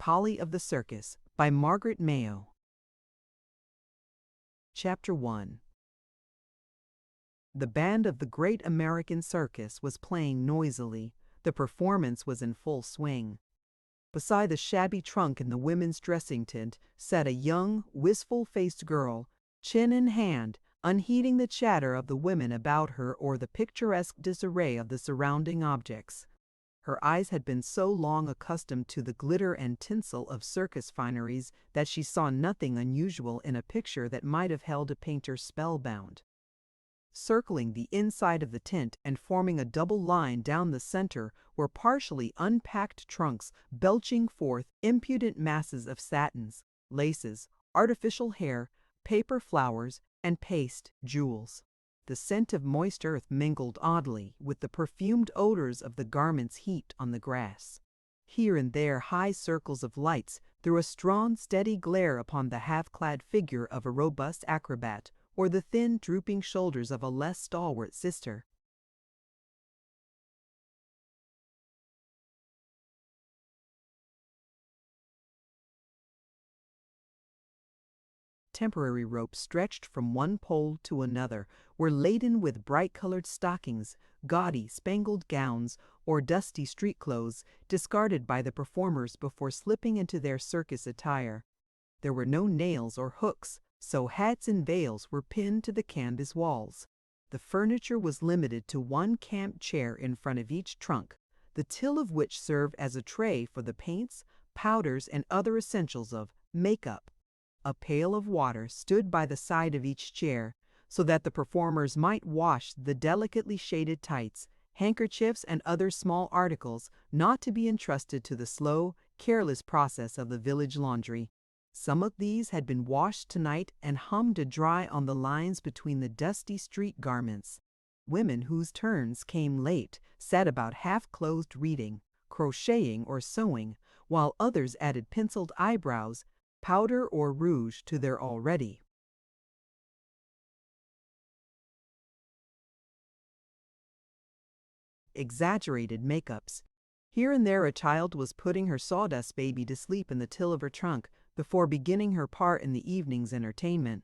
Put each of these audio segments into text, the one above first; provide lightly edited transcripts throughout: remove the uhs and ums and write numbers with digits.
Polly of the Circus by Margaret Mayo. Chapter 1. The band of the Great American Circus was playing noisily. The performance was in full swing. Beside the shabby trunk in the women's dressing tent sat a young, wistful-faced girl, chin in hand, unheeding the chatter of the women about her or the picturesque disarray of the surrounding objects. Her eyes had been so long accustomed to the glitter and tinsel of circus fineries that she saw nothing unusual in a picture that might have held a painter spellbound. Circling the inside of the tent and forming a double line down the center were partially unpacked trunks belching forth impudent masses of satins, laces, artificial hair, paper flowers, and paste jewels. The scent of moist earth mingled oddly with the perfumed odors of the garments heaped on the grass. Here and there high circles of lights threw a strong, steady glare upon the half-clad figure of a robust acrobat or the thin, drooping shoulders of a less stalwart sister. Temporary ropes stretched from one pole to another were laden with bright-colored stockings, gaudy, spangled gowns, or dusty street clothes discarded by the performers before slipping into their circus attire. There were no nails or hooks, so hats and veils were pinned to the canvas walls. The furniture was limited to one camp chair in front of each trunk, the till of which served as a tray for the paints, powders, and other essentials of makeup. A pail of water stood by the side of each chair, so that the performers might wash the delicately shaded tights, handkerchiefs, and other small articles not to be entrusted to the slow, careless process of the village laundry. Some of these had been washed tonight and hung to dry on the lines between the dusty street garments. Women whose turns came late sat about half-closed reading, crocheting, or sewing, while others added penciled eyebrows, powder, or rouge to their already exaggerated makeups. Here and there a child was putting her sawdust baby to sleep in the till of her trunk before beginning her part in the evening's entertainment.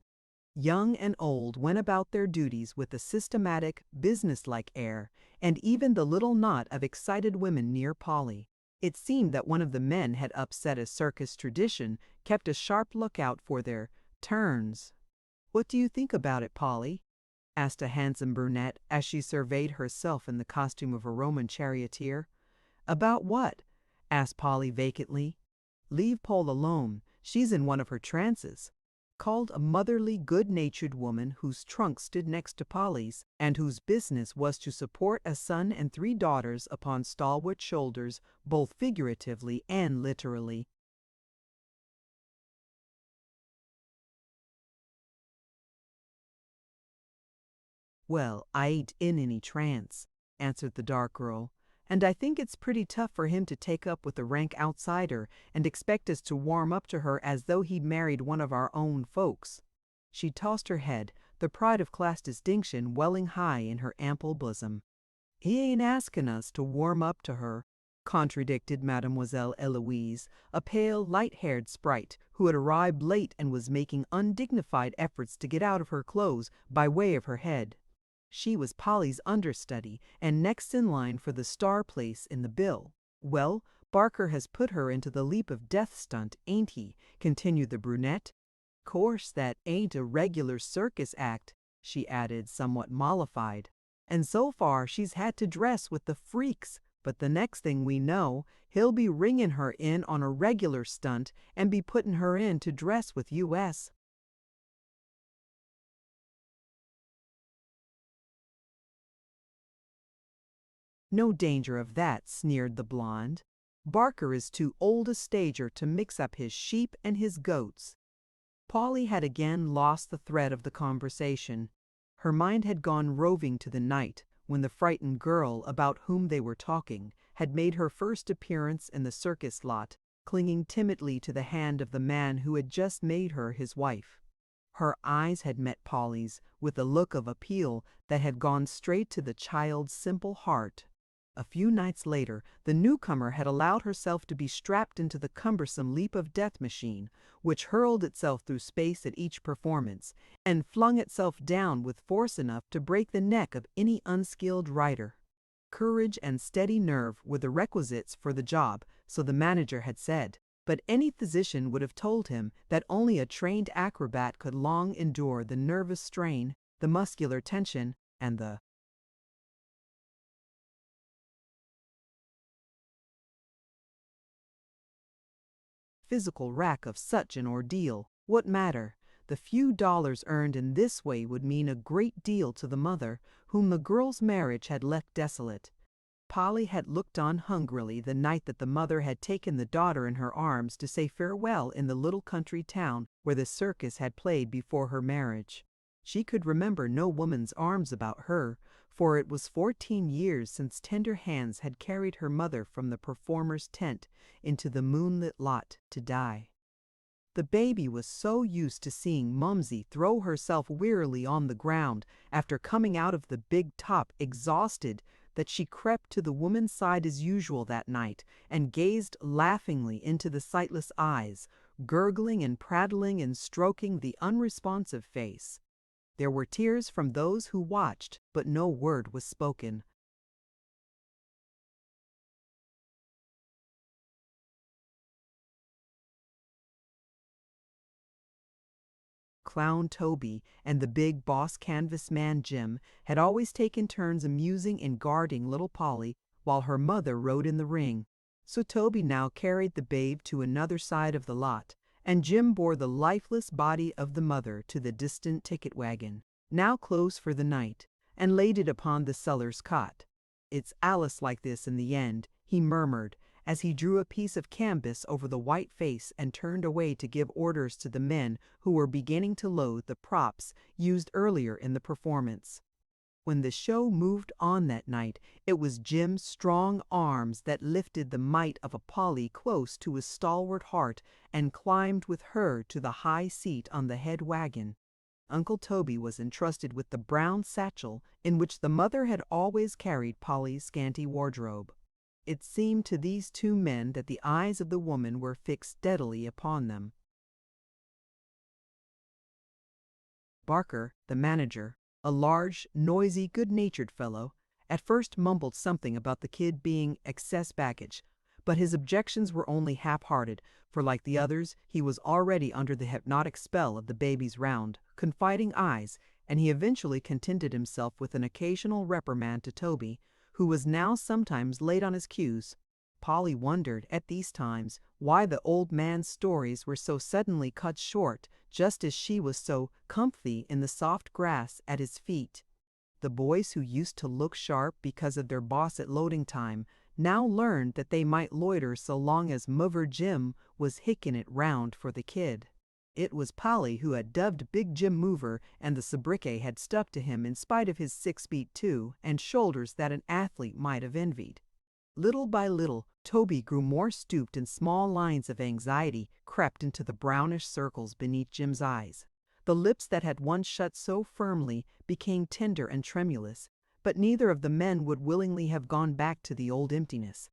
Young and old went about their duties with a systematic, businesslike air, and even the little knot of excited women near Polly. It seemed that one of the men had upset a circus tradition, kept a sharp lookout for their turns. "What do you think about it, Polly?" asked a handsome brunette as she surveyed herself in the costume of a Roman charioteer. "About what?" asked Polly vacantly. "Leave Pole alone. She's in one of her trances," called a motherly, good-natured woman whose trunk stood next to Polly's, and whose business was to support a son and 3 daughters upon stalwart shoulders, both figuratively and literally. "Well, I ain't in any trance," answered the dark girl, "and I think it's pretty tough for him to take up with a rank outsider and expect us to warm up to her as though he'd married one of our own folks." She tossed her head, the pride of class distinction welling high in her ample bosom. "He ain't asking us to warm up to her," contradicted Mademoiselle Eloise, a pale, light-haired sprite who had arrived late and was making undignified efforts to get out of her clothes by way of her head. She was Polly's understudy and next in line for the star place in the bill. "Well, Barker has put her into the leap of death stunt, ain't he?" continued the brunette. "Course that ain't a regular circus act," she added, somewhat mollified. "And so far she's had to dress with the freaks, but the next thing we know, he'll be ringing her in on a regular stunt and be putting her in to dress with U.S." "No danger of that," sneered the blonde. "Barker is too old a stager to mix up his sheep and his goats." Polly had again lost the thread of the conversation. Her mind had gone roving to the night when the frightened girl about whom they were talking had made her first appearance in the circus lot, clinging timidly to the hand of the man who had just made her his wife. Her eyes had met Polly's with a look of appeal that had gone straight to the child's simple heart. A few nights later, the newcomer had allowed herself to be strapped into the cumbersome leap of death machine, which hurled itself through space at each performance, and flung itself down with force enough to break the neck of any unskilled rider. Courage and steady nerve were the requisites for the job, so the manager had said, but any physician would have told him that only a trained acrobat could long endure the nervous strain, the muscular tension, and the physical rack of such an ordeal. What matter? The few dollars earned in this way would mean a great deal to the mother, whom the girl's marriage had left desolate. Polly had looked on hungrily the night that the mother had taken the daughter in her arms to say farewell in the little country town where the circus had played before her marriage. She could remember no woman's arms about her, for it was 14 years since tender hands had carried her mother from the performer's tent into the moonlit lot to die. The baby was so used to seeing Mumsy throw herself wearily on the ground after coming out of the big top exhausted that she crept to the woman's side as usual that night and gazed laughingly into the sightless eyes, gurgling and prattling and stroking the unresponsive face. There were tears from those who watched, but no word was spoken. Clown Toby and the big boss canvas man Jim had always taken turns amusing and guarding little Polly while her mother rode in the ring. So Toby now carried the babe to another side of the lot, and Jim bore the lifeless body of the mother to the distant ticket wagon, now closed for the night, and laid it upon the seller's cot. "It's Alice like this in the end," he murmured, as he drew a piece of canvas over the white face and turned away to give orders to the men who were beginning to load the props used earlier in the performance. When the show moved on that night, it was Jim's strong arms that lifted the might of a Polly close to his stalwart heart and climbed with her to the high seat on the head wagon. Uncle Toby was entrusted with the brown satchel in which the mother had always carried Polly's scanty wardrobe. It seemed to these two men that the eyes of the woman were fixed steadily upon them. Barker, the manager, a large, noisy, good-natured fellow, at first mumbled something about the kid being excess baggage, but his objections were only half-hearted, for like the others, he was already under the hypnotic spell of the baby's round, confiding eyes, and he eventually contented himself with an occasional reprimand to Toby, who was now sometimes late on his cues. Polly wondered, at these times, why the old man's stories were so suddenly cut short, just as she was so comfy in the soft grass at his feet. The boys who used to look sharp because of their boss at loading time now learned that they might loiter so long as Mover Jim was hicking it round for the kid. It was Polly who had dubbed Big Jim Mover, and the sobriquet had stuck to him in spite of his 6'2" and shoulders that an athlete might have envied. Little by little, Toby grew more stooped and small lines of anxiety crept into the brownish circles beneath Jim's eyes. The lips that had once shut so firmly became tender and tremulous, but neither of the men would willingly have gone back to the old emptiness.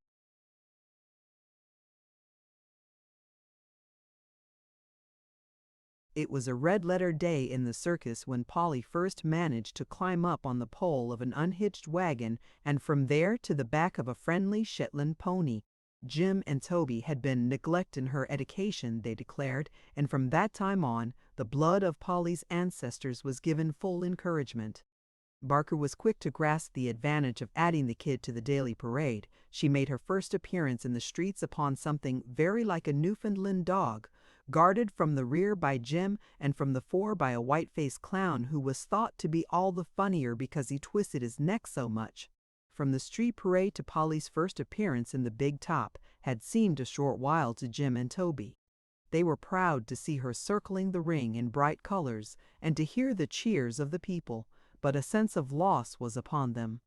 It was a red-letter day in the circus when Polly first managed to climb up on the pole of an unhitched wagon and from there to the back of a friendly Shetland pony. Jim and Toby had been neglecting her education, they declared, and from that time on, the blood of Polly's ancestors was given full encouragement. Barker was quick to grasp the advantage of adding the kid to the daily parade. She made her first appearance in the streets upon something very like a Newfoundland dog, guarded from the rear by Jim and from the fore by a white-faced clown who was thought to be all the funnier because he twisted his neck so much. From the street parade to Polly's first appearance in the big top had seemed a short while to Jim and Toby. They were proud to see her circling the ring in bright colors and to hear the cheers of the people, but a sense of loss was upon them.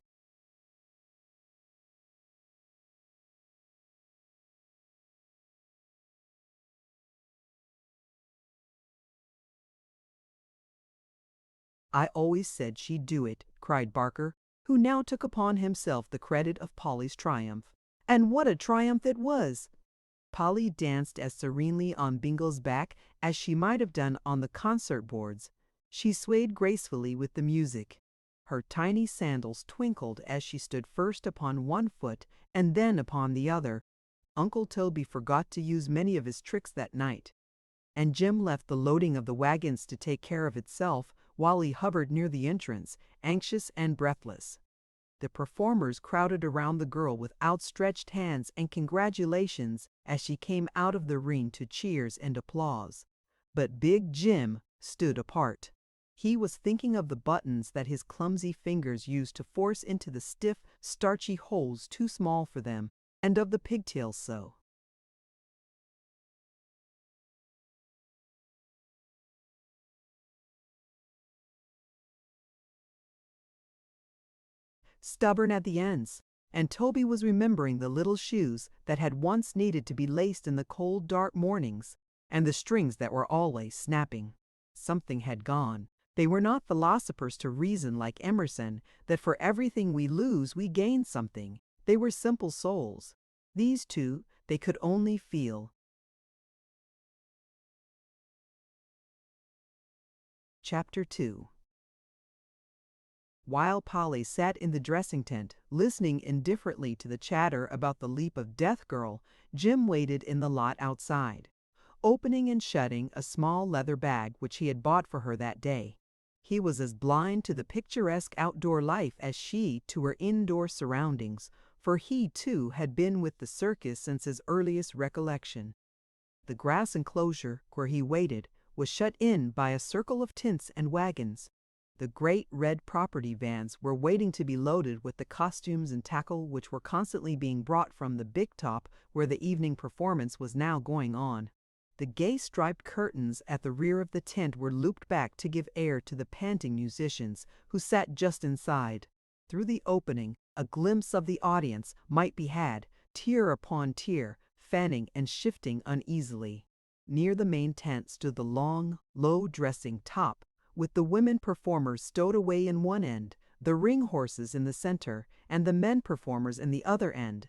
"I always said she'd do it," cried Barker. who now took upon himself the credit of Polly's triumph. And what a triumph it was! Polly danced as serenely on Bingle's back as she might have done on the concert boards. She swayed gracefully with the music. Her tiny sandals twinkled as she stood first upon one foot and then upon the other. Uncle Toby forgot to use many of his tricks that night, and Jim left the loading of the wagons to take care of itself while he hovered near the entrance, anxious and breathless. The performers crowded around the girl with outstretched hands and congratulations as she came out of the ring to cheers and applause. But Big Jim stood apart. He was thinking of the buttons that his clumsy fingers used to force into the stiff, starchy holes too small for them, and of the pigtails so stubborn at the ends, and Toby was remembering the little shoes that had once needed to be laced in the cold, dark mornings, and the strings that were always snapping. Something had gone. They were not philosophers to reason like Emerson, that for everything we lose we gain something. They were simple souls. These two, they could only feel. Chapter 2. While Polly sat in the dressing tent, listening indifferently to the chatter about the leap of Death Girl, Jim waited in the lot outside, opening and shutting a small leather bag which he had bought for her that day. He was as blind to the picturesque outdoor life as she to her indoor surroundings, for he, too, had been with the circus since his earliest recollection. The grass enclosure, where he waited, was shut in by a circle of tents and wagons. The great red property vans were waiting to be loaded with the costumes and tackle which were constantly being brought from the big top where the evening performance was now going on. The gay striped curtains at the rear of the tent were looped back to give air to the panting musicians who sat just inside. Through the opening, a glimpse of the audience might be had, tier upon tier, fanning and shifting uneasily. Near the main tent stood the long, low dressing top, with the women performers stowed away in one end, the ring horses in the center, and the men performers in the other end.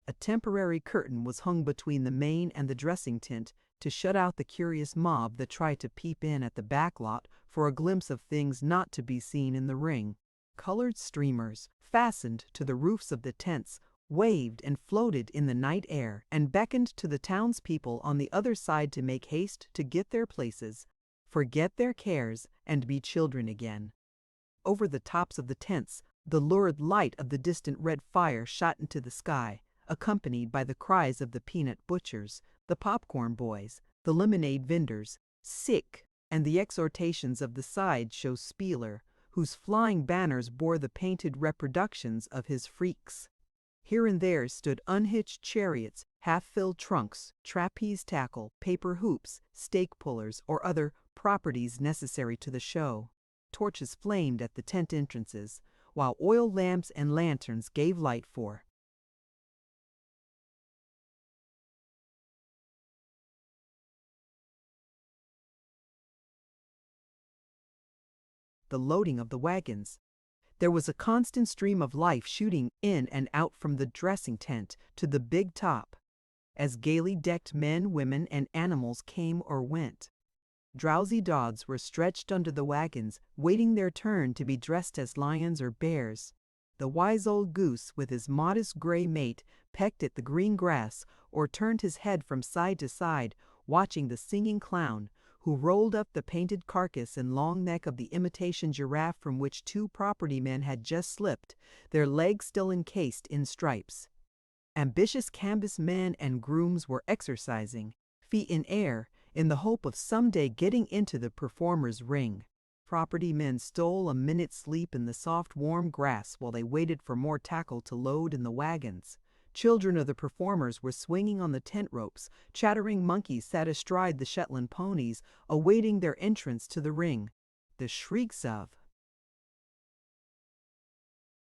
A temporary curtain was hung between the main and the dressing tent to shut out the curious mob that tried to peep in at the back lot for a glimpse of things not to be seen in the ring. Colored streamers, fastened to the roofs of the tents, waved and floated in the night air and beckoned to the townspeople on the other side to make haste to get their places, forget their cares, and be children again. Over the tops of the tents, the lurid light of the distant red fire shot into the sky, accompanied by the cries of the peanut butchers, the popcorn boys, the lemonade vendors, sick, and the exhortations of the sideshow spieler, whose flying banners bore the painted reproductions of his freaks. Here and there stood unhitched chariots, half-filled trunks, trapeze tackle, paper hoops, stake pullers, or other properties necessary to the show. Torches flamed at the tent entrances, while oil lamps and lanterns gave light for the loading of the wagons. There was a constant stream of life shooting in and out from the dressing tent to the big top, as gaily decked men, women, and animals came or went. Drowsy dogs were stretched under the wagons, waiting their turn to be dressed as lions or bears. The wise old goose, with his modest gray mate, pecked at the green grass or turned his head from side to side, watching the singing clown, who rolled up the painted carcass and long neck of the imitation giraffe from which two property men had just slipped, their legs still encased in stripes. Ambitious canvas men and grooms were exercising, feet in air, in the hope of someday getting into the performer's ring. Property men stole a minute's sleep in the soft warm grass while they waited for more tackle to load in the wagons. Children of the performers were swinging on the tent ropes. Chattering monkeys sat astride the Shetland ponies, awaiting their entrance to the ring. The shrieks of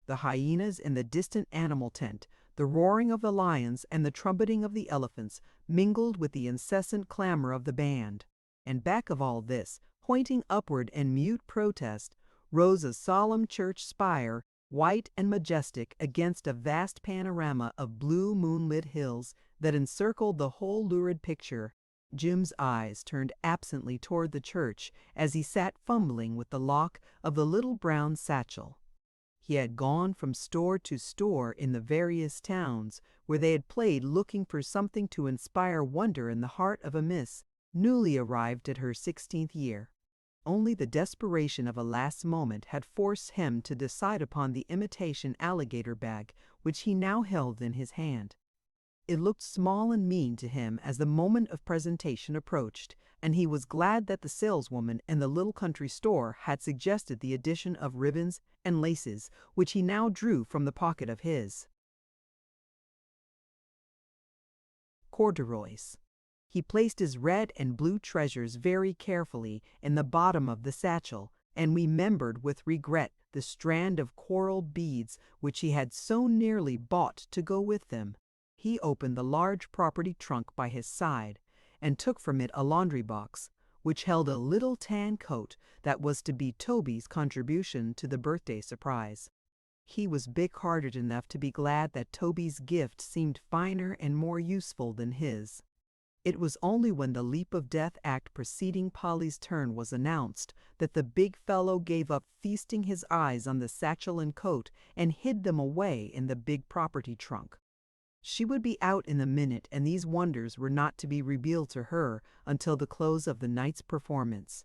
the hyenas in the distant animal tent, The roaring of the lions and the trumpeting of the elephants mingled with the incessant clamor of the band. And back of all this, pointing upward in mute protest, rose a solemn church spire, white and majestic against a vast panorama of blue moonlit hills that encircled the whole lurid picture. Jim's eyes turned absently toward the church as he sat fumbling with the lock of the little brown satchel. He had gone from store to store in the various towns where they had played, looking for something to inspire wonder in the heart of a miss newly arrived at her 16th year. Only the desperation of a last moment had forced him to decide upon the imitation alligator bag which he now held in his hand. It looked small and mean to him as the moment of presentation approached, and he was glad that the saleswoman in the little country store had suggested the addition of ribbons and laces, which he now drew from the pocket of his corduroys. He placed his red and blue treasures very carefully in the bottom of the satchel, and remembered with regret the strand of coral beads which he had so nearly bought to go with them. He opened the large property trunk by his side and took from it a laundry box, which held a little tan coat that was to be Toby's contribution to the birthday surprise. He was big-hearted enough to be glad that Toby's gift seemed finer and more useful than his. It was only when the leap of death act preceding Polly's turn was announced that the big fellow gave up feasting his eyes on the satchel and coat and hid them away in the big property trunk. She would be out in a minute, and these wonders were not to be revealed to her until the close of the night's performance.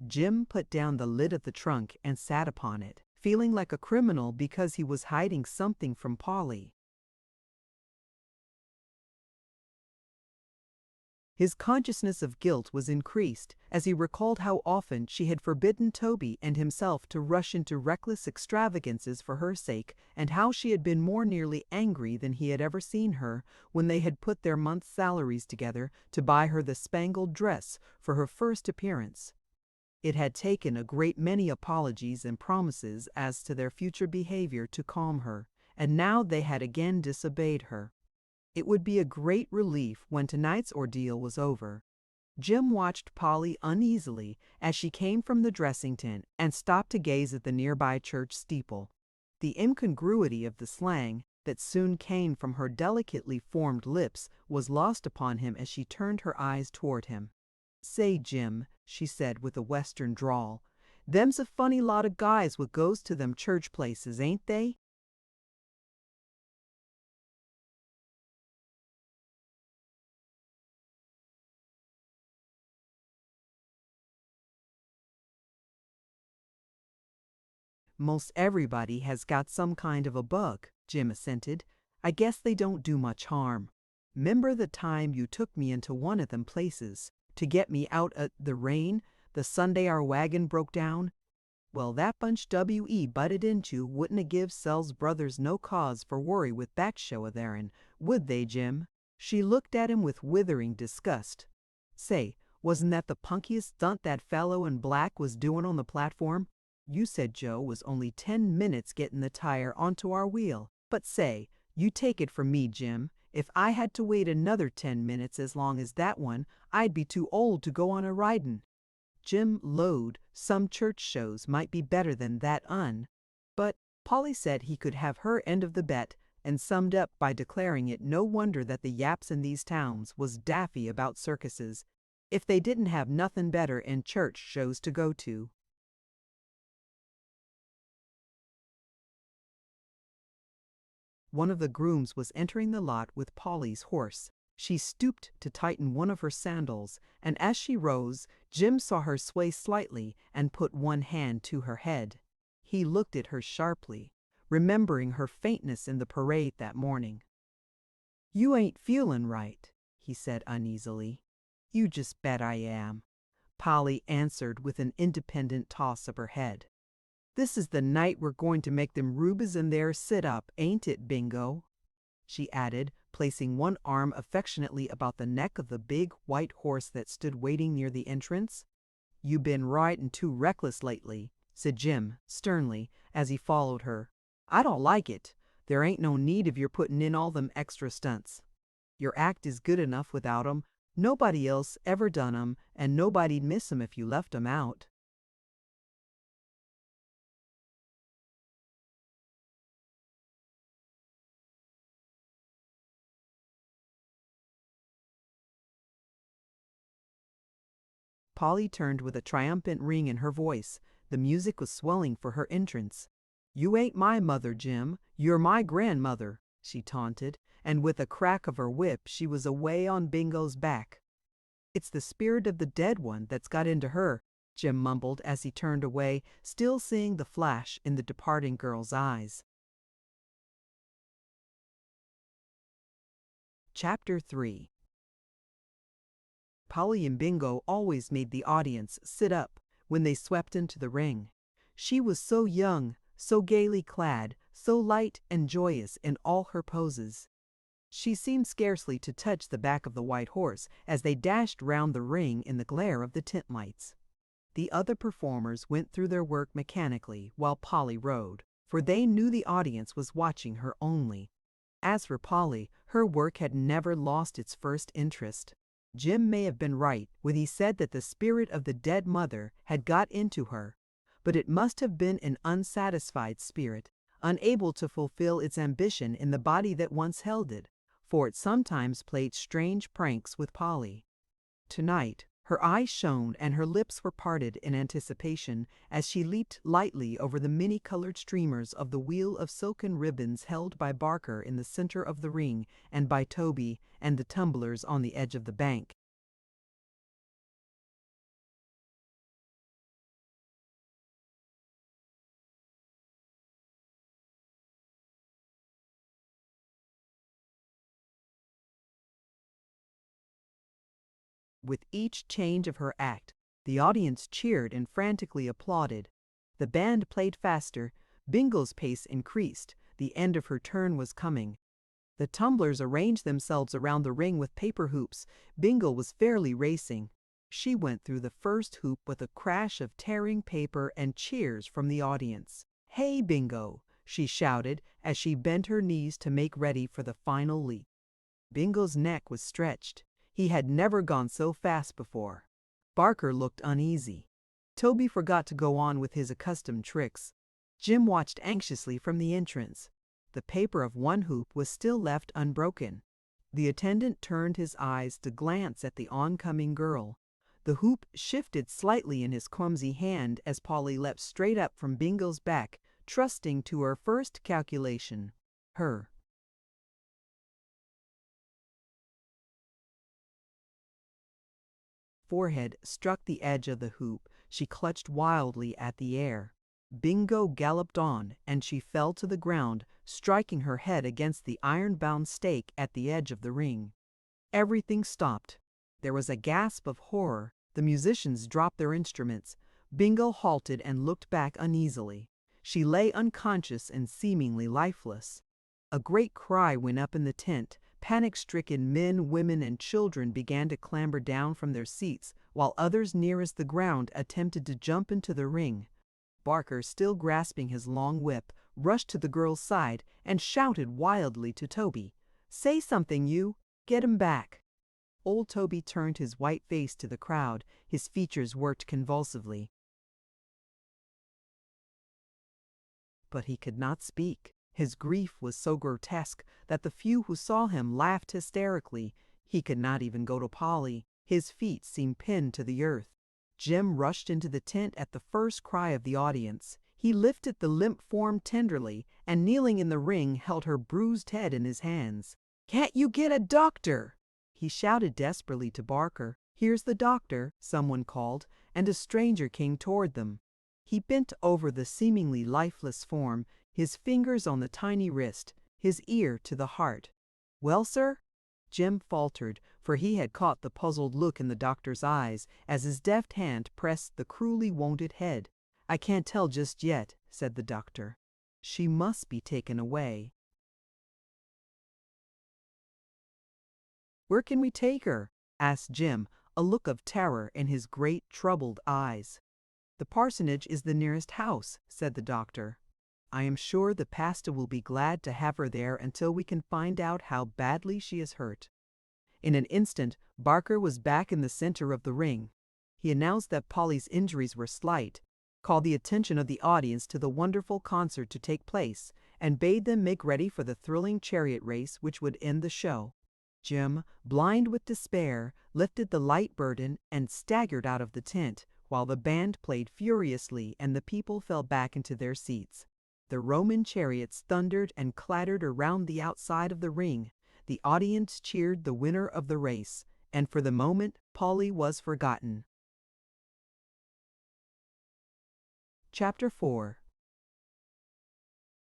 Jim put down the lid of the trunk and sat upon it, feeling like a criminal because he was hiding something from Polly. His consciousness of guilt was increased as he recalled how often she had forbidden Toby and himself to rush into reckless extravagances for her sake, and how she had been more nearly angry than he had ever seen her when they had put their month's salaries together to buy her the spangled dress for her first appearance. It had taken a great many apologies and promises as to their future behavior to calm her, and now they had again disobeyed her. It would be a great relief when tonight's ordeal was over. Jim watched Polly uneasily as she came from the dressing tent and stopped to gaze at the nearby church steeple. The incongruity of the slang that soon came from her delicately formed lips was lost upon him as she turned her eyes toward him. "Say, Jim," she said with a western drawl, "them's a funny lot of guys what goes to them church places, ain't they?" "Most everybody has got some kind of a bug," Jim assented. "I guess they don't do much harm. 'Member the time you took me into one of them places to get me out o' the rain the Sunday our wagon broke down? Well, that bunch W.E. butted into wouldn't a give Sells Brothers no cause for worry with that show of their'n, would they, Jim?" She looked at him with withering disgust. "Say, wasn't that the punkiest stunt that fellow in black was doing on the platform? You said Joe was only 10 minutes getting the tire onto our wheel. But say, you take it from me, Jim, if I had to wait another 10 minutes as long as that one, I'd be too old to go on a ridin'." Jim lowed some church shows might be better than that but Polly said he could have her end of the bet, and summed up by declaring it no wonder that the yaps in these towns was daffy about circuses, if they didn't have nothing better in church shows to go to. One of the grooms was entering the lot with Polly's horse. She stooped to tighten one of her sandals, and as she rose, Jim saw her sway slightly and put one hand to her head. He looked at her sharply, remembering her faintness in the parade that morning. "You ain't feelin' right," he said uneasily. "You just bet I am," Polly answered with an independent toss of her head. "This is the night we're going to make them rubies in there sit up, ain't it, Bingo?" she added, placing one arm affectionately about the neck of the big white horse that stood waiting near the entrance. "You been riding too reckless lately," said Jim sternly as he followed her. "I don't like it. There ain't no need of your putting in all them extra stunts. Your act is good enough without 'em. Nobody else ever done 'em, and nobody'd miss 'em if you left 'em out." Polly turned with a triumphant ring in her voice. The music was swelling for her entrance. "You ain't my mother, Jim. You're my grandmother," she taunted, and with a crack of her whip she was away on Bingo's back. "It's the spirit of the dead one that's got into her," Jim mumbled as he turned away, still seeing the flash in the departing girl's eyes. Chapter 3. Polly and Bingo always made the audience sit up when they swept into the ring. She was so young, so gaily clad, so light and joyous in all her poses. She seemed scarcely to touch the back of the white horse as they dashed round the ring in the glare of the tent lights. The other performers went through their work mechanically while Polly rode, for they knew the audience was watching her only. As for Polly, her work had never lost its first interest. Jim may have been right when he said that the spirit of the dead mother had got into her, but it must have been an unsatisfied spirit, unable to fulfill its ambition in the body that once held it, for it sometimes played strange pranks with Polly. Tonight, her eyes shone and her lips were parted in anticipation as she leaped lightly over the many-colored streamers of the wheel of silken ribbons held by Barker in the center of the ring and by Toby and the tumblers on the edge of the bank. With each change of her act, the audience cheered and frantically applauded. The band played faster, Bingle's pace increased, the end of her turn was coming. The tumblers arranged themselves around the ring with paper hoops. Bingo was fairly racing. She went through the first hoop with a crash of tearing paper and cheers from the audience. "Hey, Bingo!" she shouted as she bent her knees to make ready for the final leap. Bingo's neck was stretched. He had never gone so fast before. Barker looked uneasy. Toby forgot to go on with his accustomed tricks. Jim watched anxiously from the entrance. The paper of one hoop was still left unbroken. The attendant turned his eyes to glance at the oncoming girl. The hoop shifted slightly in his clumsy hand as Polly leapt straight up from Bingo's back, trusting to her first calculation. Her forehead struck the edge of the hoop. She clutched wildly at the air. Bingo galloped on, and she fell to the ground, striking her head against the iron-bound stake at the edge of the ring. Everything stopped. There was a gasp of horror. The musicians dropped their instruments. Bingo halted and looked back uneasily. She lay unconscious and seemingly lifeless. A great cry went up in the tent. Panic-stricken men, women, and children began to clamber down from their seats, while others nearest the ground attempted to jump into the ring. Barker, still grasping his long whip, rushed to the girl's side and shouted wildly to Toby, "Say something, you! Get him back!" Old Toby turned his white face to the crowd. His features worked convulsively. But he could not speak. His grief was so grotesque that the few who saw him laughed hysterically. He could not even go to Polly. His feet seemed pinned to the earth. Jim rushed into the tent at the first cry of the audience. He lifted the limp form tenderly and, kneeling in the ring, held her bruised head in his hands. "Can't you get a doctor?" He shouted desperately to Barker. "Here's the doctor," someone called, and a stranger came toward them. He bent over the seemingly lifeless form, his fingers on the tiny wrist, his ear to the heart. "Well, sir?" Jim faltered, for he had caught the puzzled look in the doctor's eyes as his deft hand pressed the cruelly wounded head. "I can't tell just yet," said the doctor. "She must be taken away." "Where can we take her?" asked Jim, a look of terror in his great troubled eyes. "The parsonage is the nearest house," said the doctor. I am sure the pastor will be glad to have her there until we can find out how badly she is hurt." In an instant, Barker was back in the center of the ring. He announced that Polly's injuries were slight, called the attention of the audience to the wonderful concert to take place, and bade them make ready for the thrilling chariot race which would end the show. Jim, blind with despair, lifted the light burden and staggered out of the tent, while the band played furiously and the people fell back into their seats. The Roman chariots thundered and clattered around the outside of the ring. The audience cheered the winner of the race, and for the moment Polly was forgotten. Chapter 4.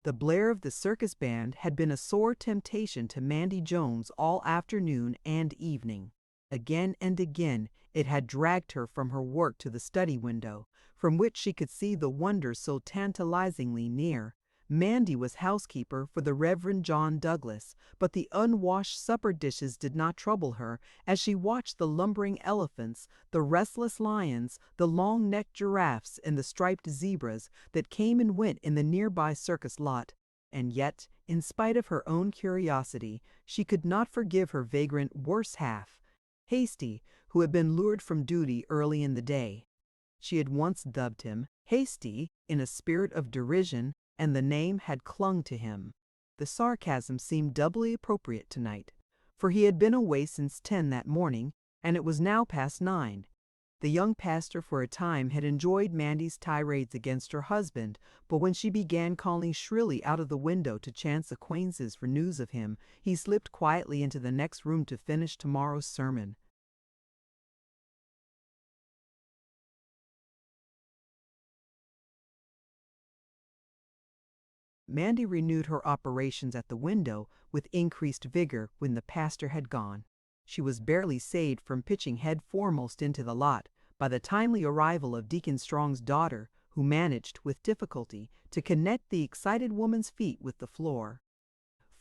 The blare of the circus band had been a sore temptation to Mandy Jones all afternoon and evening. Again and again it had dragged her from her work to the study window, from which she could see the wonders so tantalizingly near. Mandy was housekeeper for the Reverend John Douglas, but the unwashed supper dishes did not trouble her as she watched the lumbering elephants, the restless lions, the long-necked giraffes, and the striped zebras that came and went in the nearby circus lot. And yet, in spite of her own curiosity, she could not forgive her vagrant worse half, Hasty, who had been lured from duty early in the day. She had once dubbed him Hasty in a spirit of derision, and the name had clung to him. The sarcasm seemed doubly appropriate tonight, for he had been away since 10 that morning, and it was now past 9. The young pastor for a time had enjoyed Mandy's tirades against her husband, but when she began calling shrilly out of the window to chance acquaintances for news of him, he slipped quietly into the next room to finish tomorrow's sermon. Mandy renewed her operations at the window with increased vigor when the pastor had gone. She was barely saved from pitching head foremost into the lot by the timely arrival of Deacon Strong's daughter, who managed, with difficulty, to connect the excited woman's feet with the floor.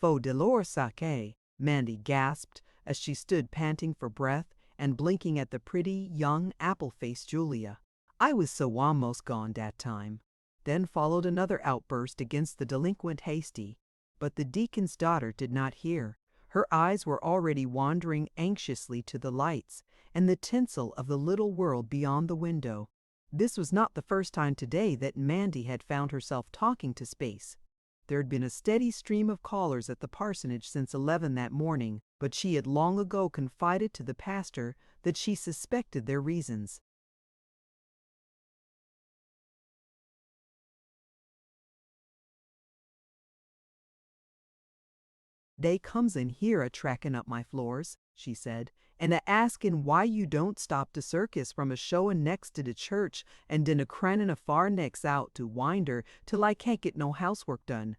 "Faux de l'or sacré," Mandy gasped as she stood panting for breath and blinking at the pretty, young, apple-faced Julia. "I was so almost gone that time." Then followed another outburst against the delinquent Hasty, but the deacon's daughter did not hear. Her eyes were already wandering anxiously to the lights and the tinsel of the little world beyond the window. This was not the first time today that Mandy had found herself talking to space. There had been a steady stream of callers at the parsonage since 11 that morning, but she had long ago confided to the pastor that she suspected their reasons. "They comes in here a-tracking up my floors," she said, "and a-asking why you don't stop the circus from a-showing next to the church and then a-craning a-far necks out to Winder till I can't get no housework done."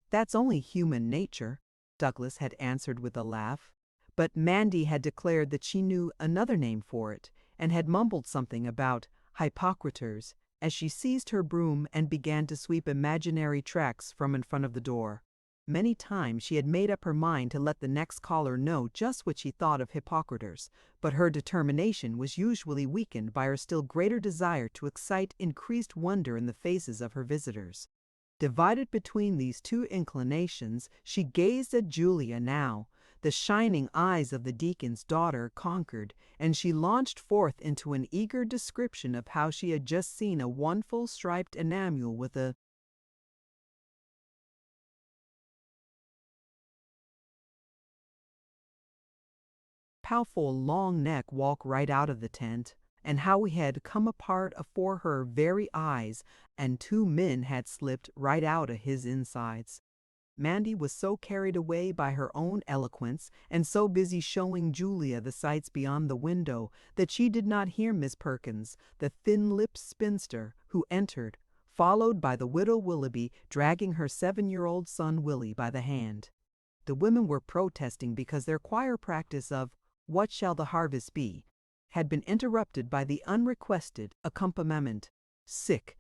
"That's only human nature," Douglas had answered with a laugh. But Mandy had declared that she knew another name for it, and had mumbled something about hypocriters as she seized her broom and began to sweep imaginary tracks from in front of the door. Many times she had made up her mind to let the next caller know just what she thought of hypocriters, but her determination was usually weakened by her still greater desire to excite increased wonder in the faces of her visitors. Divided between these two inclinations, she gazed at Julia now. The shining eyes of the deacon's daughter conquered, and she launched forth into an eager description of how she had just seen a wonderful striped enamel with a powerful long neck walk right out of the tent, and how he had come apart afore her very eyes, and 2 men had slipped right out of his insides. Mandy was so carried away by her own eloquence and so busy showing Julia the sights beyond the window that she did not hear Miss Perkins, the thin-lipped spinster, who entered, followed by the widow Willoughby dragging her 7-year-old son Willie by the hand. The women were protesting because their choir practice of "What Shall the Harvest Be?" had been interrupted by the unrequested accompaniment, sick,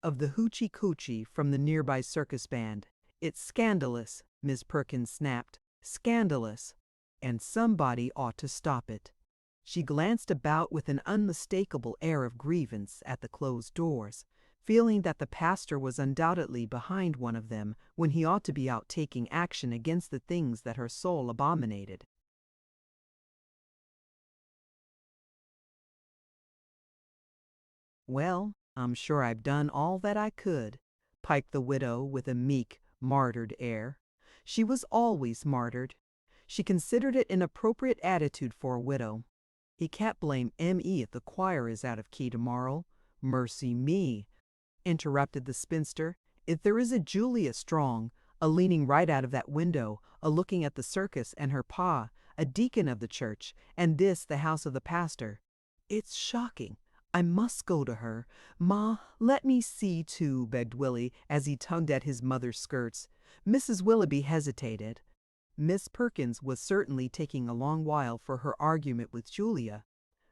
of the hoochie coochie from the nearby circus band. "It's scandalous," Miss Perkins snapped, "scandalous, and somebody ought to stop it." She glanced about with an unmistakable air of grievance at the closed doors. feeling that the pastor was undoubtedly behind one of them when he ought to be out taking action against the things that her soul abominated. "Well, I'm sure I've done all that I could," piped the widow with a meek, martyred air. She was always martyred. She considered it an appropriate attitude for a widow. "He can't blame M.E. if the choir is out of key tomorrow." "Mercy me," interrupted the spinster. "If there is a Julia Strong, a leaning right out of that window, a looking at the circus and her pa, a deacon of the church, and this the house of the pastor. It's shocking. I must go to her. Ma, let me see too," begged Willie as he tugged at his mother's skirts. Mrs. Willoughby hesitated. Miss Perkins was certainly taking a long while for her argument with Julia.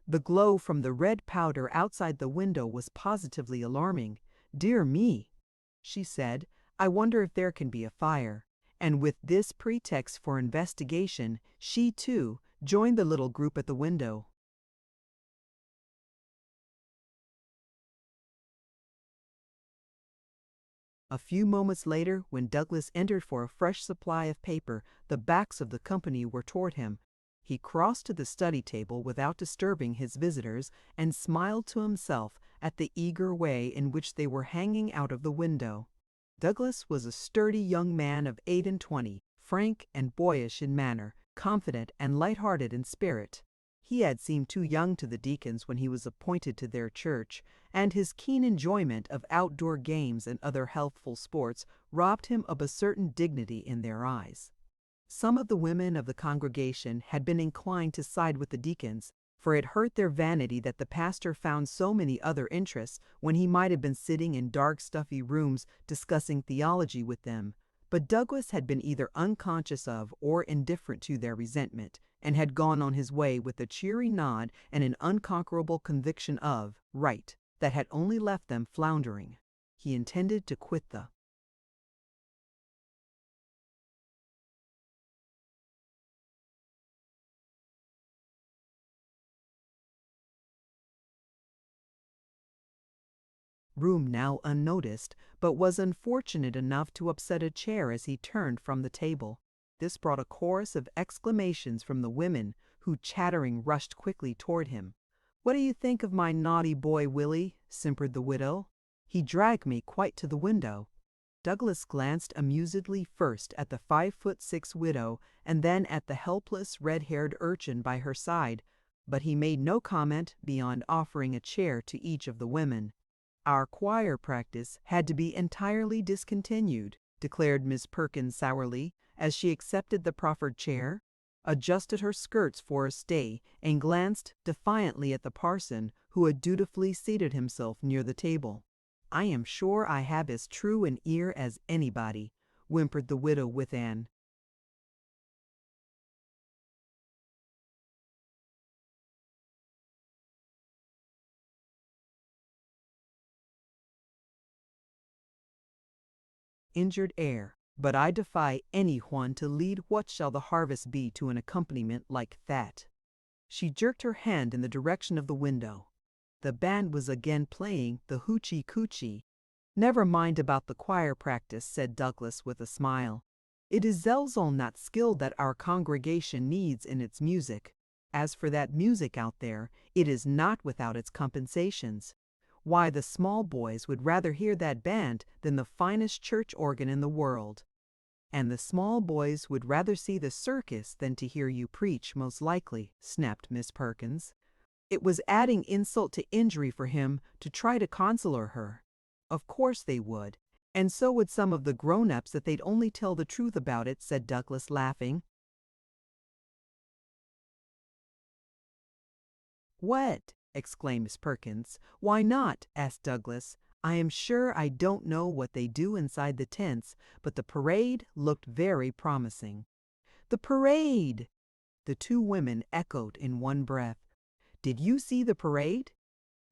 The glow from the red powder outside the window was positively alarming. "Dear me," she said, "I wonder if there can be a fire." And with this pretext for investigation, she, too, joined the little group at the window. A few moments later, when Douglas entered for a fresh supply of paper, the backs of the company were toward him. He crossed to the study table without disturbing his visitors and smiled to himself at the eager way in which they were hanging out of the window. Douglas was a sturdy young man of 28, frank and boyish in manner, confident and light-hearted in spirit. He had seemed too young to the deacons when he was appointed to their church, and his keen enjoyment of outdoor games and other healthful sports robbed him of a certain dignity in their eyes. Some of the women of the congregation had been inclined to side with the deacons, for it hurt their vanity that the pastor found so many other interests when he might have been sitting in dark, stuffy rooms discussing theology with them. But Douglas had been either unconscious of or indifferent to their resentment, and had gone on his way with a cheery nod and an unconquerable conviction of right that had only left them floundering. He intended to quit the room now unnoticed, but was unfortunate enough to upset a chair as he turned from the table. This brought a chorus of exclamations from the women, who chattering rushed quickly toward him. "What do you think of my naughty boy, Willie?" simpered the widow. "He dragged me quite to the window." Douglas glanced amusedly first at the 5'6" widow and then at the helpless red-haired urchin by her side, but he made no comment beyond offering a chair to each of the women. "Our choir practice had to be entirely discontinued," declared Miss Perkins sourly, as she accepted the proffered chair, adjusted her skirts for a stay, and glanced defiantly at the parson, who had dutifully seated himself near the table. "I am sure I have as true an ear as anybody," whimpered the widow with an injured air. "But I defy any one to lead What Shall the Harvest Be to an accompaniment like that." She jerked her hand in the direction of the window. The band was again playing the Hoochie Coochie. "Never mind about the choir practice," said Douglas with a smile. "It is zelzol not skill that our congregation needs in its music. As for that music out there, it is not without its compensations. Why, the small boys would rather hear that band than the finest church organ in the world." "And the small boys would rather see the circus than to hear you preach, most likely," snapped Miss Perkins. It was adding insult to injury for him to try to console her. "Of course they would, and so would some of the grown-ups if they'd only tell the truth about it," said Douglas, laughing. "What?" exclaimed Miss Perkins. "Why not?" asked Douglas. "I am sure I don't know what they do inside the tents, but the parade looked very promising." "The parade!" the two women echoed in one breath. "Did you see the parade?"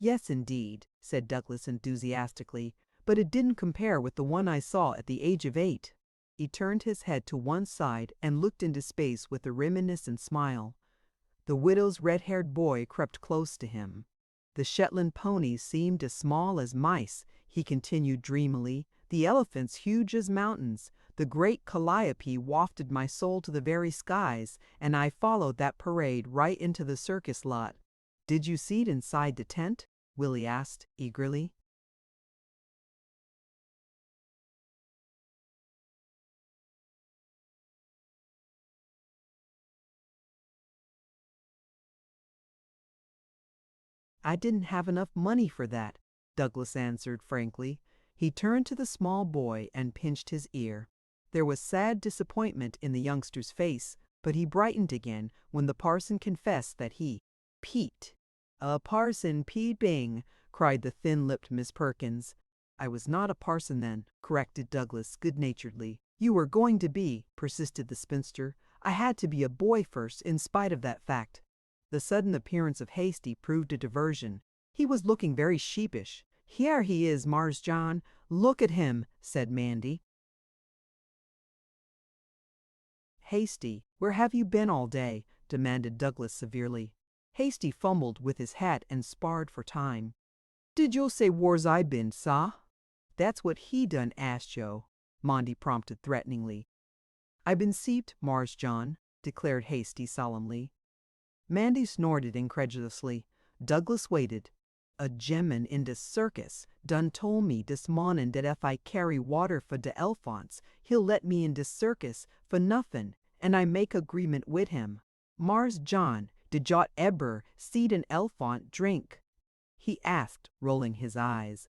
"Yes, indeed," said Douglas enthusiastically, "but it didn't compare with the one I saw at the age of 8. He turned his head to one side and looked into space with a reminiscent smile. The widow's red-haired boy crept close to him. The Shetland ponies seemed as small as mice. he continued dreamily, the elephants huge as mountains. The great calliope wafted my soul to the very skies, and I followed that parade right into the circus lot. Did you see it inside the tent? Willie asked eagerly. I didn't have enough money for that, Douglas answered frankly. He turned to the small boy and pinched his ear. There was sad disappointment in the youngster's face, but he brightened again when the parson confessed that he Pete. Parson Pete Bing, cried the thin-lipped Miss Perkins. I was not a parson then, corrected Douglas good-naturedly. You were going to be, persisted the spinster. I had to be a boy first, in spite of that fact. The sudden appearance of Hasty proved a diversion. He was looking very sheepish. Here he is, Mars John. Look at him, said Mandy. Hasty, where have you been all day? Demanded Douglas severely. Hasty fumbled with his hat and sparred for time. Did yo' say whar's I been, sah? That's what he done asked yo', Monty prompted threateningly. I been seeped, Mars John, declared Hasty solemnly. Mandy snorted incredulously. Douglas waited. A gemman in de circus done told me dis mornin' dat if I carry water for de elephants, he'll let me in de circus for nuffin, and I make agreement wid him. Mars John, did y'all eber seed an elephant drink? He asked, rolling his eyes.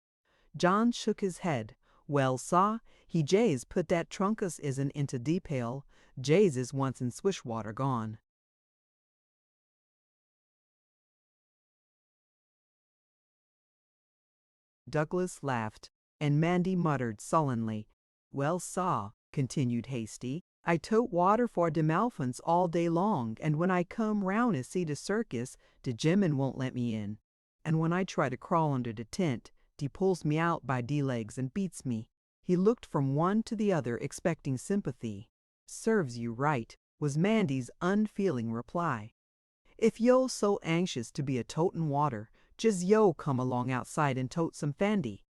John shook his head. Well, saw, he jays put dat trunkus isn't into de pail. Jays is once in swishwater gone. Douglas laughed, and Mandy muttered sullenly. Well, saw, continued Hasty, I tote water for de elephants all day long, and when I come round and see de circus, de gemman won't let me in. And when I try to crawl under de tent, de pulls me out by de legs and beats me. He looked from one to the other, expecting sympathy. Serves you right, was Mandy's unfeeling reply. If yo' so anxious to be a totin' water, just yo' come along outside and tote some fandy.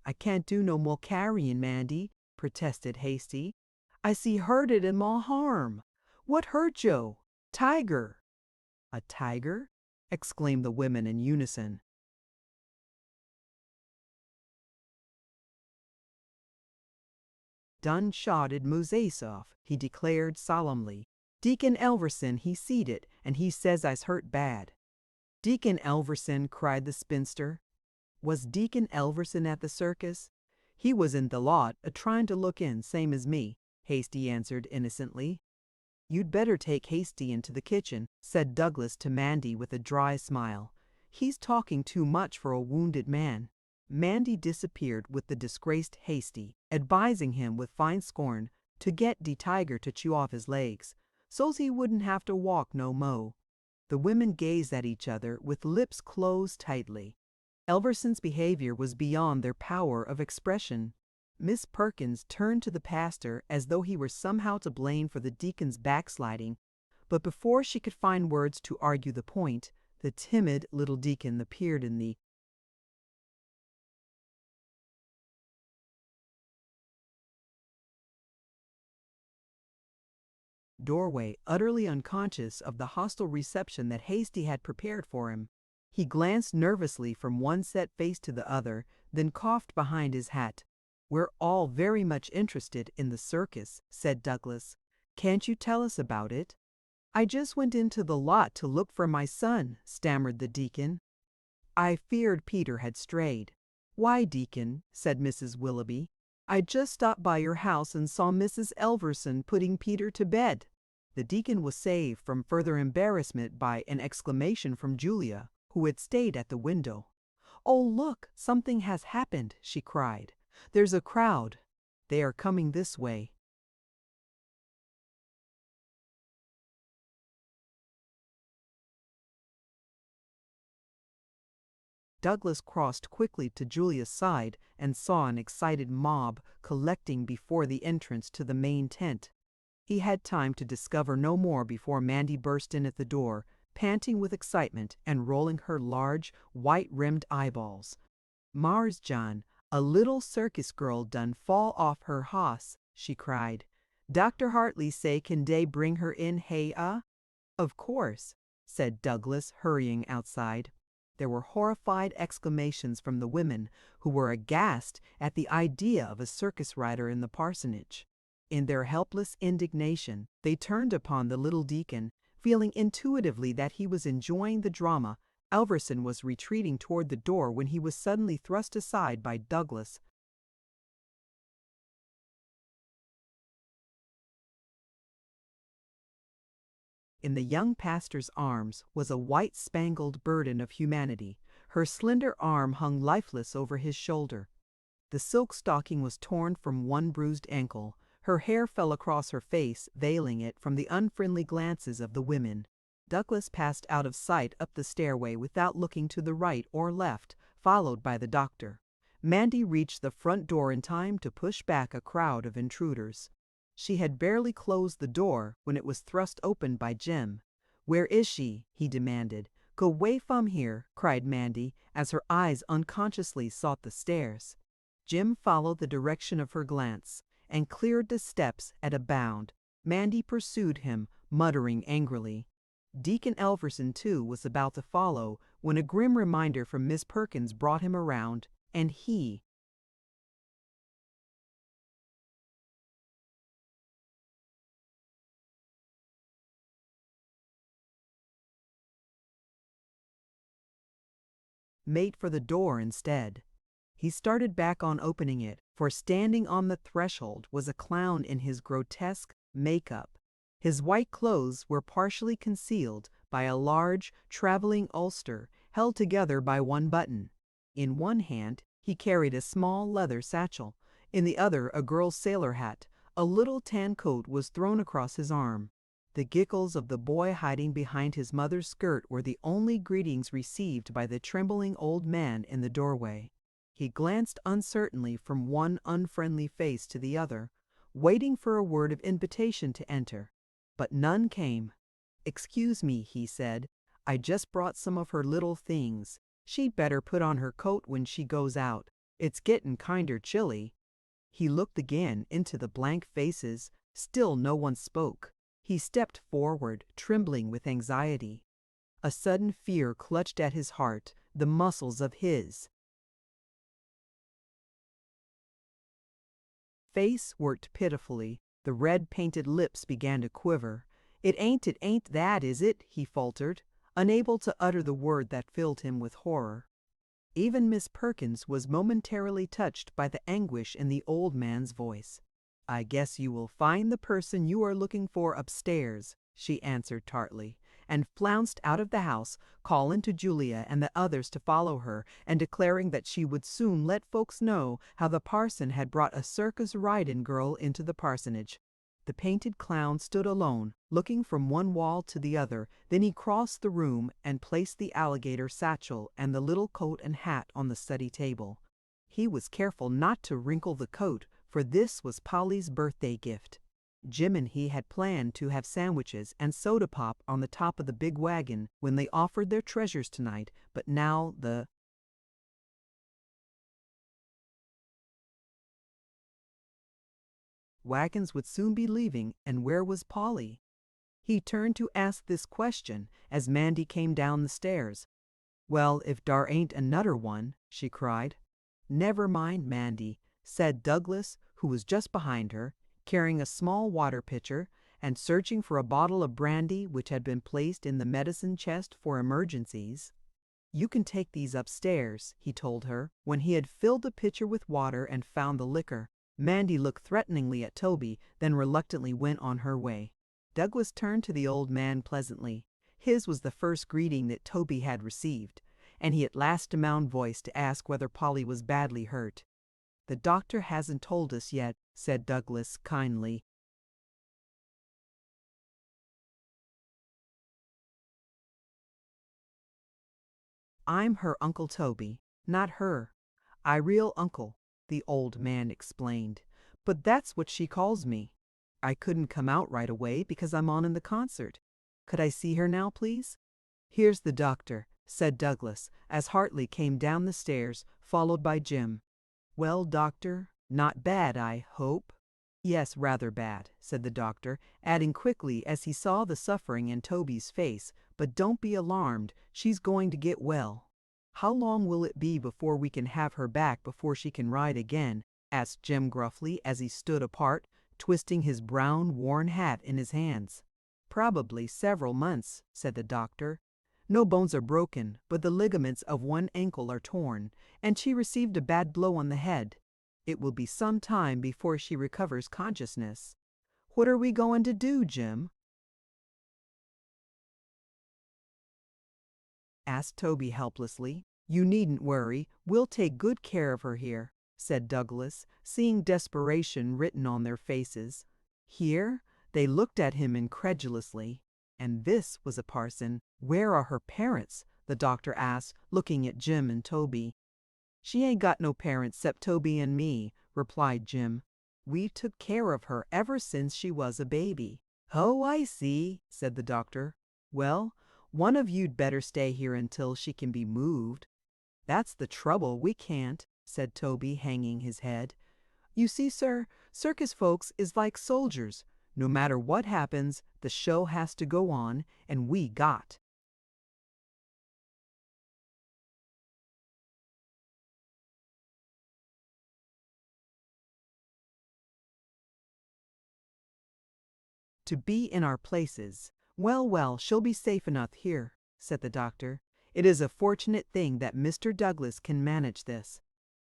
I can't do no more carrying, Mandy, protested Hasty. I see hurted and more harm. What hurt yo'? Tiger. A tiger? Exclaimed the women in unison. Done shotted Muzasoff, he declared solemnly. Deacon Elverson he seed it, and he says I's hurt bad. Deacon Elverson, cried the spinster. Was Deacon Elverson at the circus? He was in the lot, a-trying to look in, same as me, Hasty answered innocently. You'd better take Hasty into the kitchen, said Douglas to Mandy with a dry smile. He's talking too much for a wounded man. Mandy disappeared with the disgraced Hasty, advising him with fine scorn to get de tiger to chew off his legs, so's he wouldn't have to walk no mo'. The women gazed at each other with lips closed tightly. Elverson's behavior was beyond their power of expression. Miss Perkins turned to the pastor as though he were somehow to blame for the deacon's backsliding, but before she could find words to argue the point, the timid little deacon appeared in the doorway, utterly unconscious of the hostile reception that Hasty had prepared for him. He glanced nervously from one set face to the other, then coughed behind his hat. We're all very much interested in the circus, said Douglas. Can't you tell us about it? I just went into the lot to look for my son, stammered the deacon. I feared Peter had strayed. Why, deacon, said Mrs. Willoughby, I just stopped by your house and saw Mrs. Elverson putting Peter to bed. The deacon was saved from further embarrassment by an exclamation from Julia, who had stayed at the window. Oh, look, something has happened, she cried. There's a crowd. They are coming this way. Douglas crossed quickly to Julia's side and saw an excited mob collecting before the entrance to the main tent. He had time to discover no more before Mandy burst in at the door, panting with excitement and rolling her large, white-rimmed eyeballs. Mars John, "A little circus girl done fall off her hoss," she cried. "Dr. Hartley say can dey bring her in, hey, "Of course," said Douglas, hurrying outside. There were horrified exclamations from the women, who were aghast at the idea of a circus rider in the parsonage. In their helpless indignation, they turned upon the little deacon, feeling intuitively that he was enjoying the drama. Elverson was retreating toward the door when he was suddenly thrust aside by Douglas. In the young pastor's arms was a white-spangled burden of humanity. Her slender arm hung lifeless over his shoulder. The silk stocking was torn from one bruised ankle. Her hair fell across her face, veiling it from the unfriendly glances of the women. Douglas passed out of sight up the stairway without looking to the right or left, followed by the doctor. Mandy reached the front door in time to push back a crowd of intruders. She had barely closed the door when it was thrust open by Jim. "Where is she?" he demanded. "Go way from here," cried Mandy, as her eyes unconsciously sought the stairs. Jim followed the direction of her glance and cleared the steps at a bound. Mandy pursued him, muttering angrily. Deacon Elverson, too, was about to follow when a grim reminder from Miss Perkins brought him around, and he, made for the door instead. He started back on opening it, for standing on the threshold was a clown in his grotesque makeup. His white clothes were partially concealed by a large traveling ulster held together by one button. In one hand he carried a small leather satchel, in the other a girl's sailor hat. A little tan coat was thrown across his arm. The giggles of the boy hiding behind his mother's skirt were the only greetings received by the trembling old man in the doorway. He glanced uncertainly from one unfriendly face to the other, waiting for a word of invitation to enter. But none came. "Excuse me," he said. "I just brought some of her little things. She'd better put on her coat when she goes out. It's gettin' kinder chilly." He looked again into the blank faces. Still no one spoke. He stepped forward, trembling with anxiety. A sudden fear clutched at his heart, the muscles of his face worked pitifully. The red-painted lips began to quiver. It ain't that, is it?" he faltered, unable to utter the word that filled him with horror. Even Miss Perkins was momentarily touched by the anguish in the old man's voice. "I guess you will find the person you are looking for upstairs," she answered tartly, and flounced out of the house, calling to Julia and the others to follow her, and declaring that she would soon let folks know how the parson had brought a circus riding girl into the parsonage. The painted clown stood alone, looking from one wall to the other. Then he crossed the room and placed the alligator satchel and the little coat and hat on the study table. He was careful not to wrinkle the coat, for this was Polly's birthday gift. Jim and he had planned to have sandwiches and soda pop on the top of the big wagon when they offered their treasures tonight, but now the wagons would soon be leaving, and where was Polly? He turned to ask this question as Mandy came down the stairs. "Well, if dar ain't another one," she cried. "Never mind, Mandy," said Douglas, who was just behind her, carrying a small water pitcher and searching for a bottle of brandy which had been placed in the medicine chest for emergencies. "You can take these upstairs," he told her, when he had filled the pitcher with water and found the liquor. Mandy looked threateningly at Toby, then reluctantly went on her way. Douglas turned to the old man pleasantly. His was the first greeting that Toby had received, and he at last found voice to ask whether Polly was badly hurt. "The doctor hasn't told us yet," said Douglas kindly. "I'm her Uncle Toby, not her. I real uncle," the old man explained. "But that's what she calls me. I couldn't come out right away because I'm on in the concert. Could I see her now, please?" "Here's the doctor," said Douglas, as Hartley came down the stairs, followed by Jim. "Well, doctor, not bad, I hope." "Yes, rather bad," said the doctor, adding quickly as he saw the suffering in Toby's face, "but don't be alarmed, she's going to get well." "How long will it be before we can have her back before she can ride again?" asked Jim gruffly as he stood apart, twisting his brown, worn hat in his hands. "Probably several months," said the doctor. "No bones are broken, but the ligaments of one ankle are torn, and she received a bad blow on the head. It will be some time before she recovers consciousness." "What are we going to do, Jim?" asked Toby helplessly. "You needn't worry, we'll take good care of her here," said Douglas, seeing desperation written on their faces. Here? They looked at him incredulously. And this was a parson. "Where are her parents?" the doctor asked, looking at Jim and Toby. "She ain't got no parents 'cept Toby and me," replied Jim. "We took care of her ever since she was a baby." "Oh, I see," said the doctor. "Well, one of you'd better stay here until she can be moved." "That's the trouble, we can't," said Toby, hanging his head. "You see, sir, circus folks is like soldiers. No matter what happens, the show has to go on, and we got to be in our places." "Well, well, she'll be safe enough here," said the doctor. "It is a fortunate thing that Mr. Douglas can manage this.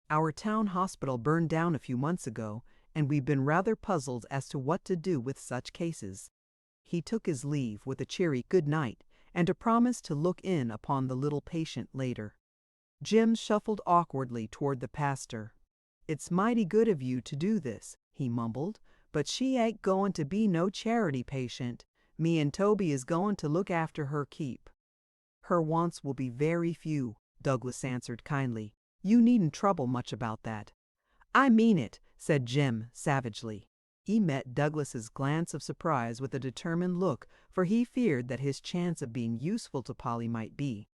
Our town hospital burned down a few months ago, and we've been rather puzzled as to what to do with such cases." He took his leave with a cheery good night and a promise to look in upon the little patient later. Jim shuffled awkwardly toward the pastor. "It's mighty good of you to do this," he mumbled, "but she ain't goin' to be no charity patient. Me and Toby is goin' to look after her keep." "Her wants will be very few," Douglas answered kindly. "You needn't trouble much about that." "I mean it," said Jim savagely. He met Douglas's glance of surprise with a determined look, for he feared that his chance of being useful to Polly might be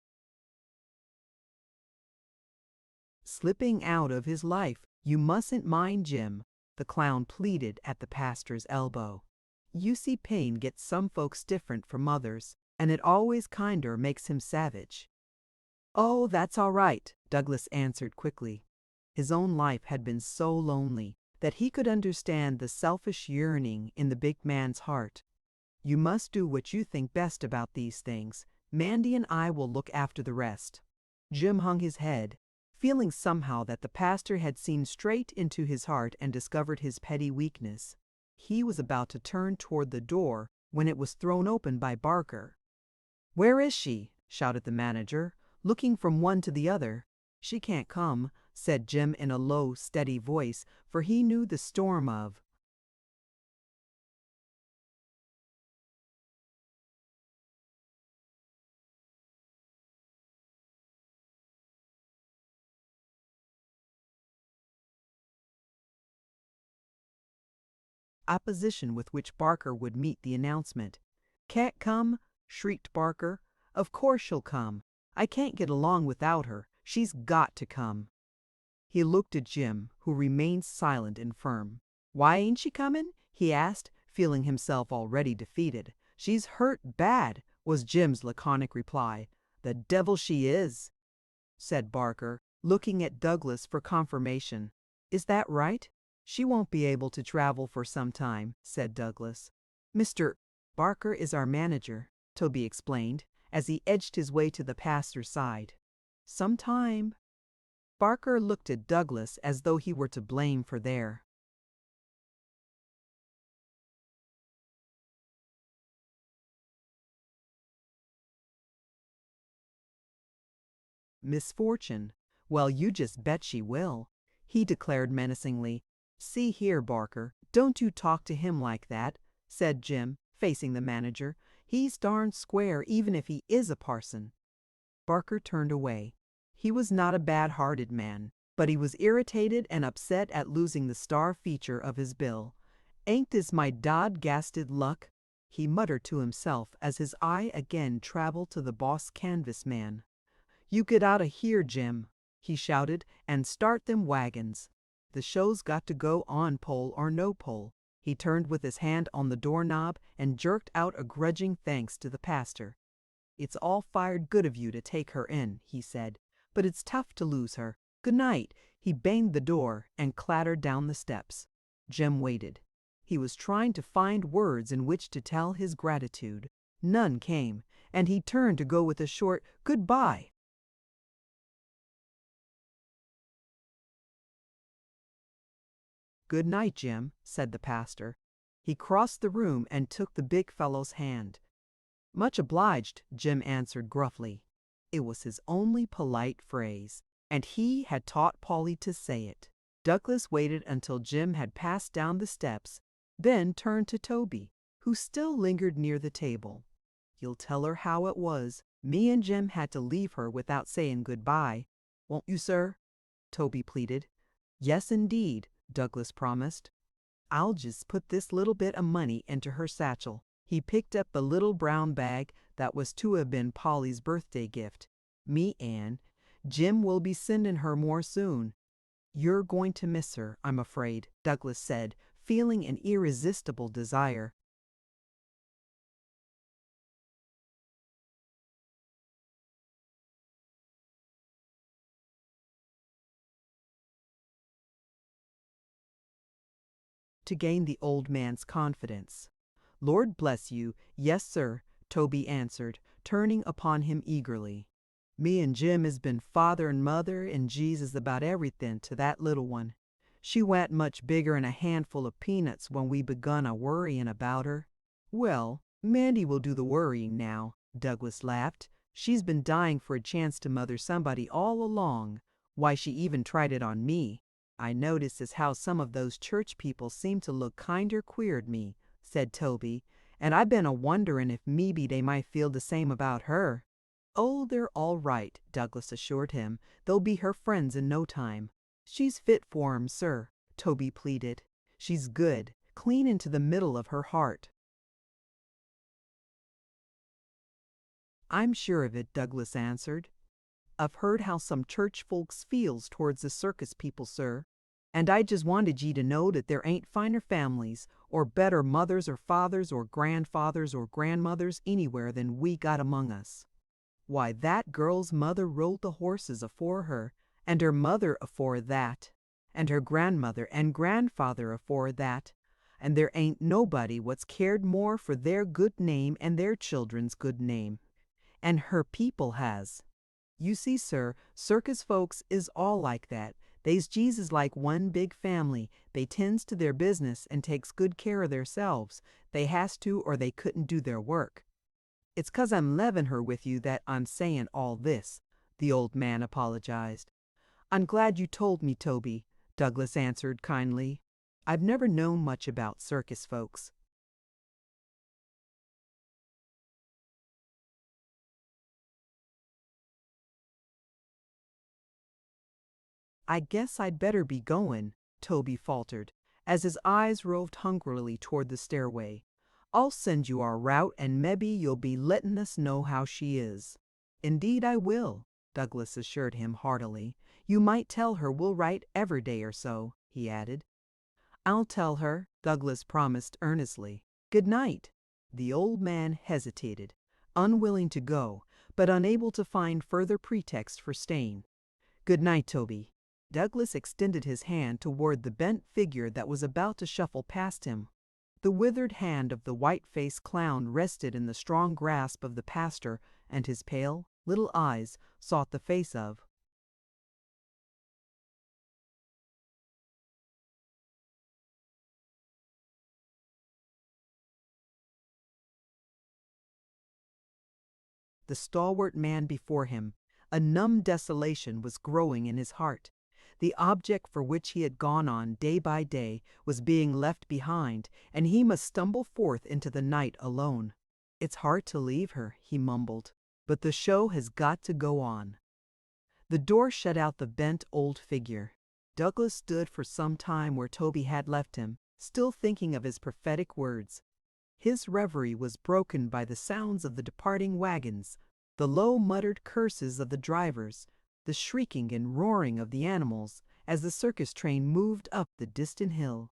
slipping out of his life. "You mustn't mind Jim," the clown pleaded at the pastor's elbow. "You see, pain gets some folks different from others, and it always kinder makes him savage." "Oh, that's all right," Douglas answered quickly. His own life had been so lonely that he could understand the selfish yearning in the big man's heart. "You must do what you think best about these things. Mandy and I will look after the rest." Jim hung his head, feeling somehow that the pastor had seen straight into his heart and discovered his petty weakness. He was about to turn toward the door when it was thrown open by Barker. "Where is she?" shouted the manager, looking from one to the other. "She can't come," said Jim in a low, steady voice, for he knew the storm of opposition with which Barker would meet the announcement. "Can't come?" shrieked Barker. "Of course she'll come. I can't get along without her. She's got to come." He looked at Jim, who remained silent and firm. "Why ain't she coming?" he asked, feeling himself already defeated. "She's hurt bad," was Jim's laconic reply. "The devil she is," said Barker, looking at Douglas for confirmation. "Is that right?" "She won't be able to travel for some time," said Douglas. "Mr. Barker is our manager," Toby explained, as he edged his way to the pastor's side. "Some time." Barker looked at Douglas as though he were to blame for their misfortune. "Well, you just bet she will," he declared menacingly. "See here, Barker, don't you talk to him like that," said Jim, facing the manager. "He's darn square even if he is a parson." Barker turned away. He was not a bad-hearted man, but he was irritated and upset at losing the star feature of his bill. "Ain't this my dod-gasted luck?" he muttered to himself as his eye again traveled to the boss canvas man. "You get out of here, Jim," he shouted, "and start them wagons." The show's got to go on, pole or no pole." He turned with his hand on the doorknob and jerked out a grudging thanks to the pastor. "It's all fired good of you to take her in," he said, "but it's tough to lose her. Good night." He banged the door and clattered down the steps. Jim waited. He was trying to find words in which to tell his gratitude. None came, and he turned to go with a short goodbye. "Good night, Jim," said the pastor. He crossed the room and took the big fellow's hand. "Much obliged," Jim answered gruffly. It was his only polite phrase, and he had taught Polly to say it. Douglas waited until Jim had passed down the steps, then turned to Toby, who still lingered near the table. "You'll tell her how it was. Me and Jim had to leave her without saying goodbye. Won't you, sir?" Toby pleaded. "Yes, indeed," Douglas promised. "I'll just put this little bit of money into her satchel." He picked up the little brown bag that was to have been Polly's birthday gift. "Me, Ann. Jim will be sending her more soon." "You're going to miss her, I'm afraid," Douglas said, feeling an irresistible desire to gain the old man's confidence. "Lord bless you, yes, sir," Toby answered, turning upon him eagerly. "Me and Jim has been father and mother and Jesus about everything to that little one. She wa'n't much bigger'n a handful of peanuts when we begun a worrying about her." "Well, Mandy will do the worrying now," Douglas laughed. "She's been dying for a chance to mother somebody all along. Why, she even tried it on me. I noticed as how some of those church people seem to look kinder queer at me," said Toby, "and I been a-wonderin' if maybe they might feel the same about her." "Oh, they're all right," Douglas assured him. "They'll be her friends in no time." "She's fit for 'em, sir," Toby pleaded. "She's good, clean into the middle of her heart." "I'm sure of it," Douglas answered. "I've heard how some church folks feels towards the circus people, sir, and I just wanted ye to know that there ain't finer families, or better mothers or fathers or grandfathers or grandmothers anywhere than we got among us. Why, that girl's mother rode the horses afore her, and her mother afore that, and her grandmother and grandfather afore that, and there ain't nobody what's cared more for their good name and their children's good name, and her people has. You see, sir, circus folks is all like that. They's Jesus like one big family. They tends to their business and takes good care of theirselves. They has to, or they couldn't do their work. It's 'cause I'm levin' her with you that I'm sayin' all this," the old man apologized. "I'm glad you told me, Toby," Douglas answered kindly. "I've never known much about circus folks." "I guess I'd better be goin'," Toby faltered, as his eyes roved hungrily toward the stairway. "I'll send you our route, and mebbe you'll be lettin' us know how she is." "Indeed I will," Douglas assured him heartily. "You might tell her we'll write every day or so," he added. "I'll tell her," Douglas promised earnestly. "Good night." The old man hesitated, unwilling to go, but unable to find further pretext for staying. "Good night, Toby." Douglas extended his hand toward the bent figure that was about to shuffle past him. The withered hand of the white-faced clown rested in the strong grasp of the pastor, and his pale, little eyes sought the face of the stalwart man before him. A numb desolation was growing in his heart. The object for which he had gone on day by day was being left behind, and he must stumble forth into the night alone. "It's hard to leave her," he mumbled, "but the show has got to go on." The door shut out the bent old figure. Douglas stood for some time where Toby had left him, still thinking of his prophetic words. His reverie was broken by the sounds of the departing wagons, the low muttered curses of the drivers, the shrieking and roaring of the animals, as the circus train moved up the distant hill.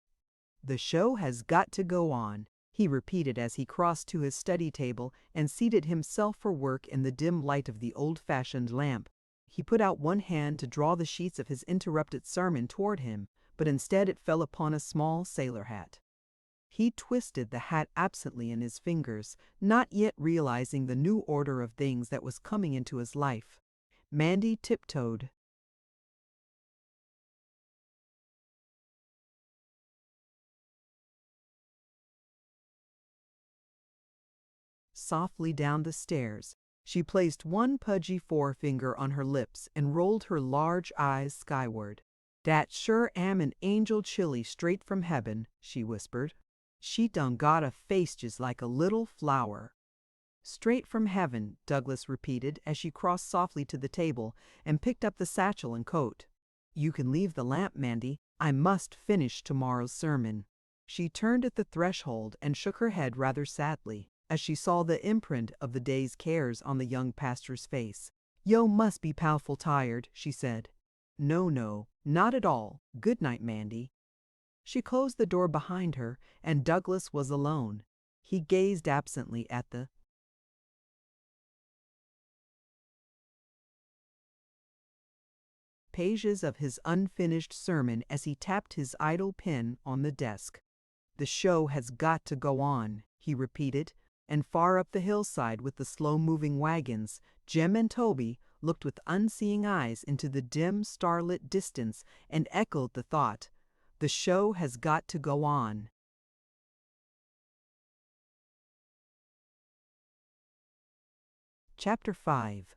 "The show has got to go on," he repeated as he crossed to his study table and seated himself for work in the dim light of the old-fashioned lamp. He put out one hand to draw the sheets of his interrupted sermon toward him, but instead it fell upon a small sailor hat. He twisted the hat absently in his fingers, not yet realizing the new order of things that was coming into his life. Mandy tiptoed softly down the stairs. She placed one pudgy forefinger on her lips and rolled her large eyes skyward. "Dat sure am an angel chilly straight from heaven," she whispered. "She done got a face just like a little flower." "Straight from heaven," Douglas repeated as she crossed softly to the table and picked up the satchel and coat. "You can leave the lamp, Mandy. I must finish tomorrow's sermon." She turned at the threshold and shook her head rather sadly as she saw the imprint of the day's cares on the young pastor's face. "Yo must be powerful tired," she said. No, not at all. Good night, Mandy." She closed the door behind her, and Douglas was alone. He gazed absently at the pages of his unfinished sermon as he tapped his idle pen on the desk. "The show has got to go on," he repeated, and far up the hillside with the slow-moving wagons, Jim and Toby looked with unseeing eyes into the dim, starlit distance and echoed the thought, "The show has got to go on." Chapter 5.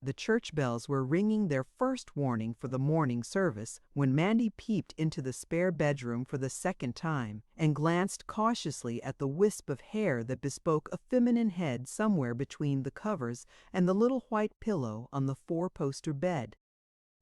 The church bells were ringing their first warning for the morning service when Mandy peeped into the spare bedroom for the second time and glanced cautiously at the wisp of hair that bespoke a feminine head somewhere between the covers and the little white pillow on the four-poster bed.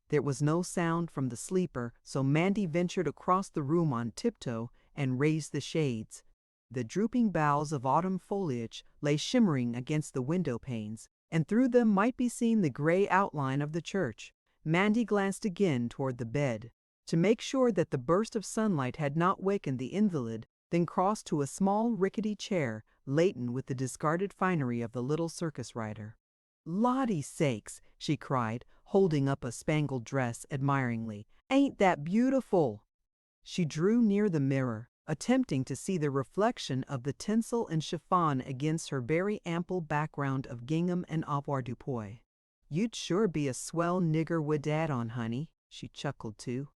There was no sound from the sleeper, so Mandy ventured across the room on tiptoe and raised the shades. The drooping boughs of autumn foliage lay shimmering against the window panes, and through them might be seen the gray outline of the church. Mandy glanced again toward the bed, to make sure that the burst of sunlight had not wakened the invalid, then crossed to a small rickety chair laden with the discarded finery of the little circus rider. "Lottie sakes!" she cried, holding up a spangled dress admiringly. "Ain't that beautiful?" She drew near the mirror, attempting to see the reflection of the tinsel and chiffon against her very ample background of gingham and avoirdupois. "You'd sure be a swell nigger wid dat on, honey," she chuckled too.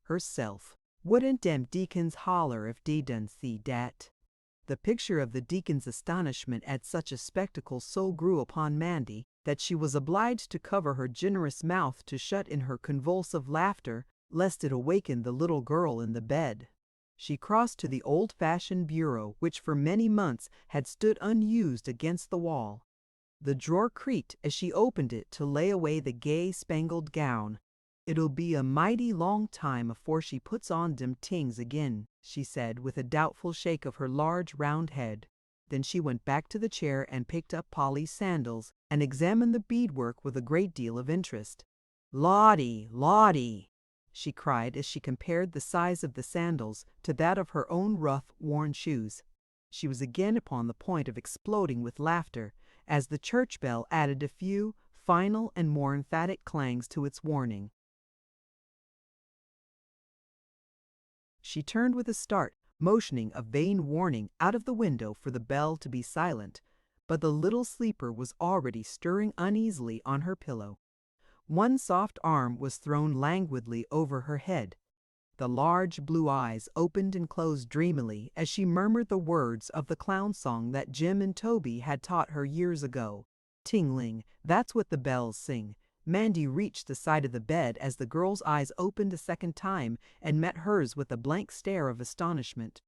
Herself. "Wouldn't dem deacons holler if dey done see dat?" The picture of the deacon's astonishment at such a spectacle so grew upon Mandy that she was obliged to cover her generous mouth to shut in her convulsive laughter, lest it awaken the little girl in the bed. She crossed to the old-fashioned bureau which for many months had stood unused against the wall. The drawer creaked as she opened it to lay away the gay spangled gown. "It'll be a mighty long time afore she puts on dem tings again," she said with a doubtful shake of her large round head. Then she went back to the chair and picked up Polly's sandals and examined the beadwork with a great deal of interest. "Lottie, Lottie!" she cried as she compared the size of the sandals to that of her own rough, worn shoes. She was again upon the point of exploding with laughter as the church bell added a few final and more emphatic clangs to its warning. She turned with a start, motioning a vain warning out of the window for the bell to be silent, but the little sleeper was already stirring uneasily on her pillow. One soft arm was thrown languidly over her head. The large blue eyes opened and closed dreamily as she murmured the words of the clown song that Jim and Toby had taught her years ago. "Ting-ling, that's what the bells sing." Mandy reached the side of the bed as the girl's eyes opened a second time and met hers with a blank stare of astonishment.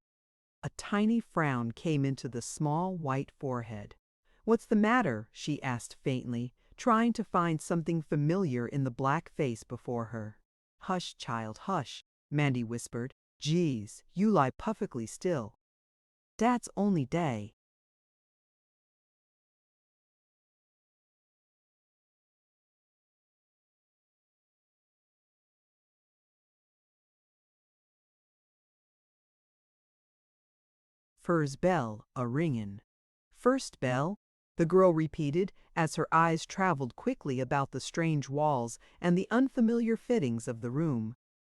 A tiny frown came into the small white forehead. "What's the matter?" she asked faintly, trying to find something familiar in the black face before her. "Hush, child, hush." Mandy whispered. Geez, you lie perfectly still. Dad's only day. First bell a-ringin'. First bell? The girl repeated as her eyes traveled quickly about the strange walls and the unfamiliar fittings of the room.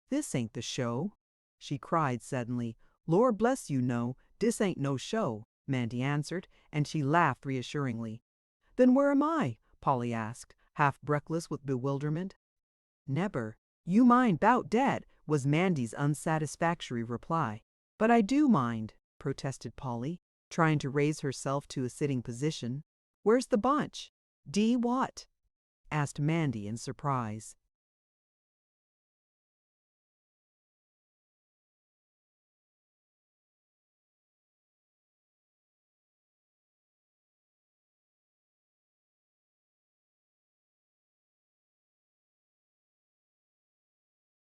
This ain't the show, she cried suddenly. Lord bless you, no, this ain't no show, Mandy answered, and she laughed reassuringly. Then where am I? Polly asked, half breathless with bewilderment. Never. You mind 'bout dat, was Mandy's unsatisfactory reply. But I do mind, protested Polly, trying to raise herself to a sitting position. Where's the bunch? D what? Asked Mandy in surprise.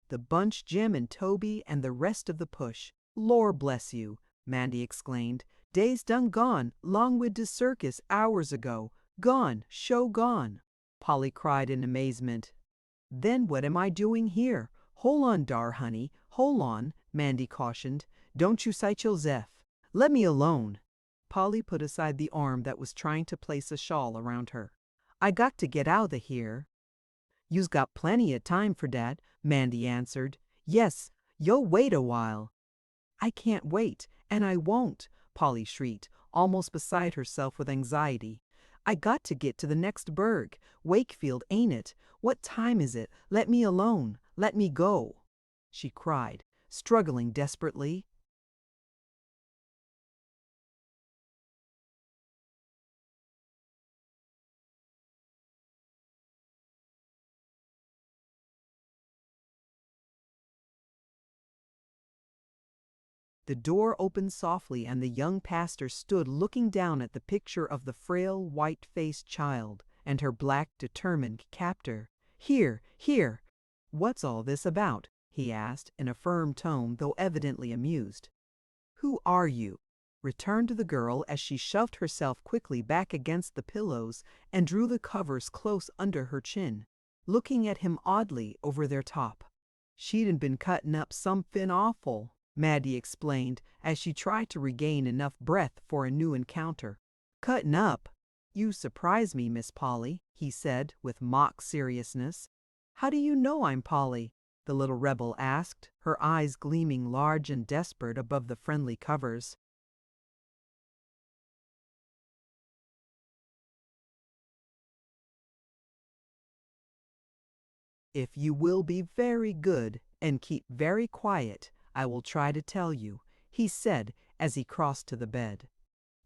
The bunch Jim and Toby and the rest of the push. Lor bless you, Mandy exclaimed. Days done gone, long wid de circus hours ago. Gone, show gone. Polly cried in amazement. Then what am I doing here? Hole on dar, honey, hole on, Mandy cautioned. Don't you sight yo'self. Let me alone. Polly put aside the arm that was trying to place a shawl around her. I got to get out of here. You's got plenty of time for dat, Mandy answered. Yes, yo wait a while. I can't wait, and I won't, Polly shrieked, almost beside herself with anxiety. I got to get to the next burg. Wakefield, ain't it? What time is it? Let me alone. Let me go, she cried, struggling desperately. The door opened softly and the young pastor stood looking down at the picture of the frail, white-faced child and her black, determined captor. Here, here! What's all this about? He asked in a firm tone, though evidently amused. Who are you? Returned the girl as she shoved herself quickly back against the pillows and drew the covers close under her chin, looking at him oddly over their top. She'd been cutting up somefin awful, Maddie explained as she tried to regain enough breath for a new encounter. Cutting up? You surprise me, Miss Polly, he said with mock seriousness. How do you know I'm Polly? The little rebel asked, her eyes gleaming large and desperate above the friendly covers. If you will be very good and keep very quiet, I will try to tell you, he said as he crossed to the bed.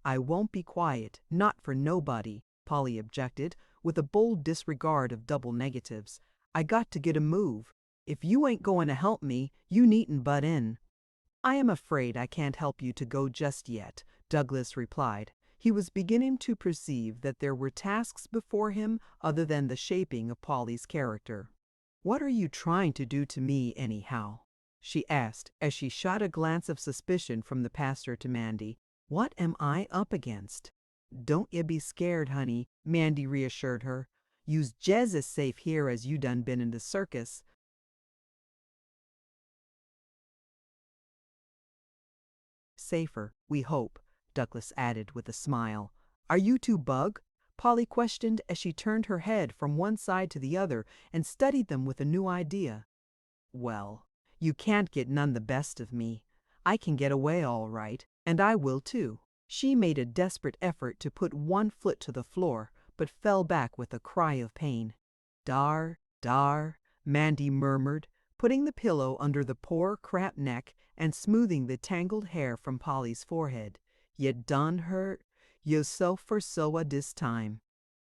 I won't be quiet, not for nobody, Polly objected, with a bold disregard of double negatives. I got to get a move. If you ain't going to help me, you needn't butt in. I am afraid I can't help you to go just yet, Douglas replied. He was beginning to perceive that there were tasks before him other than the shaping of Polly's character. What are you trying to do to me, anyhow? She asked as she shot a glance of suspicion from the pastor to Mandy. What am I up against? Don't ye be scared, honey, Mandy reassured her. You's jes' as safe here as you done been in the circus. Safer, we hope, Douglas added with a smile. Are you two bug? Polly questioned as she turned her head from one side to the other and studied them with a new idea. Well, you can't get none the best of me. I can get away all right, and I will too. She made a desperate effort to put one foot to the floor, but fell back with a cry of pain. Dar, dar, Mandy murmured, putting the pillow under the poor cramped neck and smoothing the tangled hair from Polly's forehead. You done hurt yo'self for soa dis time.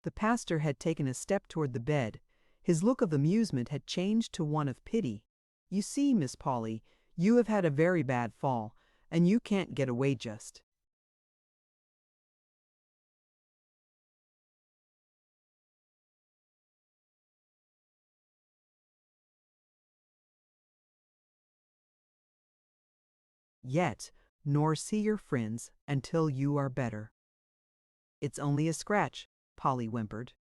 The pastor had taken a step toward the bed. His look of amusement had changed to one of pity. You see, Miss Polly, you have had a very bad fall, and you can't get away just. yet, nor see your friends until you are better." "It's only a scratch," Polly whimpered.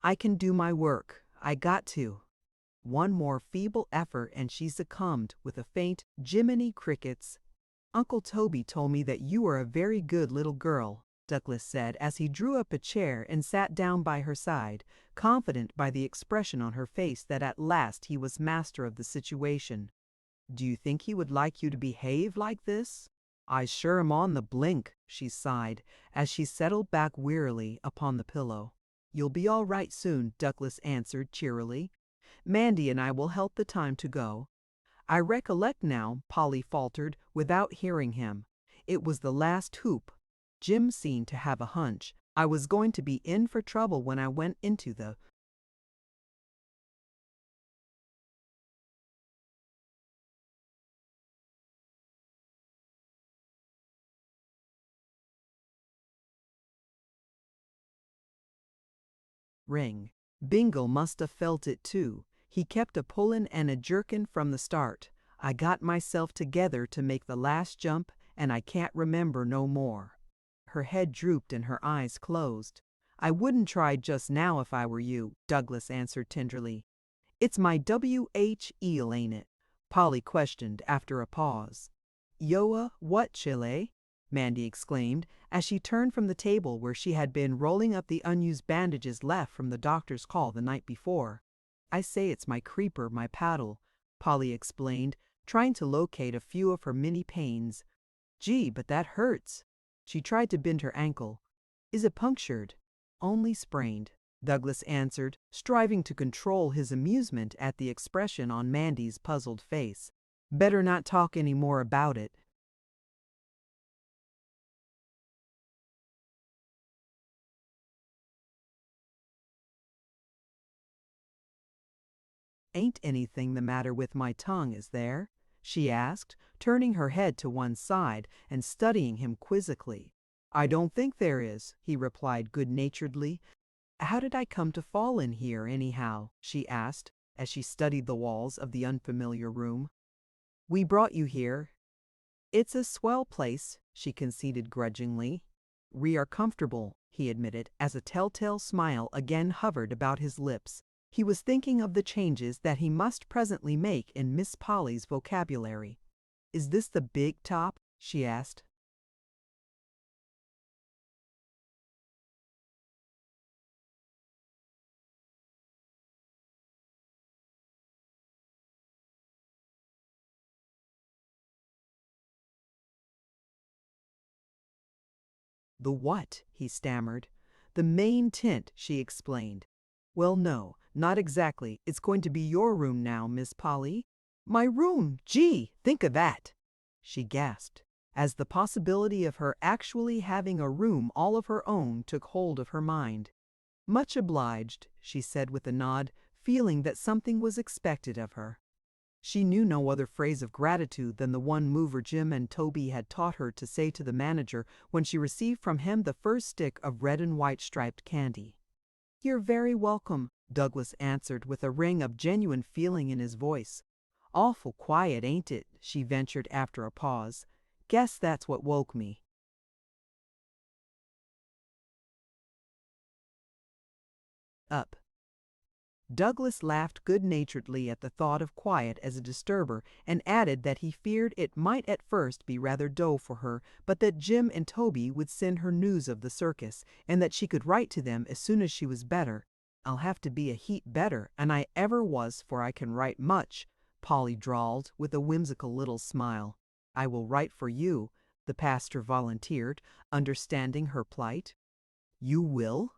"I can do my work. I got to." One more feeble effort and she succumbed with a faint "Jiminy crickets." "Uncle Toby told me that you are a very good little girl," Douglas said as he drew up a chair and sat down by her side, confident by the expression on her face that at last he was master of the situation. "Do you think he would like you to behave like this?" "I sure am on the blink," she sighed as she settled back wearily upon the pillow. "You'll be all right soon," Douglas answered cheerily. "Mandy and I will help the time to go." "I recollect now," Polly faltered without hearing him. "It was the last hoop. Jim seemed to have a hunch I was going to be in for trouble when I went into the ring. Bingle must have felt it too. He kept a pullin' and a jerkin' from the start. I got myself together to make the last jump, and I can't remember no more." Her head drooped and her eyes closed. "I wouldn't try just now if I were you," Douglas answered tenderly. "It's my W.H. eel, ain't it?" Polly questioned after a pause. "Yoa, what, Chile?" Mandy exclaimed, as she turned from the table where she had been rolling up the unused bandages left from the doctor's call the night before. "I say it's my creeper, my paddle," Polly explained, trying to locate a few of her mini pains. "Gee, but that hurts." She tried to bend her ankle. "Is it punctured?" "Only sprained," Douglas answered, striving to control his amusement at the expression on Mandy's puzzled face. "Better not talk any more about it." "Ain't anything the matter with my tongue, is there?" she asked, turning her head to one side and studying him quizzically. "I don't think there is," he replied good-naturedly. "How did I come to fall in here, anyhow?" she asked, as she studied the walls of the unfamiliar room. "We brought you here." "It's a swell place," she conceded grudgingly. "We are comfortable," he admitted, as a telltale smile again hovered about his lips. He was thinking of the changes that he must presently make in Miss Polly's vocabulary. "Is this the big top?" she asked. "The what?" he stammered. "The main tent," she explained. "Well, no, not exactly. It's going to be your room now, Miss Polly." "My room! Gee, think of that!" she gasped, as the possibility of her actually having a room all of her own took hold of her mind. "Much obliged," she said with a nod, feeling that something was expected of her. She knew no other phrase of gratitude than the one mover Jim and Toby had taught her to say to the manager when she received from him the first stick of red and white striped candy. "You're very welcome," Douglas answered with a ring of genuine feeling in his voice. "Awful quiet, ain't it?" she ventured after a pause. "Guess that's what woke me." Up. Douglas laughed good-naturedly at the thought of quiet as a disturber, and added that he feared it might at first be rather dull for her, but that Jim and Toby would send her news of the circus, and that she could write to them as soon as she was better. "I'll have to be a heap better, and I ever was, for I can write much," Polly drawled with a whimsical little smile. "I will write for you," the pastor volunteered, understanding her plight. "You will?"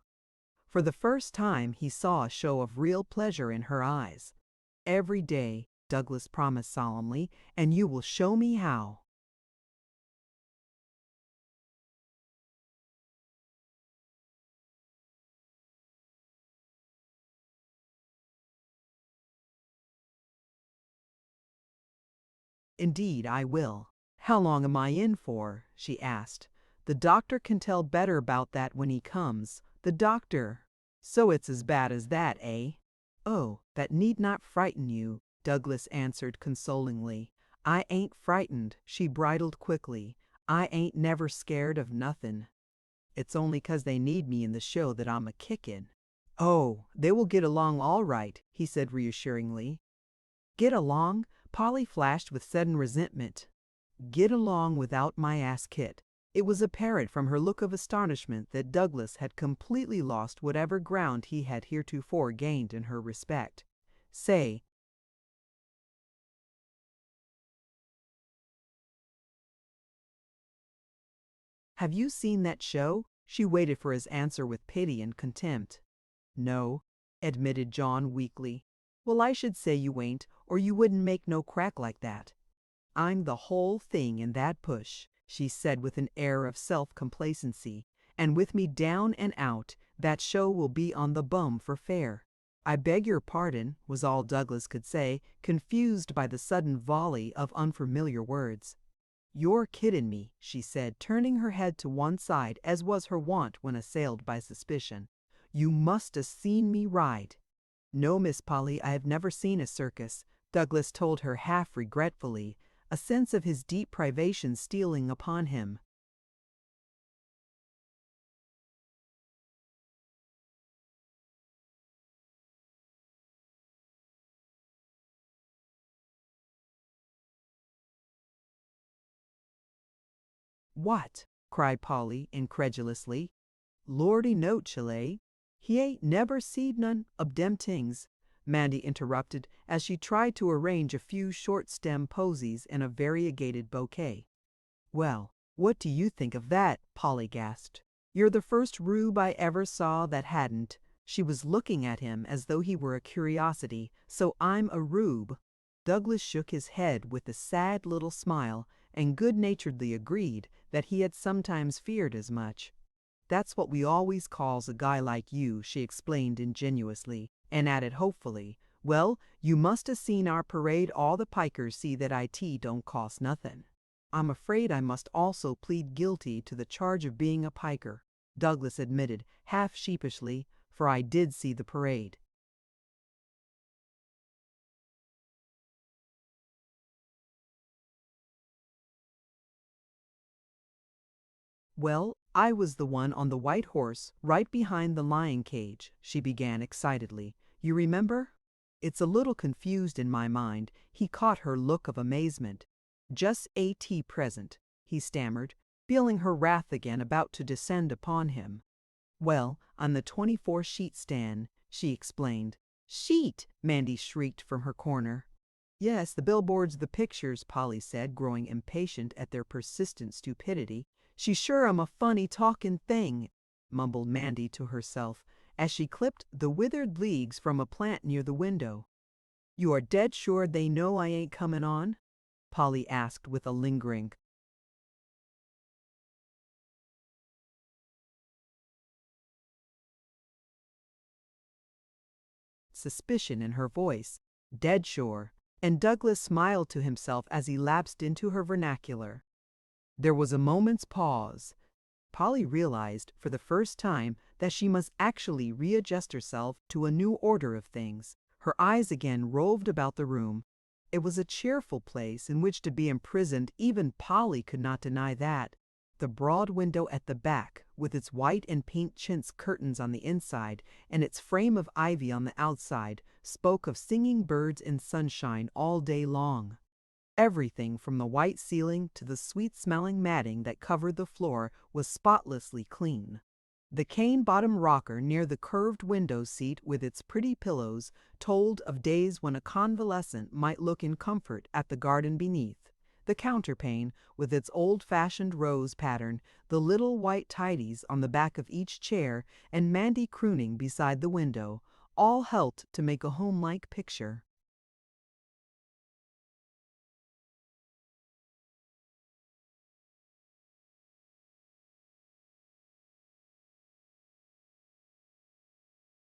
For the first time he saw a show of real pleasure in her eyes. "Every day," Douglas promised solemnly, "and you will show me how." "Indeed, I will. How long am I in for?" she asked. "The doctor can tell better about that when he comes." "The doctor? So it's as bad as that, eh?" "Oh, that need not frighten you," Douglas answered consolingly. I ain't frightened, she bridled quickly. I ain't never scared of nothin'. It's only 'cause they need me in the show that I'm a kickin'. Oh, they will get along all right, he said reassuringly. Get along? Polly flashed with sudden resentment. Get along without my ass kit. It was apparent from her look of astonishment that Douglas had completely lost whatever ground he had heretofore gained in her respect. Say, have you seen that show? She waited for his answer with pity and contempt. No, admitted John weakly. Well, I should say you ain't, or you wouldn't make no crack like that. I'm the whole thing in that push, she said with an air of self-complacency, and with me down and out, that show will be on the bum for fair. I beg your pardon, was all Douglas could say, confused by the sudden volley of unfamiliar words. You're kiddin' me, she said, turning her head to one side as was her wont when assailed by suspicion. You must 'a' seen me ride. No, Miss Polly, I have never seen a circus, Douglas told her half regretfully, a sense of his deep privation stealing upon him. What? Cried Polly incredulously. Lordy no, Chile. He ain't never seed none ob dem tings, Mandy interrupted as she tried to arrange a few short-stem posies in a variegated bouquet. Well, what do you think of that? Polly gasped. You're the first rube I ever saw that hadn't. She was looking at him as though he were a curiosity. So I'm a rube. Douglas shook his head with a sad little smile and good-naturedly agreed that he had sometimes feared as much. That's what we always calls a guy like you, she explained ingenuously, and added hopefully, well, you must 'a' seen our parade. All the pikers see that IT don't cost nothing. I'm afraid I must also plead guilty to the charge of being a piker, Douglas admitted, half sheepishly, for I did see the parade. Well, I was the one on the white horse, right behind the lion cage, she began excitedly. You remember? It's a little confused in my mind. He caught her look of amazement. Just AT present, he stammered, feeling her wrath again about to descend upon him. Well, on the 24 sheet stand, she explained. Sheet! Mandy shrieked from her corner. Yes, the billboards, the pictures, Polly said, growing impatient at their persistent stupidity. She sure am a funny talking thing, mumbled Mandy to herself, as she clipped the withered leaves from a plant near the window. You are dead sure they know I ain't coming on? Polly asked with a lingering suspicion in her voice. Dead sure. And Douglas smiled to himself as he lapsed into her vernacular. There was a moment's pause. Polly realized for the first time that she must actually readjust herself to a new order of things. Her eyes again roved about the room. It was a cheerful place in which to be imprisoned. Even Polly could not deny that. The broad window at the back, with its white and pink chintz curtains on the inside and its frame of ivy on the outside, spoke of singing birds in sunshine all day long. Everything from the white ceiling to the sweet-smelling matting that covered the floor was spotlessly clean. The cane-bottom rocker near the curved window seat with its pretty pillows told of days when a convalescent might look in comfort at the garden beneath. The counterpane, with its old-fashioned rose pattern, the little white tidies on the back of each chair, and Mandy crooning beside the window, all helped to make a home-like picture.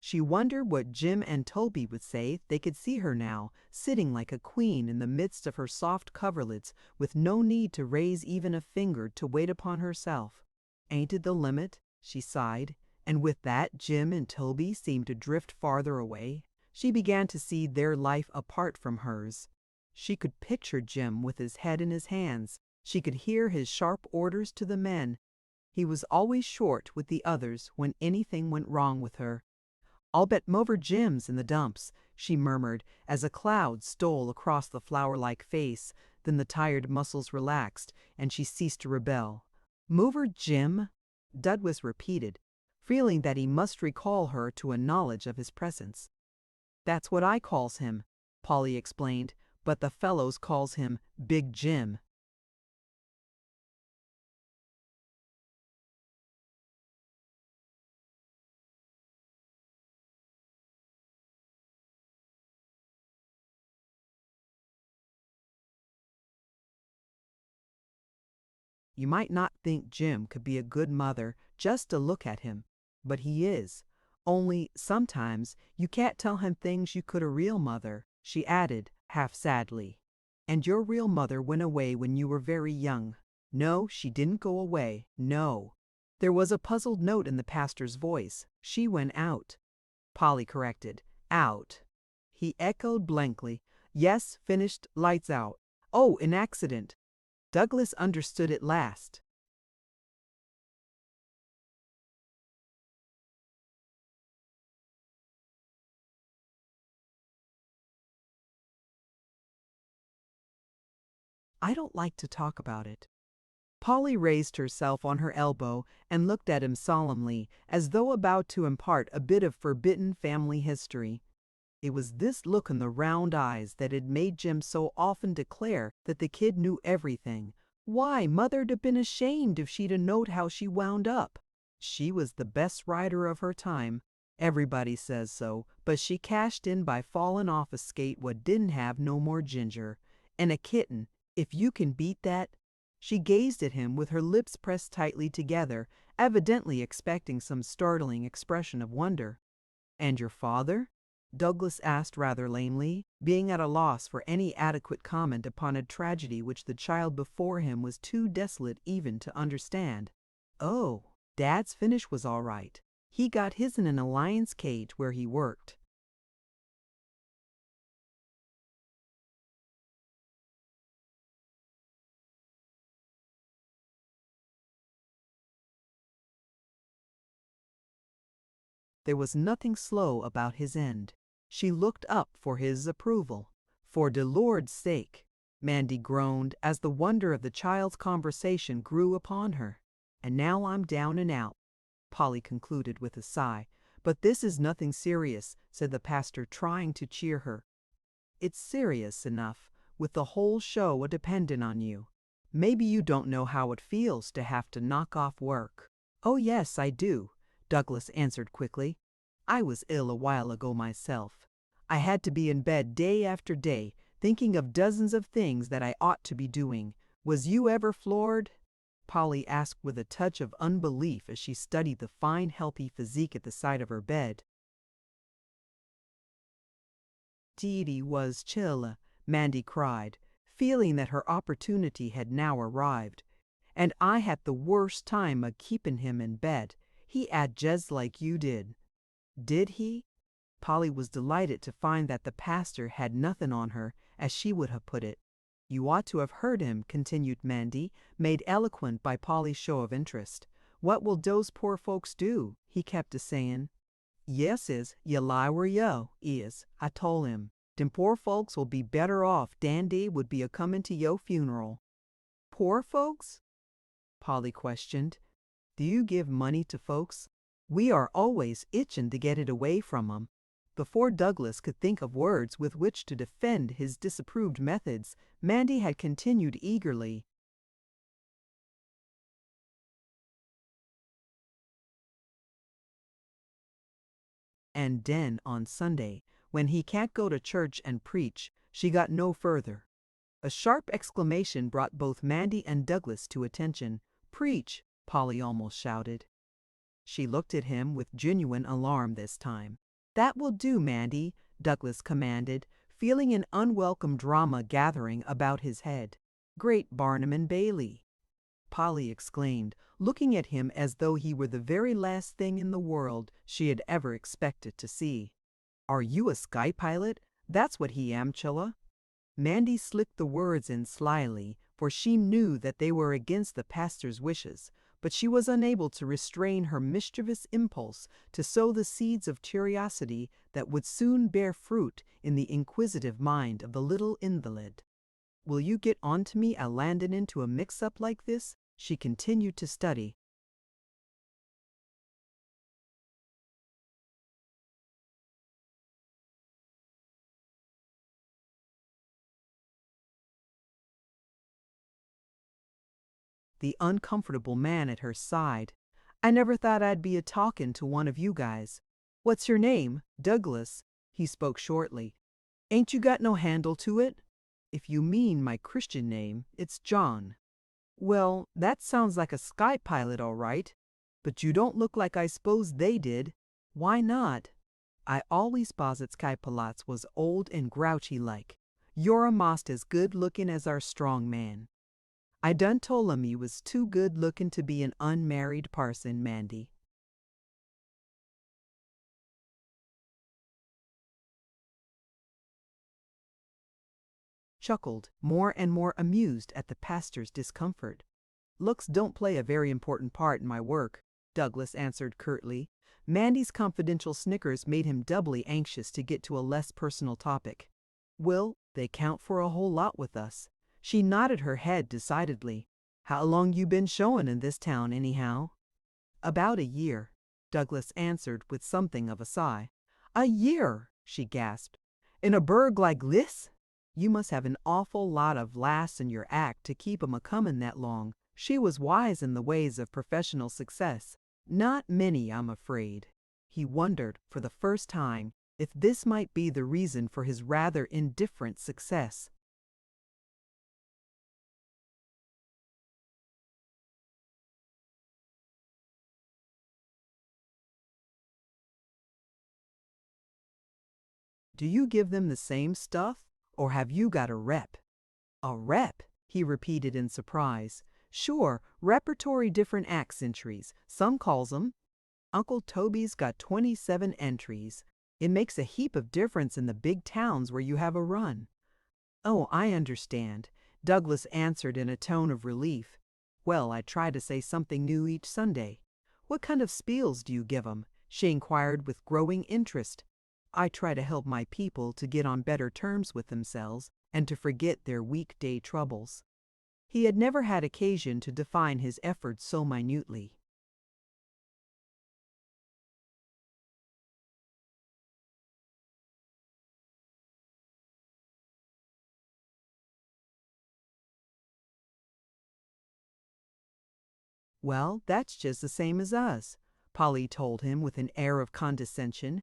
She wondered what Jim and Toby would say if they could see her now, sitting like a queen in the midst of her soft coverlets, with no need to raise even a finger to wait upon herself. Ain't it the limit? She sighed, and with that Jim and Toby seemed to drift farther away. She began to see their life apart from hers. She could picture Jim with his head in his hands. She could hear his sharp orders to the men. He was always short with the others when anything went wrong with her. "I'll bet Mover Jim's in the dumps," she murmured as a cloud stole across the flower-like face. Then the tired muscles relaxed, and she ceased to rebel. "Mover Jim?" Douglas repeated, feeling that he must recall her to a knowledge of his presence. "That's what I calls him," Polly explained, "but the fellows calls him Big Jim." You might not think Jim could be a good mother just to look at him, but he is. Only sometimes you can't tell him things you could a real mother, she added, half sadly. "And your real mother went away when you were very young." "No, she didn't go away, no." There was a puzzled note in the pastor's voice. "She went out," Polly corrected. "Out." He echoed blankly. "Yes, finished, lights out. Oh, an accident." Douglas understood at last. "I don't like to talk about it." Polly raised herself on her elbow and looked at him solemnly, as though about to impart a bit of forbidden family history. It was this look in the round eyes that had made Jim so often declare that the kid knew everything. Why, Mother'd have been ashamed if she'd a knowed how she wound up. She was the best rider of her time. Everybody says so, but she cashed in by fallin' off a skate what didn't have no more ginger. And a kitten, if you can beat that. She gazed at him with her lips pressed tightly together, evidently expecting some startling expression of wonder. "And your father?" Douglas asked rather lamely, being at a loss for any adequate comment upon a tragedy which the child before him was too desolate even to understand. "Oh, Dad's finish was all right. He got his in an lion's cage where he worked." There was nothing slow about his end. She looked up for his approval. "For de Lord's sake," Mandy groaned as the wonder of the child's conversation grew upon her. "And now I'm down and out," Polly concluded with a sigh. "But this is nothing serious," said the pastor, trying to cheer her. "It's serious enough, with the whole show a dependin' on you. Maybe you don't know how it feels to have to knock off work." "Oh yes, I do," Douglas answered quickly. "I was ill a while ago myself. I had to be in bed day after day, thinking of dozens of things that I ought to be doing. Was you ever floored?" Polly asked with a touch of unbelief as she studied the fine, healthy physique at the side of her bed. "Deedy was chilla," Mandy cried, feeling that her opportunity had now arrived. "And I had the worst time a keepin' him in bed. He acted jes like you did." "Did he?" Polly was delighted to find that the pastor had nothing on her, as she would have put it. "You ought to have heard him," continued Mandy, made eloquent by Polly's show of interest. "What will dose poor folks do?" he kept a sayin'. "Yes, you lie where yo is. I tole him. Dem poor folks will be better off dan dey would be a comin' to yo funeral." "Poor folks?" Polly questioned. "Do you give money to folks? We are always itchin' to get it away from 'em." Before Douglas could think of words with which to defend his disapproved methods, Mandy had continued eagerly. "And den on Sunday, when he can't go to church and preach," she got no further. A sharp exclamation brought both Mandy and Douglas to attention. "Preach!" Polly almost shouted. She looked at him with genuine alarm this time. "That will do, Mandy," Douglas commanded, feeling an unwelcome drama gathering about his head. "Great Barnum and Bailey!" Polly exclaimed, looking at him as though he were the very last thing in the world she had ever expected to see. "Are you a sky pilot? That's what he am, Chilla." Mandy slipped the words in slyly, for she knew that they were against the pastor's wishes, but she was unable to restrain her mischievous impulse to sow the seeds of curiosity that would soon bear fruit in the inquisitive mind of the little invalid. "Will you get on to me a landin' into a mix-up like this?" she continued to study. The uncomfortable man at her side. "I never thought I'd be a-talkin' to one of you guys. What's your name?" "Douglas." He spoke shortly. "Ain't you got no handle to it?" "If you mean my Christian name, it's John." "Well, that sounds like a sky pilot all right, but you don't look like I s'pose they did." "Why not?" "I always posit sky pilots was old and grouchy like. You're a'most as good looking as our strong man." "I done told 'em you was too good looking to be an unmarried parson, Mandy." Chuckled, more and more amused at the pastor's discomfort. "Looks don't play a very important part in my work," Douglas answered curtly. Mandy's confidential snickers made him doubly anxious to get to a less personal topic. "Well, they count for a whole lot with us." She nodded her head decidedly. "How long you been showing in this town, anyhow?" "About a year," Douglas answered with something of a sigh. "A year!" she gasped. "In a burg like this? You must have an awful lot of laughs in your act to keep 'em a-comin' that long." She was wise in the ways of professional success. "Not many, I'm afraid." He wondered, for the first time, if this might be the reason for his rather indifferent success. "Do you give them the same stuff, or have you got a rep?" "A rep?" he repeated in surprise. "Sure, repertory different acts entries, some calls 'em. Uncle Toby's got 27 entries. It makes a heap of difference in the big towns where you have a run." "Oh, I understand," Douglas answered in a tone of relief. "Well, I try to say something new each Sunday." "What kind of spiels do you give 'em?" she inquired with growing interest. "I try to help my people to get on better terms with themselves and to forget their weekday troubles." He had never had occasion to define his efforts so minutely. "Well, that's just the same as us," Polly told him with an air of condescension.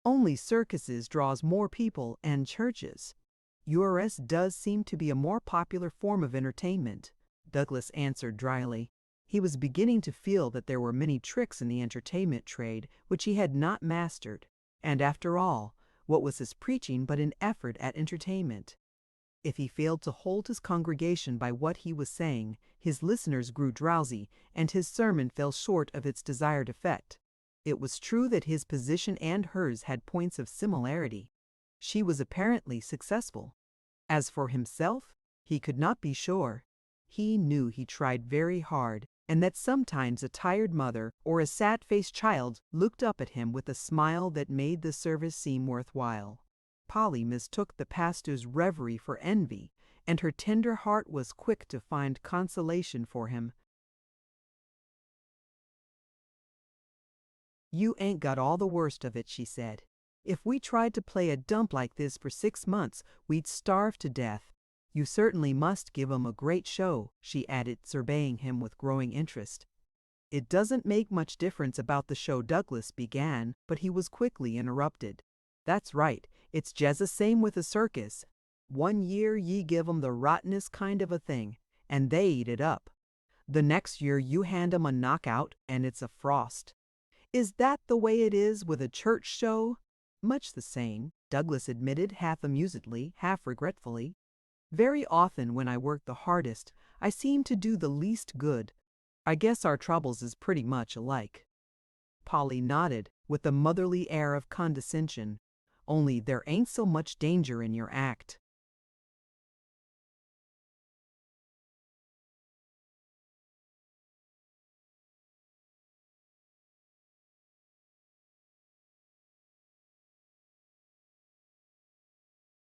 "Only circuses draws more people and churches." "Yours does seem to be a more popular form of entertainment," Douglas answered dryly. He was beginning to feel that there were many tricks in the entertainment trade which he had not mastered. And after all, what was his preaching but an effort at entertainment? If he failed to hold his congregation by what he was saying, his listeners grew drowsy, and his sermon fell short of its desired effect. It was true that his position and hers had points of similarity. She was apparently successful. As for himself, he could not be sure. He knew he tried very hard, and that sometimes a tired mother or a sad-faced child looked up at him with a smile that made the service seem worthwhile. Polly mistook the pastor's reverie for envy, and her tender heart was quick to find consolation for him. "You ain't got all the worst of it," she said. "If we tried to play a dump like this for 6 months, we'd starve to death. You certainly must give 'em a great show," she added, surveying him with growing interest. "It doesn't make much difference about the show," Douglas began, but he was quickly interrupted. "That's right, it's jes' the same with a circus. One year ye give 'em the rottenest kind of a thing, and they eat it up. The next year you hand 'em a knockout, and it's a frost. Is that the way it is with a church show?" "Much the same," Douglas admitted, half amusedly, half regretfully. "Very often when I work the hardest, I seem to do the least good. I guess our troubles is pretty much alike." Polly nodded, with a motherly air of condescension. "Only there ain't so much danger in your act."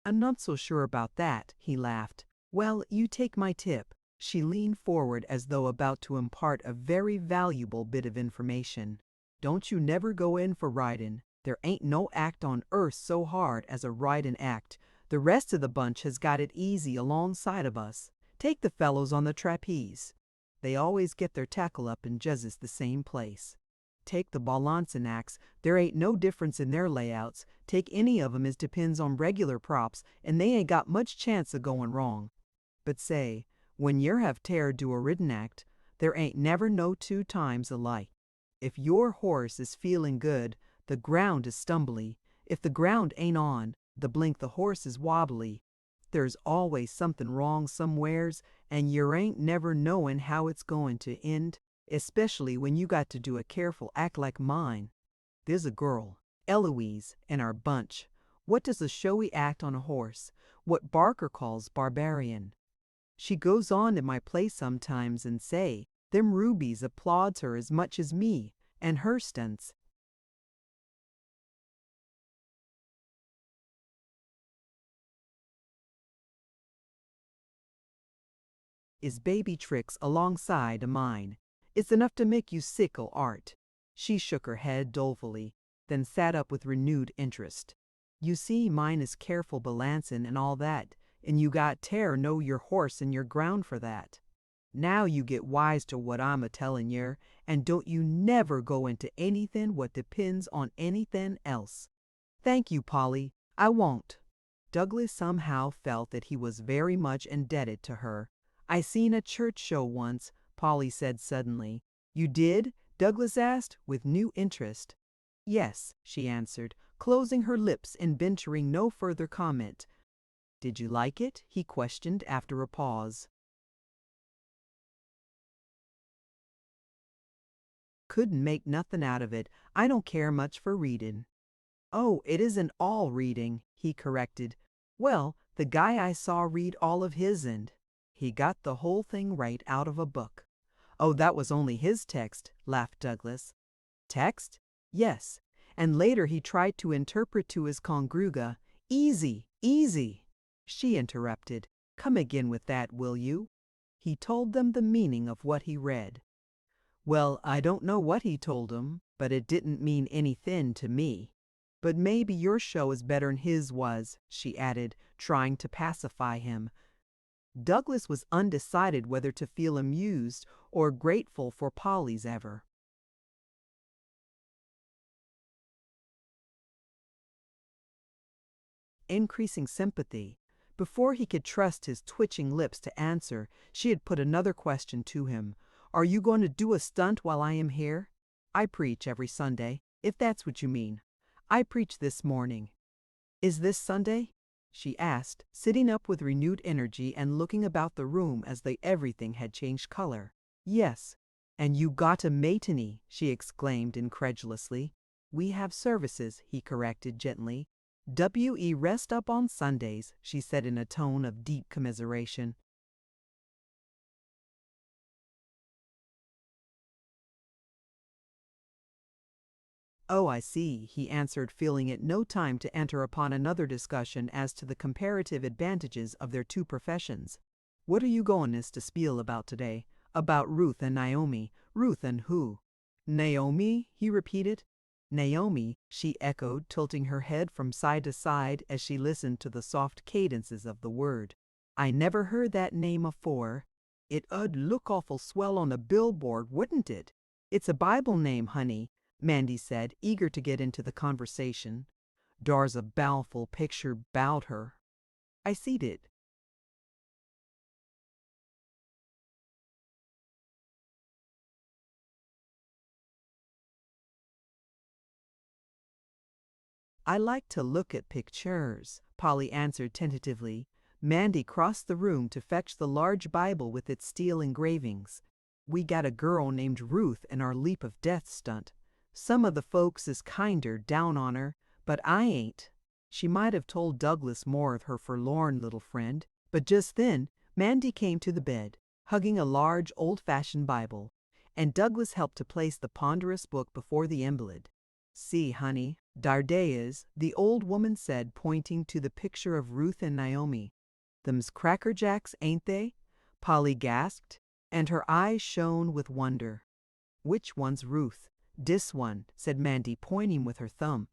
I'm not so sure about that, he laughed. Well, you take my tip. She leaned forward as though about to impart a very valuable bit of information. Don't you never go in for riding. There ain't no act on earth so hard as a riding act. The rest of the bunch has got it easy alongside of us. Take the fellows on the trapeze. They always get their tackle up in just the same place. Take the balancing acts, there ain't no difference in their layouts. Take any of 'em as depends on regular props, and they ain't got much chance of going wrong. But say, when yer have tear do a ridden act, there ain't never no two times alike. If your horse is feeling good, the ground is stumbly. If the ground ain't on, the horse is wobbly. There's always something wrong somewheres, and yer ain't never knowin' how it's going to end, especially when you got to do a careful act like mine. There's a girl, Eloise, in our bunch. What does a showy act on a horse? What Barker calls barbarian. She goes on in my place sometimes and say, them rubies applauds her as much as me, and her stunts. Is baby tricks alongside of mine. It's enough to make you sick o' art. She shook her head dolefully, then sat up with renewed interest. You see, mine is careful balancin' and all that, and you got tear know your horse and your ground for that. Now you get wise to what I'm a-tellin' yer, and don't you never go into anything what depends on anything else. Thank you, Polly, I won't. Douglas somehow felt that he was very much indebted to her. I seen a church show once, Polly said suddenly. You did? Douglas asked, with new interest. Yes, she answered, closing her lips and venturing no further comment. Did you like it? He questioned after a pause. Couldn't make nothing out of it. I don't care much for reading. Oh, it isn't all reading, he corrected. Well, the guy I saw read all of his and he got the whole thing right out of a book. Oh, that was only his text, laughed Douglas. Text? Yes. And later he tried to interpret to his congruga. Easy, easy. She interrupted. Come again with that, will you? He told them the meaning of what he read. Well, I don't know what he told 'em, but it didn't mean anything to me. But maybe your show is better'n his was, she added, trying to pacify him. Douglas was undecided whether to feel amused or grateful for Polly's ever. Increasing sympathy. Before he could trust his twitching lips to answer, she had put another question to him. Are you going to do a stunt while I am here? I preach every Sunday, if that's what you mean. I preached this morning. Is this Sunday? She asked, sitting up with renewed energy and looking about the room as though everything had changed color. Yes. And you got a matiny, she exclaimed incredulously. We have services, he corrected gently. W.E. rest up on Sundays, she said in a tone of deep commiseration. Oh, I see, he answered, feeling it no time to enter upon another discussion as to the comparative advantages of their two professions. What are you goin' to spiel about today? About Ruth and Naomi. Ruth and who? Naomi, he repeated. Naomi, she echoed, tilting her head from side to side as she listened to the soft cadences of the word. I never heard that name afore. It 'ud look awful swell on a billboard, wouldn't it? It's a Bible name, honey, Mandy said, eager to get into the conversation. Dar's a baleful picture 'bout her. I seed it. I like to look at pictures, Polly answered tentatively. Mandy crossed the room to fetch the large Bible with its steel engravings. We got a girl named Ruth in our leap of death stunt. Some of the folks is kinder down on her, but I ain't. She might have told Douglas more of her forlorn little friend, but just then Mandy came to the bed, hugging a large old-fashioned Bible, and Douglas helped to place the ponderous book before the invalid. See, honey, Dardays, the old woman said, pointing to the picture of Ruth and Naomi. Them's crackerjacks, ain't they? Polly gasped, and her eyes shone with wonder. Which one's Ruth? Dis one, said Mandy, pointing with her thumb.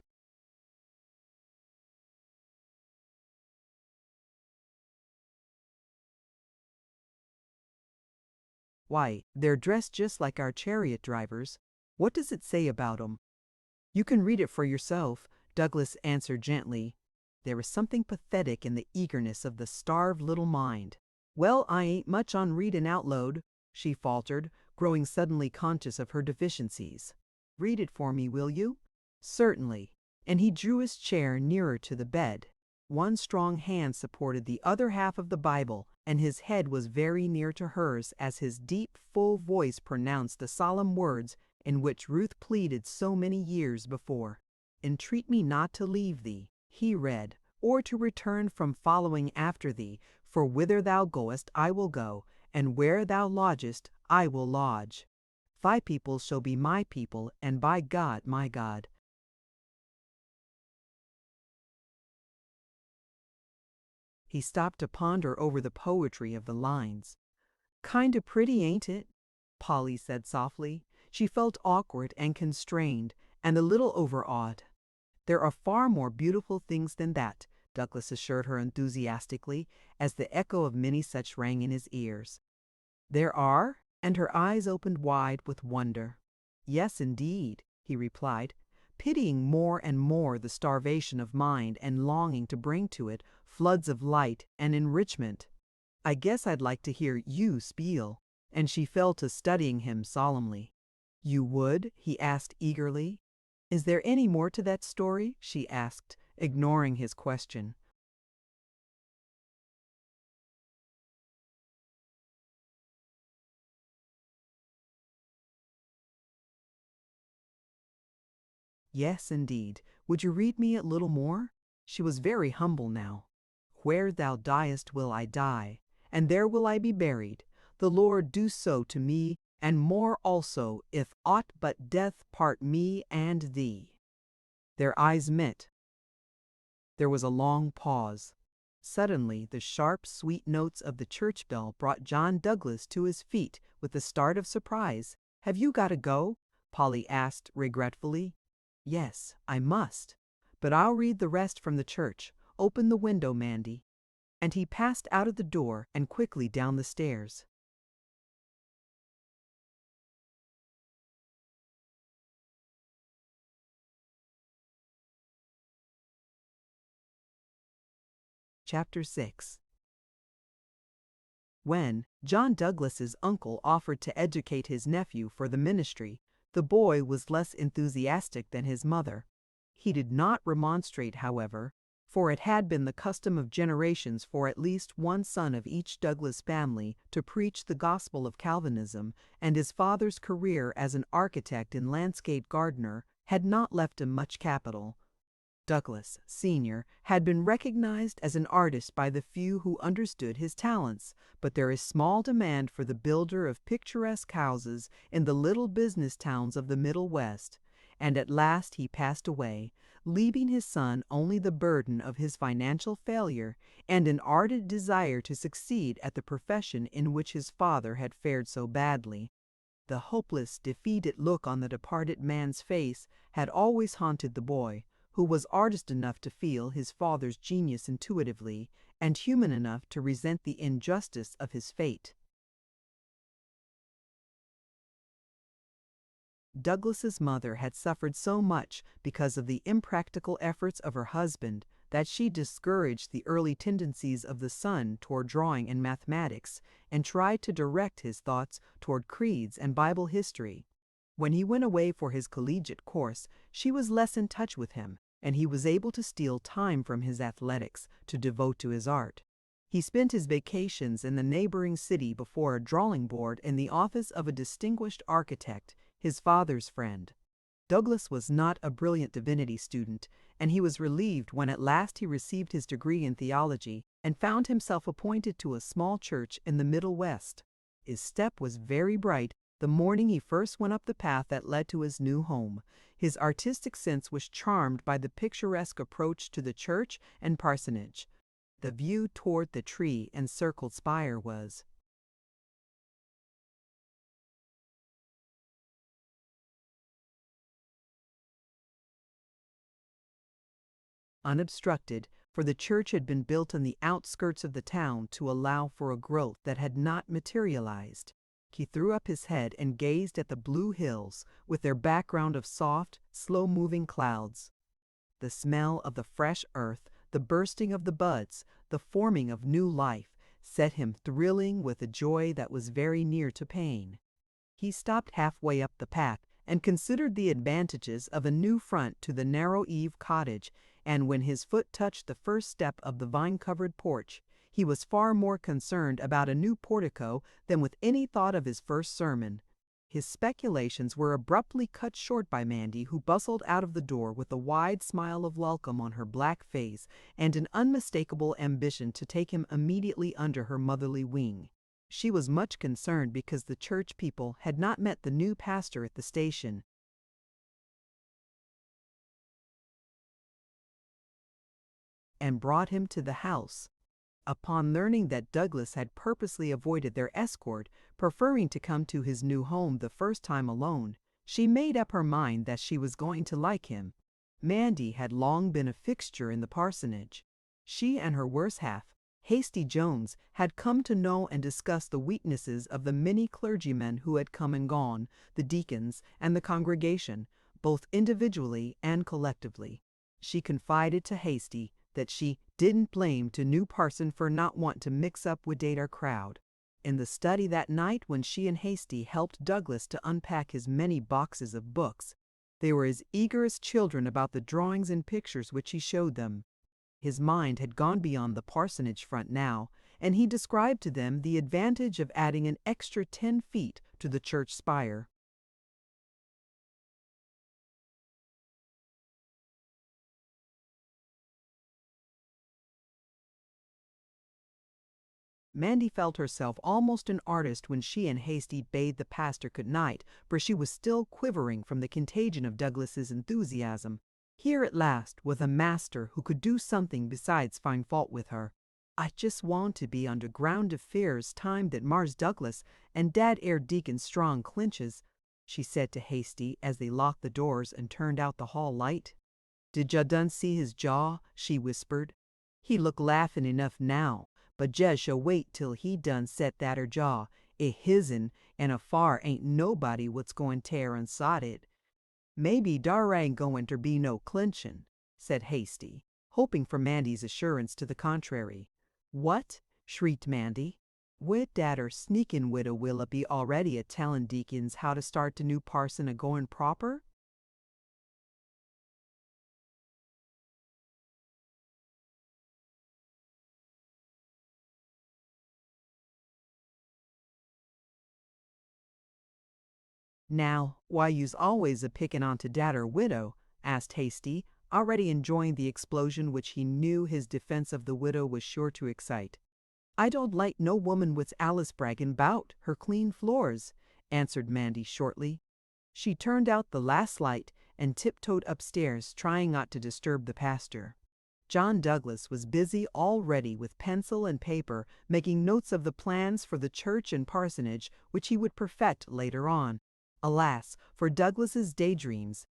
Why, they're dressed just like our chariot drivers. What does it say about 'em? You can read it for yourself, Douglas answered gently. There was something pathetic in the eagerness of the starved little mind. Well, I ain't much on readin' out loud, she faltered, growing suddenly conscious of her deficiencies. Read it for me, will you? Certainly. And he drew his chair nearer to the bed. One strong hand supported the other half of the Bible, and his head was very near to hers as his deep, full voice pronounced the solemn words in which Ruth pleaded so many years before. Entreat me not to leave thee, he read, or to return from following after thee, for whither thou goest I will go, and where thou lodgest I will lodge. Thy people shall be my people, and by God my God. He stopped to ponder over the poetry of the lines. Kinda pretty, ain't it? Polly said softly. She felt awkward and constrained, and a little overawed. There are far more beautiful things than that, Douglas assured her enthusiastically, as the echo of many such rang in his ears. There are? And her eyes opened wide with wonder. Yes, indeed, he replied, pitying more and more the starvation of mind and longing to bring to it floods of light and enrichment. I guess I'd like to hear you spiel, and she fell to studying him solemnly. You would? He asked eagerly. Is there any more to that story? She asked, ignoring his question. Yes, indeed. Would you read me a little more? She was very humble now. Where thou diest will I die, and there will I be buried. The Lord do so to me, and more also, if aught but death part me and thee. Their eyes met. There was a long pause. Suddenly, the sharp, sweet notes of the church bell brought John Douglas to his feet with a start of surprise. Have you got to go? Polly asked regretfully. Yes, I must. But I'll read the rest from the church. Open the window, Mandy. And he passed out of the door and quickly down the stairs. Chapter 6. When John Douglas's uncle offered to educate his nephew for the ministry, the boy was less enthusiastic than his mother. He did not remonstrate, however, for it had been the custom of generations for at least one son of each Douglas family to preach the gospel of Calvinism, and his father's career as an architect and landscape gardener had not left him much capital. Douglas, Sr., had been recognized as an artist by the few who understood his talents, but there is small demand for the builder of picturesque houses in the little business towns of the Middle West, and at last he passed away, leaving his son only the burden of his financial failure and an ardent desire to succeed at the profession in which his father had fared so badly. The hopeless, defeated look on the departed man's face had always haunted the boy, who was artist enough to feel his father's genius intuitively, and human enough to resent the injustice of his fate. Douglas's mother had suffered so much because of the impractical efforts of her husband that she discouraged the early tendencies of the son toward drawing and mathematics, and tried to direct his thoughts toward creeds and Bible history. When he went away for his collegiate course, she was less in touch with him, and he was able to steal time from his athletics to devote to his art. He spent his vacations in the neighboring city before a drawing board in the office of a distinguished architect, his father's friend. Douglas was not a brilliant divinity student, and he was relieved when at last he received his degree in theology and found himself appointed to a small church in the Middle West. His step was very bright, The morning he first went up the path that led to his new home, his artistic sense was charmed by the picturesque approach to the church and parsonage. The view toward the tree-encircled spire was unobstructed, for the church had been built on the outskirts of the town to allow for a growth that had not materialized. He threw up his head and gazed at the blue hills with their background of soft, slow-moving clouds. The smell of the fresh earth, the bursting of the buds, the forming of new life, set him thrilling with a joy that was very near to pain. He stopped halfway up the path and considered the advantages of a new front to the narrow eave cottage, and when his foot touched the first step of the vine-covered porch, he was far more concerned about a new portico than with any thought of his first sermon. His speculations were abruptly cut short by Mandy, who bustled out of the door with a wide smile of welcome on her black face and an unmistakable ambition to take him immediately under her motherly wing. She was much concerned because the church people had not met the new pastor at the station and brought him to the house. Upon learning that Douglas had purposely avoided their escort, preferring to come to his new home the first time alone, she made up her mind that she was going to like him. Mandy had long been a fixture in the parsonage. She and her worse half, Hasty Jones, had come to know and discuss the weaknesses of the many clergymen who had come and gone, the deacons, and the congregation, both individually and collectively. She confided to Hasty that she didn't blame the new parson for not want to mix up with our crowd. In the study that night, when she and Hasty helped Douglas to unpack his many boxes of books, they were as eager as children about the drawings and pictures which he showed them. His mind had gone beyond the parsonage front now, and he described to them the advantage of adding an extra 10 feet to the church spire. Mandy felt herself almost an artist when she and Hasty bade the pastor good night, for she was still quivering from the contagion of Douglas's enthusiasm. Here at last was a master who could do something besides find fault with her. "I just want to be under ground affairs time that Mars Douglas and Dad Air Deacon Strong clinches," she said to Hasty as they locked the doors and turned out the hall light. "Did ya done see his jaw?" she whispered. "He look laughin' enough now, but jes' shall wait till he done set that 'er jaw, his'n, and afar ain't nobody what's goin' tear inside it." "Maybe dar ain't goin' ter be no clinchin'," said Hasty, hoping for Mandy's assurance to the contrary. "What?" shrieked Mandy. "Wid dat 'er sneakin' widow Willa be already a-tellin' deacons how to start de new parson a-goin' proper?" "Now, why you's always a-pickin' onto dat 'er widow?" asked Hasty, already enjoying the explosion which he knew his defense of the widow was sure to excite. "I don't like no woman what's Alice braggin' 'bout her clean floors," answered Mandy shortly. She turned out the last light and tiptoed upstairs, trying not to disturb the pastor. John Douglas was busy already with pencil and paper, making notes of the plans for the church and parsonage which he would perfect later on. Alas, for Douglas's daydreams!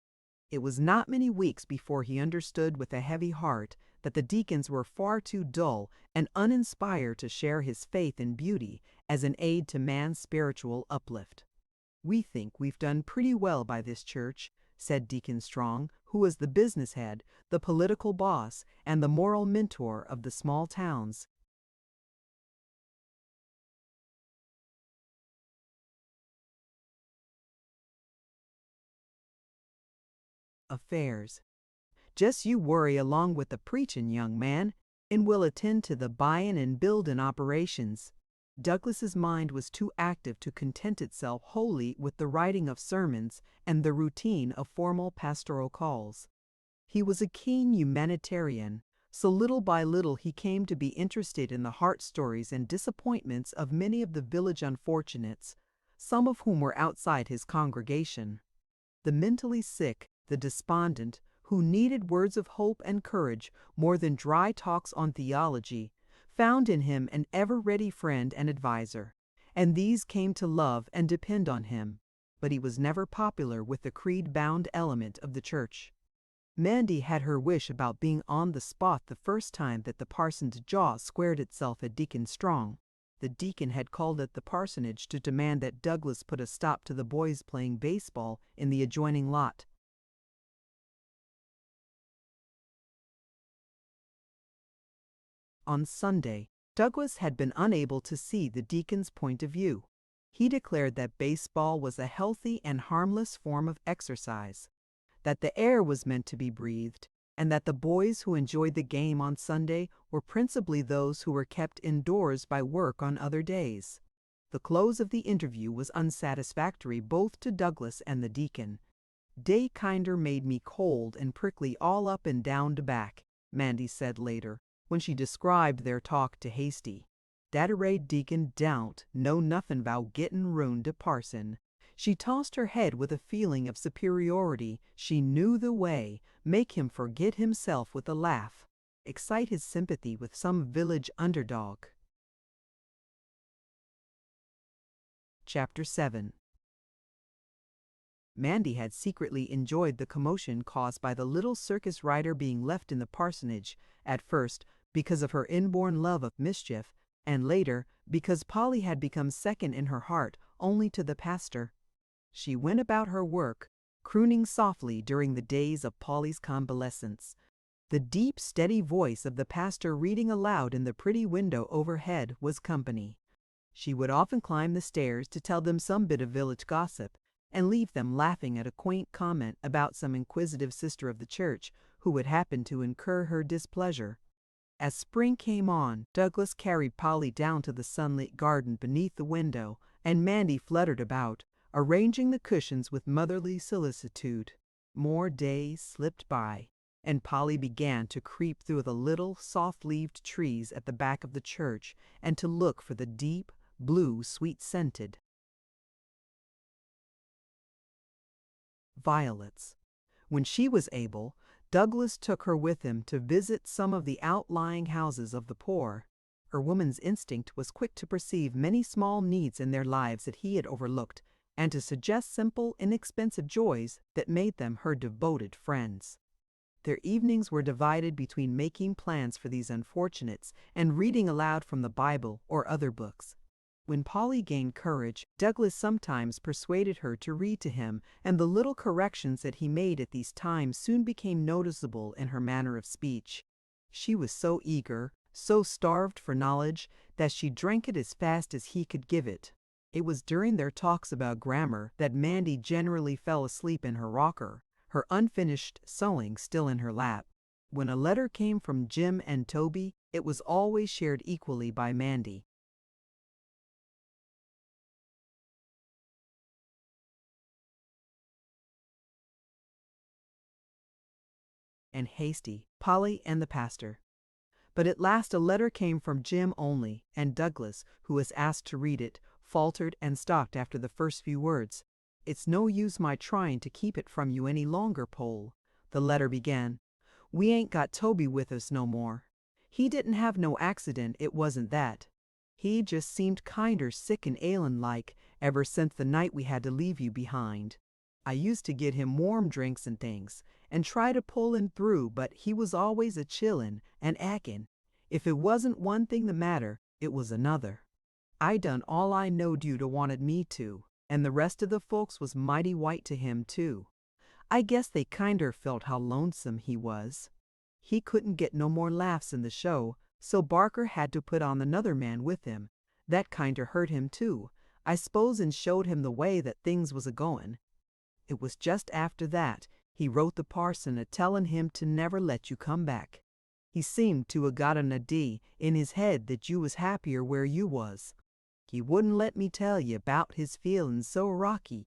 It was not many weeks before he understood with a heavy heart that the deacons were far too dull and uninspired to share his faith in beauty as an aid to man's spiritual uplift. "We think we've done pretty well by this church," said Deacon Strong, who was the business head, the political boss, and the moral mentor of the small towns. Affairs. "Just you worry along with the preachin', young man, and we'll attend to the buyin' and buildin' operations." Douglas's mind was too active to content itself wholly with the writing of sermons and the routine of formal pastoral calls. He was a keen humanitarian, so little by little he came to be interested in the heart stories and disappointments of many of the village unfortunates. some of whom were outside his congregation. The mentally sick, the despondent, who needed words of hope and courage more than dry talks on theology, found in him an ever-ready friend and adviser, and these came to love and depend on him. But he was never popular with the creed-bound element of the church. Mandy had her wish about being on the spot the first time that the parson's jaw squared itself at Deacon Strong. The deacon had called at the parsonage to demand that Douglas put a stop to the boys playing baseball in the adjoining lot. On Sunday, Douglas had been unable to see the deacon's point of view. He declared that baseball was a healthy and harmless form of exercise, that the air was meant to be breathed, and that the boys who enjoyed the game on Sunday were principally those who were kept indoors by work on other days. The close of the interview was unsatisfactory both to Douglas and the deacon. "Day kinder made me cold and prickly all up and down de back," Mandy said later, when she described their talk to Hasty. "Dat arrayed deacon don't know nothin' 'bout gettin' ruined to parson." She tossed her head with a feeling of superiority. She knew the way, make him forget himself with a laugh, excite his sympathy with some village underdog. Chapter 7. Mandy had secretly enjoyed the commotion caused by the little circus rider being left in the parsonage, at first because of her inborn love of mischief, and later because Polly had become second in her heart only to the pastor. She went about her work, crooning softly during the days of Polly's convalescence. The deep, steady voice of the pastor reading aloud in the pretty window overhead was company. She would often climb the stairs to tell them some bit of village gossip, and leave them laughing at a quaint comment about some inquisitive sister of the church who would happen to incur her displeasure. As spring came on, Douglas carried Polly down to the sunlit garden beneath the window, and Mandy fluttered about, arranging the cushions with motherly solicitude. More days slipped by, and Polly began to creep through the little soft-leaved trees at the back of the church and to look for the deep, blue, sweet-scented violets. When she was able, Douglas took her with him to visit some of the outlying houses of the poor. Her woman's instinct was quick to perceive many small needs in their lives that he had overlooked, and to suggest simple, inexpensive joys that made them her devoted friends. Their evenings were divided between making plans for these unfortunates and reading aloud from the Bible or other books. When Polly gained courage, Douglas sometimes persuaded her to read to him, and the little corrections that he made at these times soon became noticeable in her manner of speech. She was so eager, so starved for knowledge, that she drank it as fast as he could give it. It was during their talks about grammar that Mandy generally fell asleep in her rocker, her unfinished sewing still in her lap. When a letter came from Jim and Toby, it was always shared equally by Mandy. And Hasty, Polly, and the pastor. But at last a letter came from Jim only, and Douglas, who was asked to read it, faltered and stopped after the first few words. "It's no use my trying to keep it from you any longer, Pole," the letter began. "We ain't got Toby with us no more. He didn't have no accident, it wasn't that. He just seemed kinder sick and ailin' like ever since the night we had to leave you behind. I used to get him warm drinks and things, and try to pull him through, but he was always a chillin' and actin'. If it wasn't one thing the matter, it was another. I done all I knowed you'd a wanted me to, and the rest of the folks was mighty white to him too. I guess they kinder felt how lonesome he was. He couldn't get no more laughs in the show, so Barker had to put on another man with him. That kinder hurt him too, I s'pose, and showed him the way that things was a-goin'. It was just after that he wrote the parson a-tellin' him to never let you come back. He seemed to 'a got an idee in his head that you was happier where you was. He wouldn't let me tell you 'bout his feelin's so rocky."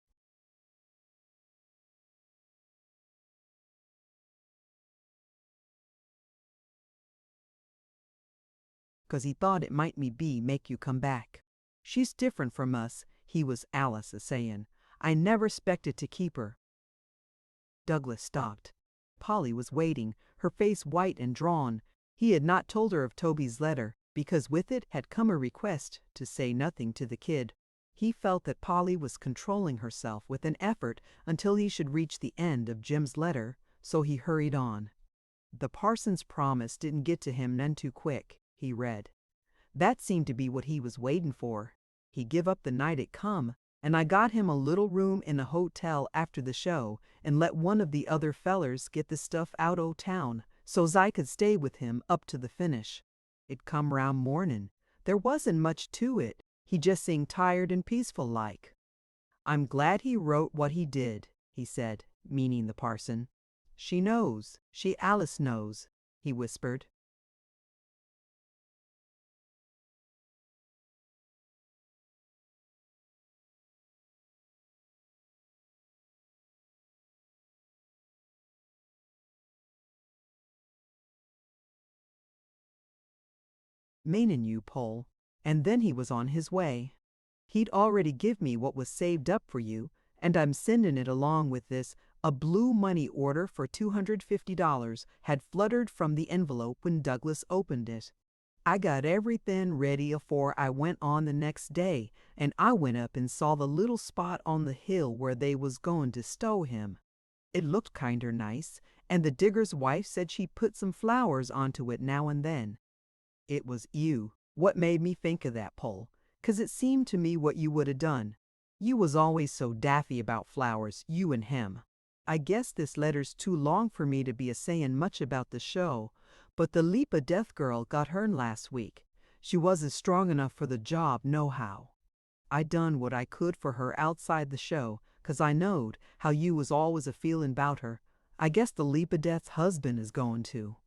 "'Cause he thought it might me be make you come back. She's different from us. he was Alice a-sayin'. I never 'spected to keep her. Douglas stopped. Polly was waiting, her face white and drawn. He had not told her of Toby's letter, because with it had come a request to say nothing to the kid. He felt that Polly was controlling herself with an effort until he should reach the end of Jim's letter, so he hurried on. The parson's promise didn't get to him none too quick, he read. That seemed to be what he was waiting for. He give up the night it come, and I got him a little room in a hotel after the show and let one of the other fellers get the stuff out o' town, so's I could stay with him up to the finish. It come round mornin'. There wasn't much to it. He just seemed tired and peaceful like. I'm glad he wrote what he did, he said, meaning the parson. She knows, Alice knows, he whispered. Meanin' you, Pole. And then he was on his way. He'd already give me what was saved up for you, and I'm sendin' it along with this. A blue money order for $250 had fluttered from the envelope when Douglas opened it. I got everything ready afore I went on the next day, and I went up and saw the little spot on the hill where they was goin' to stow him. It looked kinder nice, and the digger's wife said she'd put some flowers onto it now and then. It was you what made me think of that, Pole, 'cause it seemed to me what you would 'a' done. You was always so daffy about flowers, you and him. I guess this letter's too long for me to be a-sayin' much about the show, but the leap o' death girl got hern last week. She wasn't strong enough for the job nohow. I done what I could for her outside the show, 'cause I knowed how you was always a-feelin' 'bout her. I guess the leap o' death's husband is goin' to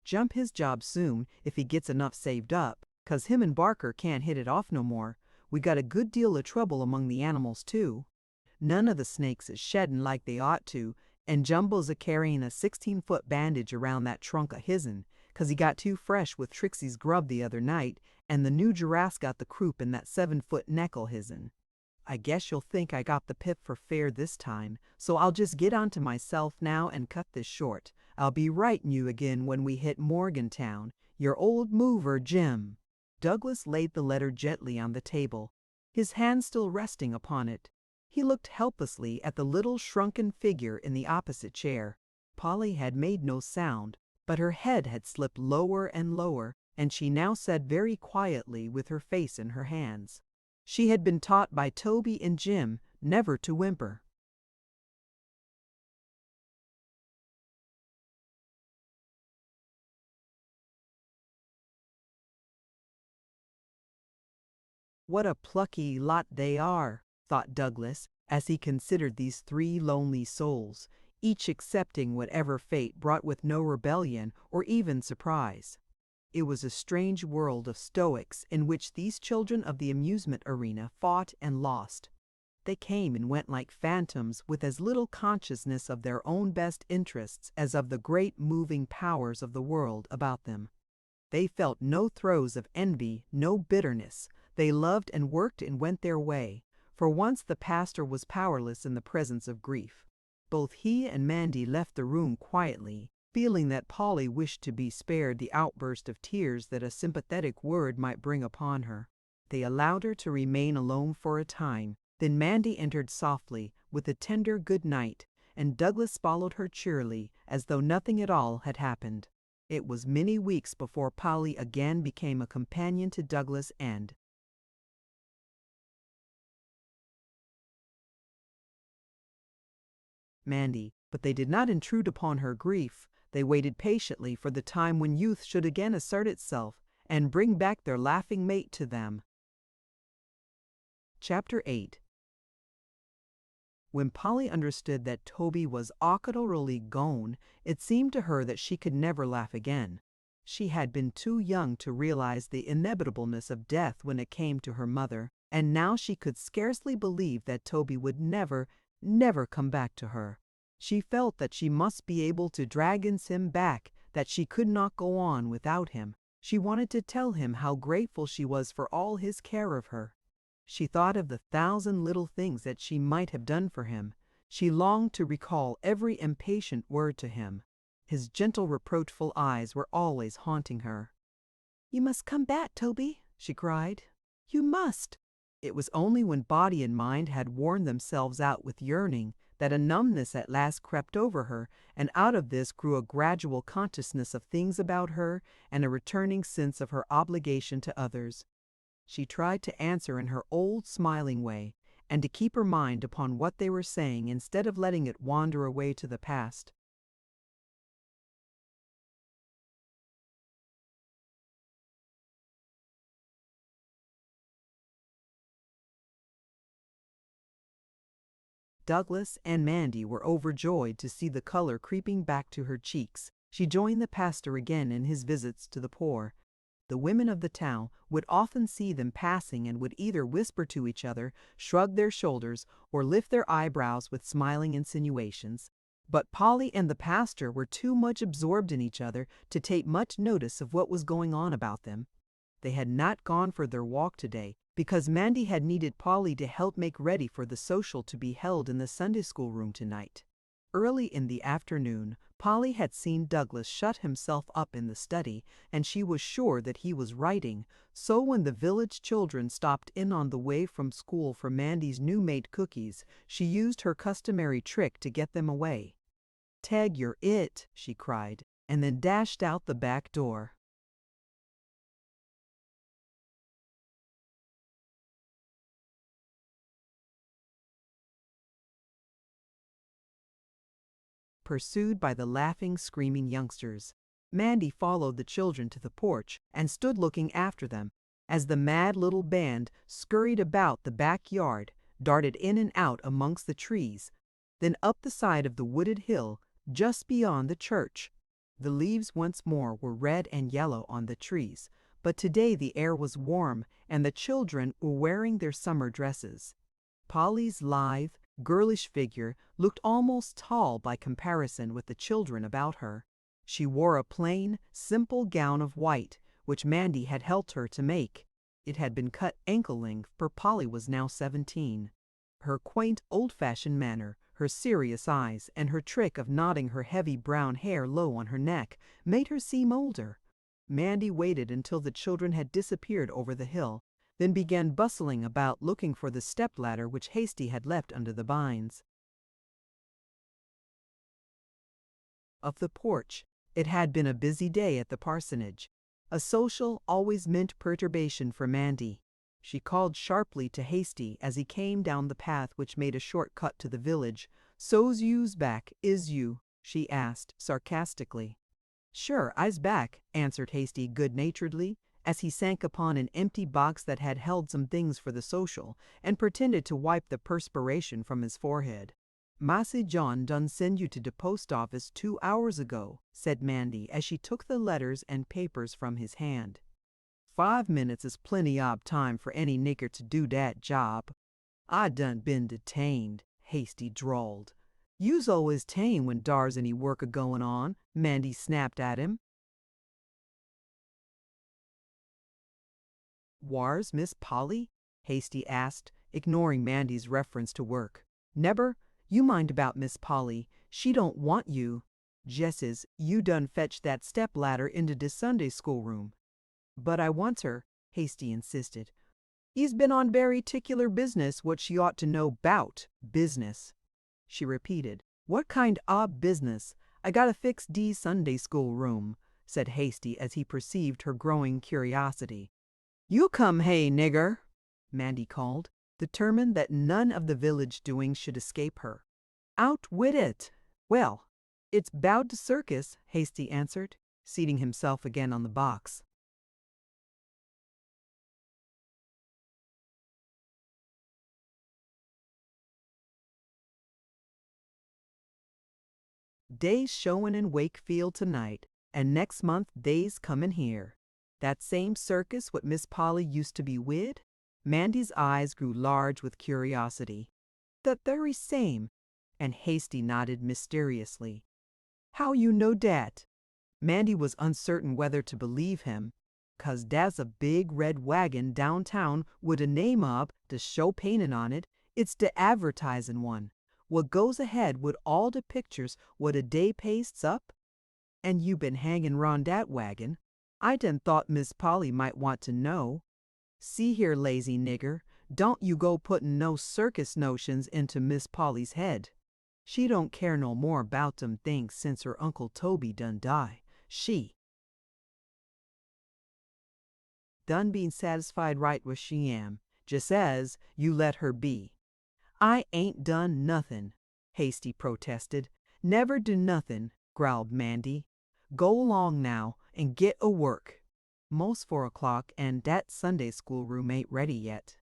jump his job soon if he gets enough saved up, 'cause him and Barker can't hit it off no more. We got a good deal of trouble among the animals, too. None of the snakes is sheddin' like they ought to, and Jumbo's a-carryin' a 16-foot bandage around that trunk o' his'n, 'cause he got too fresh with Trixie's grub the other night, and the new giraffe's got the croup in that 7-foot neck o' his'n. I guess you'll think I got the pip for fair this time, so I'll just get on to myself now and cut this short. I'll be writin' you again when we hit Morgantown. Your old mover, Jim. Douglas laid the letter gently on the table, his hand still resting upon it. He looked helplessly at the little shrunken figure in the opposite chair. Polly had made no sound, but her head had slipped lower and lower, and she now said very quietly with her face in her hands. She had been taught by Toby and Jim never to whimper. What a plucky lot they are, thought Douglas, as he considered these 3 lonely souls, each accepting whatever fate brought with no rebellion or even surprise. It was a strange world of stoics in which these children of the amusement arena fought and lost. They came and went like phantoms with as little consciousness of their own best interests as of the great moving powers of the world about them. They felt no throes of envy, no bitterness. They loved and worked and went their way. For once the pastor was powerless in the presence of grief. Both he and Mandy left the room quietly, feeling that Polly wished to be spared the outburst of tears that a sympathetic word might bring upon her. They allowed her to remain alone for a time. Then Mandy entered softly, with a tender good night, and Douglas followed her cheerily, as though nothing at all had happened. It was many weeks before Polly again became a companion to Douglas and Mandy, but they did not intrude upon her grief. They waited patiently for the time when youth should again assert itself and bring back their laughing mate to them. Chapter 8. When Polly understood that Toby was utterly gone, it seemed to her that she could never laugh again. She had been too young to realize the inevitableness of death when it came to her mother, and now she could scarcely believe that Toby would never come back to her. She felt that she must be able to drag him back, that she could not go on without him. She wanted to tell him how grateful she was for all his care of her. She thought of the 1,000 little things that she might have done for him. She longed to recall every impatient word to him. His gentle, reproachful eyes were always haunting her. "You must come back, Toby," she cried. "You must." It was only when body and mind had worn themselves out with yearning that a numbness at last crept over her, and out of this grew a gradual consciousness of things about her and a returning sense of her obligation to others. She tried to answer in her old smiling way, and to keep her mind upon what they were saying instead of letting it wander away to the past. Douglas and Mandy were overjoyed to see the color creeping back to her cheeks. She joined the pastor again in his visits to the poor. The women of the town would often see them passing and would either whisper to each other, shrug their shoulders, or lift their eyebrows with smiling insinuations. But Polly and the pastor were too much absorbed in each other to take much notice of what was going on about them. They had not gone for their walk today, because Mandy had needed Polly to help make ready for the social to be held in the Sunday school room tonight. Early in the afternoon, Polly had seen Douglas shut himself up in the study, and she was sure that he was writing, so when the village children stopped in on the way from school for Mandy's new-made cookies, she used her customary trick to get them away. "Ted, you're it," she cried, and then dashed out the back door. Pursued by the laughing, screaming youngsters. Mandy followed the children to the porch and stood looking after them as the mad little band scurried about the backyard, darted in and out amongst the trees, then up the side of the wooded hill just beyond the church. The leaves once more were red and yellow on the trees, but today the air was warm and the children were wearing their summer dresses. Polly's lithe, girlish figure looked almost tall by comparison with the children about her. She wore a plain, simple gown of white, which Mandy had helped her to make. It had been cut ankle-length, for Polly was now 17. Her quaint, old-fashioned manner, her serious eyes, and her trick of knotting her heavy brown hair low on her neck made her seem older. Mandy waited until the children had disappeared over the hill, then began bustling about looking for the step-ladder which Hasty had left under the vines. Of the porch, it had been a busy day at the parsonage. A social always meant perturbation for Mandy. She called sharply to Hasty as he came down the path which made a short cut to the village. "So's you's back, is you?" she asked sarcastically. "Sure, I's back," answered Hasty good-naturedly, as he sank upon an empty box that had held some things for the social, and pretended to wipe the perspiration from his forehead. "Massy John done send you to de post office 2 hours ago," said Mandy as she took the letters and papers from his hand. "5 minutes is plenty ob time for any nigger to do dat job." "I done been detained," Hasty drawled. "You's always tame when dar's any work a-goin' on," Mandy snapped at him. "Whar's Miss Polly?" Hasty asked, ignoring Mandy's reference to work. "Neber, you mind about Miss Polly. She don't want you. Jesses, you done fetch that step-ladder into de Sunday school room." "But I wants her," Hasty insisted. "He's been on very 'ticular business what she ought to know 'bout business." She repeated, "What kind ob business? I gotta fix de Sunday school room," said Hasty as he perceived her growing curiosity. "You come hey, nigger," Mandy called, determined that none of the village doings should escape her. "Out wid it." "Well, it's 'bout de circus," Hasty answered, seating himself again on the box. "Dey's showin' in Wakefield tonight, and next month dey's comin' here. That same circus what Miss Polly used to be wid?" Mandy's eyes grew large with curiosity. "The very same," and Hasty nodded mysteriously. "How you know dat?" Mandy was uncertain whether to believe him. 'cause da's a big red wagon downtown wid a name up de show painted on it. It's de advertisin' one, what goes ahead wid all de pictures what a day pastes up. And you been hangin' round dat wagon. I done thought Miss Polly might want to know. See here, lazy nigger, don't you go puttin' no circus notions into Miss Polly's head. She don't care no more 'bout dem things since her Uncle Toby done die. She done being satisfied right where she am, just as you let her be. I ain't done nothin', Hasty protested. Never do nothin', growled Mandy. Go along now and get a work. Most 4 o'clock and dat Sunday school room ain't ready yet.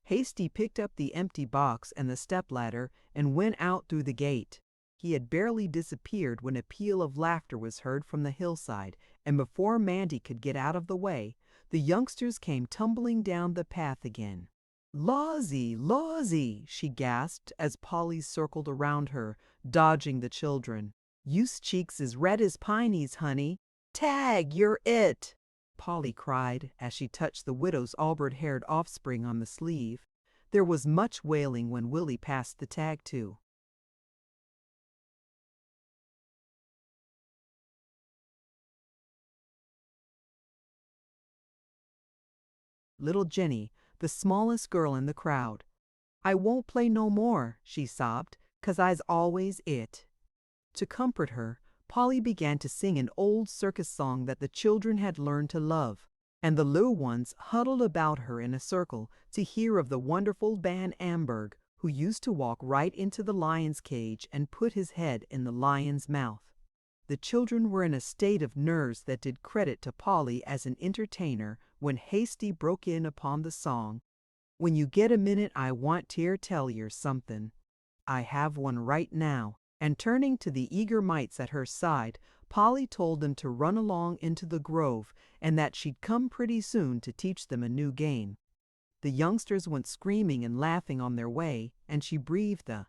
Hasty picked up the empty box and the stepladder and went out through the gate. He had barely disappeared when a peal of laughter was heard from the hillside, and before Mandy could get out of the way, the youngsters came tumbling down the path again. "Lawsy, Lawsy," she gasped as Polly circled around her, dodging the children. "You's cheeks as red as pinies, honey. Tag, you're it!" Polly cried as she touched the widow's auburn-haired offspring on the sleeve. There was much wailing when Willie passed the tag to. Little Jenny, the smallest girl in the crowd. "I won't play no more," she sobbed, "'cause I's always it." To comfort her, Polly began to sing an old circus song that the children had learned to love, and the little ones huddled about her in a circle to hear of the wonderful Ban Amberg, who used to walk right into the lion's cage and put his head in the lion's mouth. The children were in a state of nerves that did credit to Polly as an entertainer when Hasty broke in upon the song. "When you get a minute, I want to tell yer something. I have one right now." And turning to the eager mites at her side, Polly told them to run along into the grove and that she'd come pretty soon to teach them a new game. The youngsters went screaming and laughing on their way, and she breathed a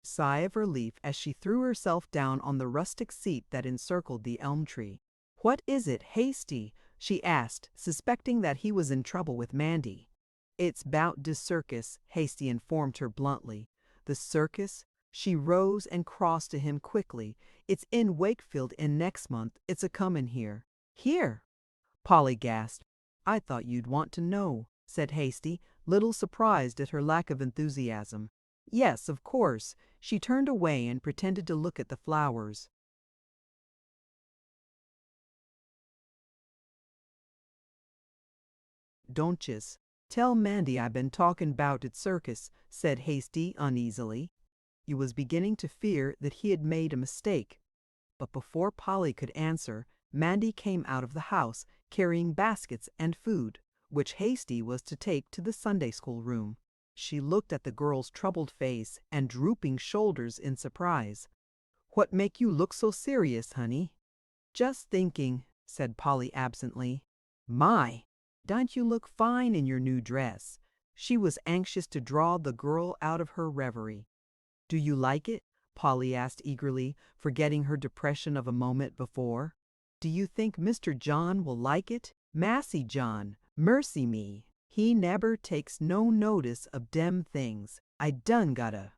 sigh of relief as she threw herself down on the rustic seat that encircled the elm tree. "What is it, Hasty?" she asked, suspecting that he was in trouble with Mandy. "It's 'bout de circus," Hasty informed her bluntly. "The circus?" She rose and crossed to him quickly. "It's in Wakefield in next month. It's a-comin' here." "Here?" Polly gasped. "I thought you'd want to know," said Hasty, little surprised at her lack of enthusiasm. "Yes, of course." She turned away and pretended to look at the flowers. "Don't jes tell Mandy I been talkin' 'bout it circus," said Hasty uneasily. He was beginning to fear that he had made a mistake. But before Polly could answer, Mandy came out of the house, carrying baskets and food, which Hasty was to take to the Sunday school room. She looked at the girl's troubled face and drooping shoulders in surprise. "What make you look so serious, honey?" "Just thinking," said Polly absently. "My! Don't you look fine in your new dress?" She was anxious to draw the girl out of her reverie. "Do you like it?" Polly asked eagerly, forgetting her depression of a moment before. "Do you think Mr. John will like it?" "Massy John, mercy me, he neber takes no notice of dem things. I done gotta."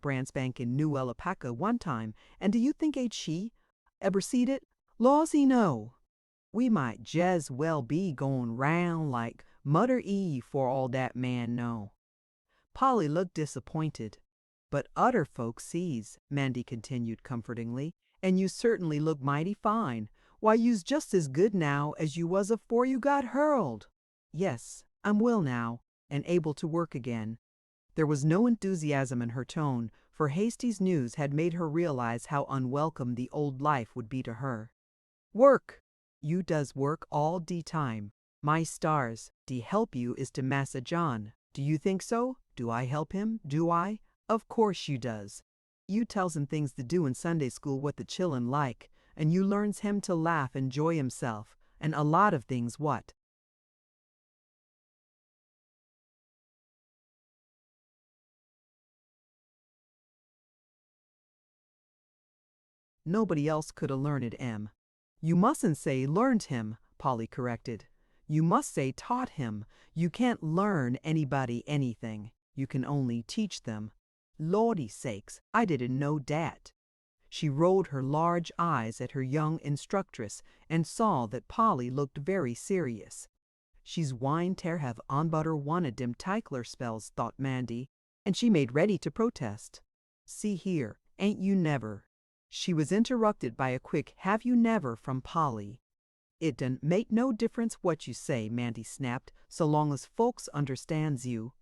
Bransbank in New Elapaca one time, and do you think ain't she ever seed it? Lawsy no. We might jes well be goin' round like Mudder Eve for all dat man know. Polly looked disappointed. "But udder folks sees," Mandy continued comfortingly, "and you certainly look mighty fine. Why, you's just as good now as you was afore you got hurled." "Yes, I'm well now, and able to work again." There was no enthusiasm in her tone, for Hasty's news had made her realize how unwelcome the old life would be to her. "Work! You does work all de time. My stars, de help you is to Massa John. Do you think so? Do I help him? Do I? Of course you does." You tells him things to do in Sunday school what the chillun like, and you learns him to laugh and enjoy himself, and a lot of things what nobody else could a learned em. You mustn't say learned him, Polly corrected. You must say taught him. You can't learn anybody anything. You can only teach them. Lordy sakes, I didn't know dat. She rolled her large eyes at her young instructress and saw that Polly looked very serious. She's wine ter have onbutter one of dem Teichler spells, thought Mandy, and she made ready to protest. See here, ain't you never. She was interrupted by a quick have you never from Polly. It done make no difference what you say, Mandy snapped, so long as folks understands you.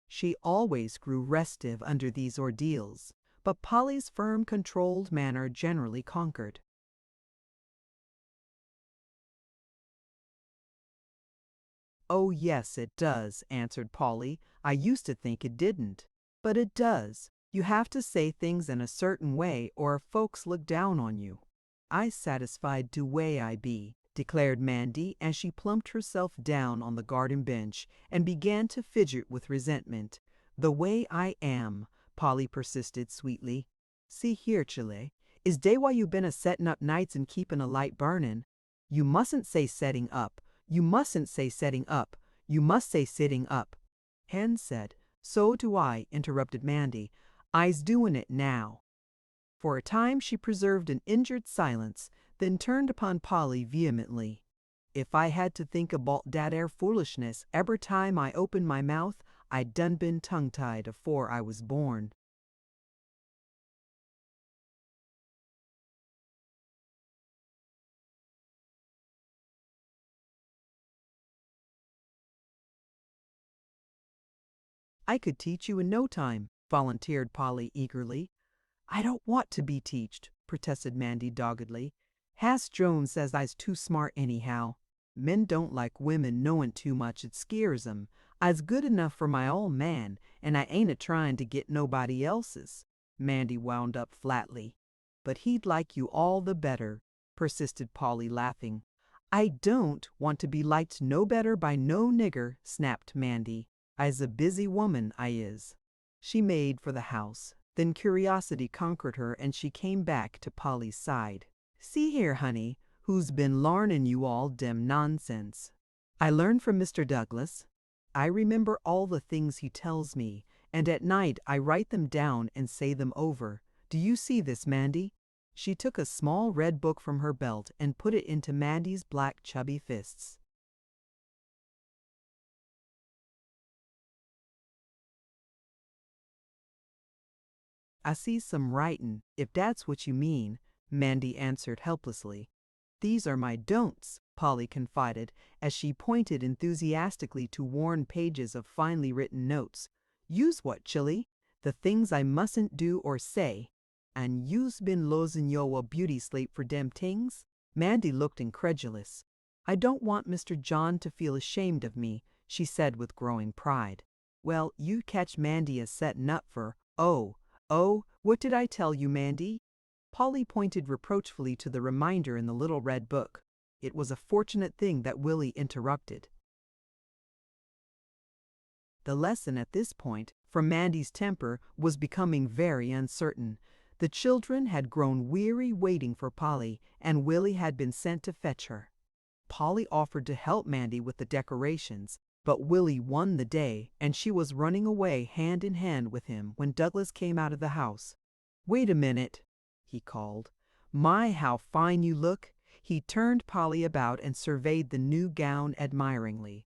She always grew restive under these ordeals, but Polly's firm, controlled manner generally conquered. Oh, yes, it does, answered Polly. I used to think it didn't. But it does. You have to say things in a certain way or folks look down on you. I satisfied de way I be, declared Mandy as she plumped herself down on the garden bench and began to fidget with resentment. The way I am, Polly persisted sweetly. See here, Chile, is day why you been a-settin' up nights and keepin' a light burnin'? You mustn't say setting up. You mustn't say setting up. You must say sitting up. Hen said, so do I, interrupted Mandy. I's doin' it now. For a time she preserved an injured silence, then turned upon Polly vehemently. If I had to think about dat air foolishness eber time I opened my mouth, I done been tongue-tied afore I was born. I could teach you in no time, volunteered Polly eagerly. I don't want to be teached, protested Mandy doggedly. Has Jones says I's too smart anyhow. Men don't like women knowin' too much, it skeers 'em. I's good enough for my own man, and I ain't a-tryin' to get nobody else's, Mandy wound up flatly. But he'd like you all the better, persisted Polly, laughing. I don't want to be liked no better by no nigger, snapped Mandy. I's a busy woman, I is. She made for the house. Then curiosity conquered her and she came back to Polly's side. See here, honey, who's been larnin' you all dem nonsense? I learned from Mr. Douglas. I remember all the things he tells me, and at night I write them down and say them over. Do you see this, Mandy? She took a small red book from her belt and put it into Mandy's black chubby fists. I see some writin', if that's what you mean, Mandy answered helplessly. These are my don'ts, Polly confided, as she pointed enthusiastically to worn pages of finely written notes. Use what, Chilly? The things I mustn't do or say. And you's been losin' yo' a beauty sleep for dem tings? Mandy looked incredulous. I don't want Mr. John to feel ashamed of me, she said with growing pride. Well, you catch Mandy a settin' up for, oh, what did I tell you, Mandy? Polly pointed reproachfully to the reminder in the little red book. It was a fortunate thing that Willie interrupted. The lesson at this point, from Mandy's temper, was becoming very uncertain. The children had grown weary waiting for Polly, and Willie had been sent to fetch her. Polly offered to help Mandy with the decorations, but Willie won the day, and she was running away hand in hand with him when Douglas came out of the house. Wait a minute, he called. My, how fine you look. He turned Polly about and surveyed the new gown admiringly.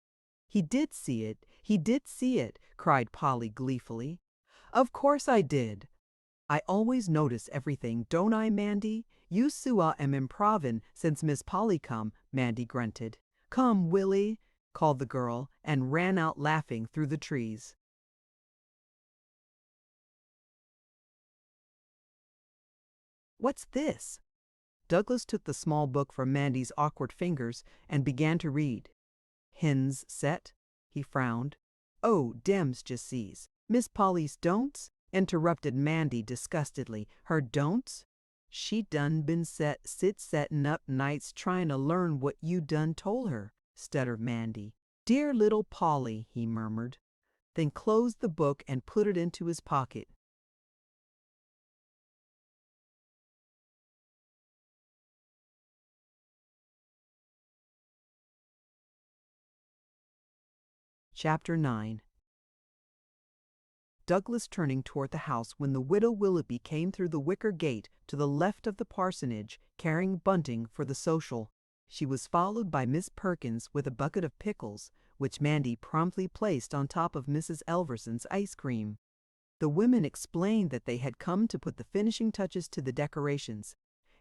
He did see it, cried Polly gleefully. Of course I did. I always notice everything, don't I, Mandy? You Sua am improvin' since Miss Polly come, Mandy grunted. Come, Willie, called the girl, and ran out laughing through the trees. What's this? Douglas took the small book from Mandy's awkward fingers and began to read. Hens set? He frowned. Oh, dem's just sees. Miss Polly's don'ts? interrupted Mandy disgustedly. Her don'ts? She done been settin' up nights trying to learn what you done told her, stuttered Mandy. Dear little Polly, he murmured, then closed the book and put it into his pocket. Chapter 9. Douglas turning toward the house when the widow Willoughby came through the wicker gate to the left of the parsonage, carrying bunting for the social. She was followed by Miss Perkins with a bucket of pickles, which Mandy promptly placed on top of Mrs. Elverson's ice cream. The women explained that they had come to put the finishing touches to the decorations.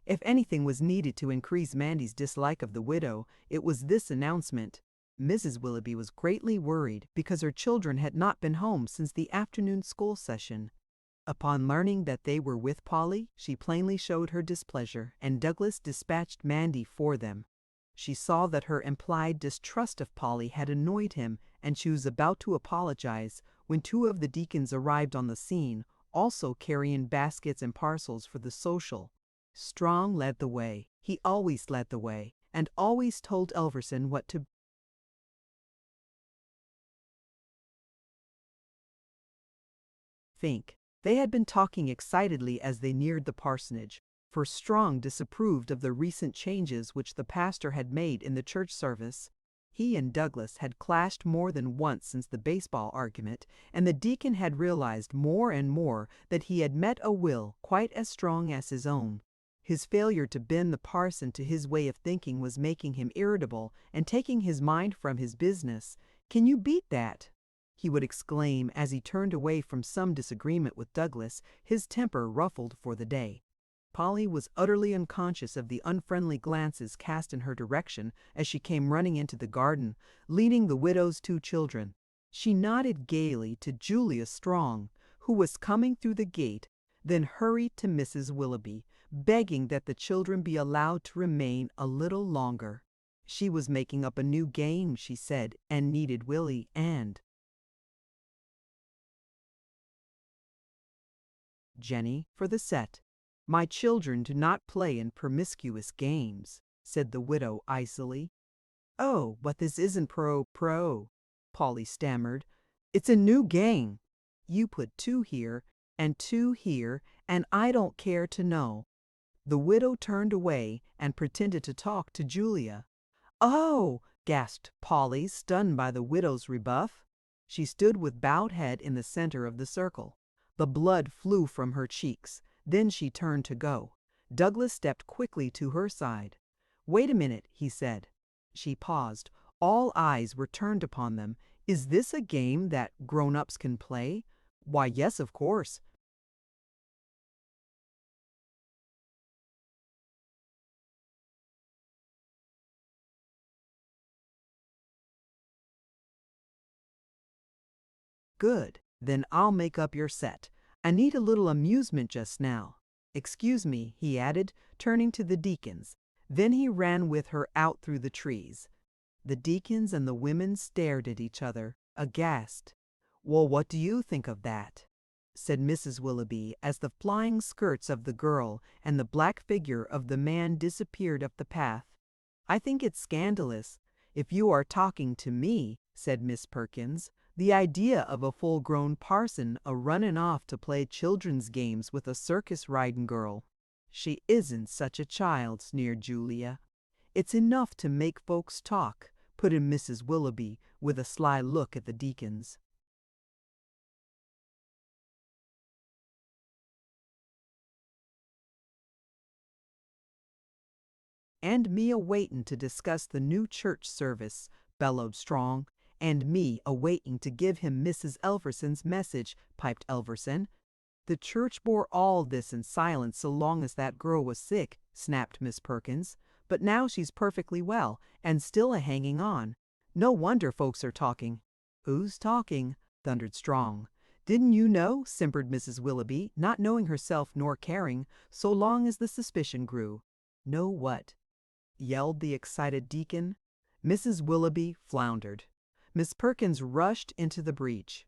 If anything was needed to increase Mandy's dislike of the widow, it was this announcement. Mrs. Willoughby was greatly worried because her children had not been home since the afternoon school session. Upon learning that they were with Polly, she plainly showed her displeasure, and Douglas dispatched Mandy for them. She saw that her implied distrust of Polly had annoyed him, and she was about to apologize when two of the deacons arrived on the scene, also carrying baskets and parcels for the social. Strong led the way. He always led the way, and always told Elverson what to think. They had been talking excitedly as they neared the parsonage, for Strong disapproved of the recent changes which the pastor had made in the church service. He and Douglas had clashed more than once since the baseball argument, and the deacon had realized more and more that he had met a will quite as strong as his own. His failure to bend the parson to his way of thinking was making him irritable and taking his mind from his business. "Can you beat that?" he would exclaim as he turned away from some disagreement with Douglas, his temper ruffled for the day. Polly was utterly unconscious of the unfriendly glances cast in her direction as she came running into the garden, leading the widow's two children. She nodded gaily to Julia Strong, who was coming through the gate, then hurried to Mrs. Willoughby, begging that the children be allowed to remain a little longer. She was making up a new game, she said, and needed Willie and Jenny for the set. "My children do not play in promiscuous games," said the widow icily. "Oh, but this isn't pro, Polly stammered. "It's a new game. You put 2 here, and 2 here, and I don't care to know." The widow turned away and pretended to talk to Julia. "Oh!" gasped Polly, stunned by the widow's rebuff. She stood with bowed head in the center of the circle. The blood flew from her cheeks. Then she turned to go. Douglas stepped quickly to her side. "Wait a minute," he said. She paused. All eyes were turned upon them. "Is this a game that grown-ups can play?" "Why, yes, of course." "Good. Then I'll make up your set. I need a little amusement just now. Excuse me," he added, turning to the deacons. Then he ran with her out through the trees. The deacons and the women stared at each other, aghast. "Well, what do you think of that?" said Mrs. Willoughby as the flying skirts of the girl and the black figure of the man disappeared up the path. "I think it's scandalous, if you are talking to me," said Miss Perkins. "The idea of a full-grown parson a-running off to play children's games with a circus-riding girl." "She isn't such a child," sneered Julia. "It's enough to make folks talk," put in Mrs. Willoughby with a sly look at the deacons. "And me a-waitin' to discuss the new church service," bellowed Strong. "And me a-waiting to give him Mrs. Elverson's message," piped Elverson. "The church bore all this in silence so long as that girl was sick," snapped Miss Perkins. "But now she's perfectly well, and still a-hanging on. No wonder folks are talking." "Who's talking?" thundered Strong. "Didn't you know?" simpered Mrs. Willoughby, not knowing herself nor caring, so long as the suspicion grew. "Know what?" yelled the excited deacon. Mrs. Willoughby floundered. Miss Perkins rushed into the breach.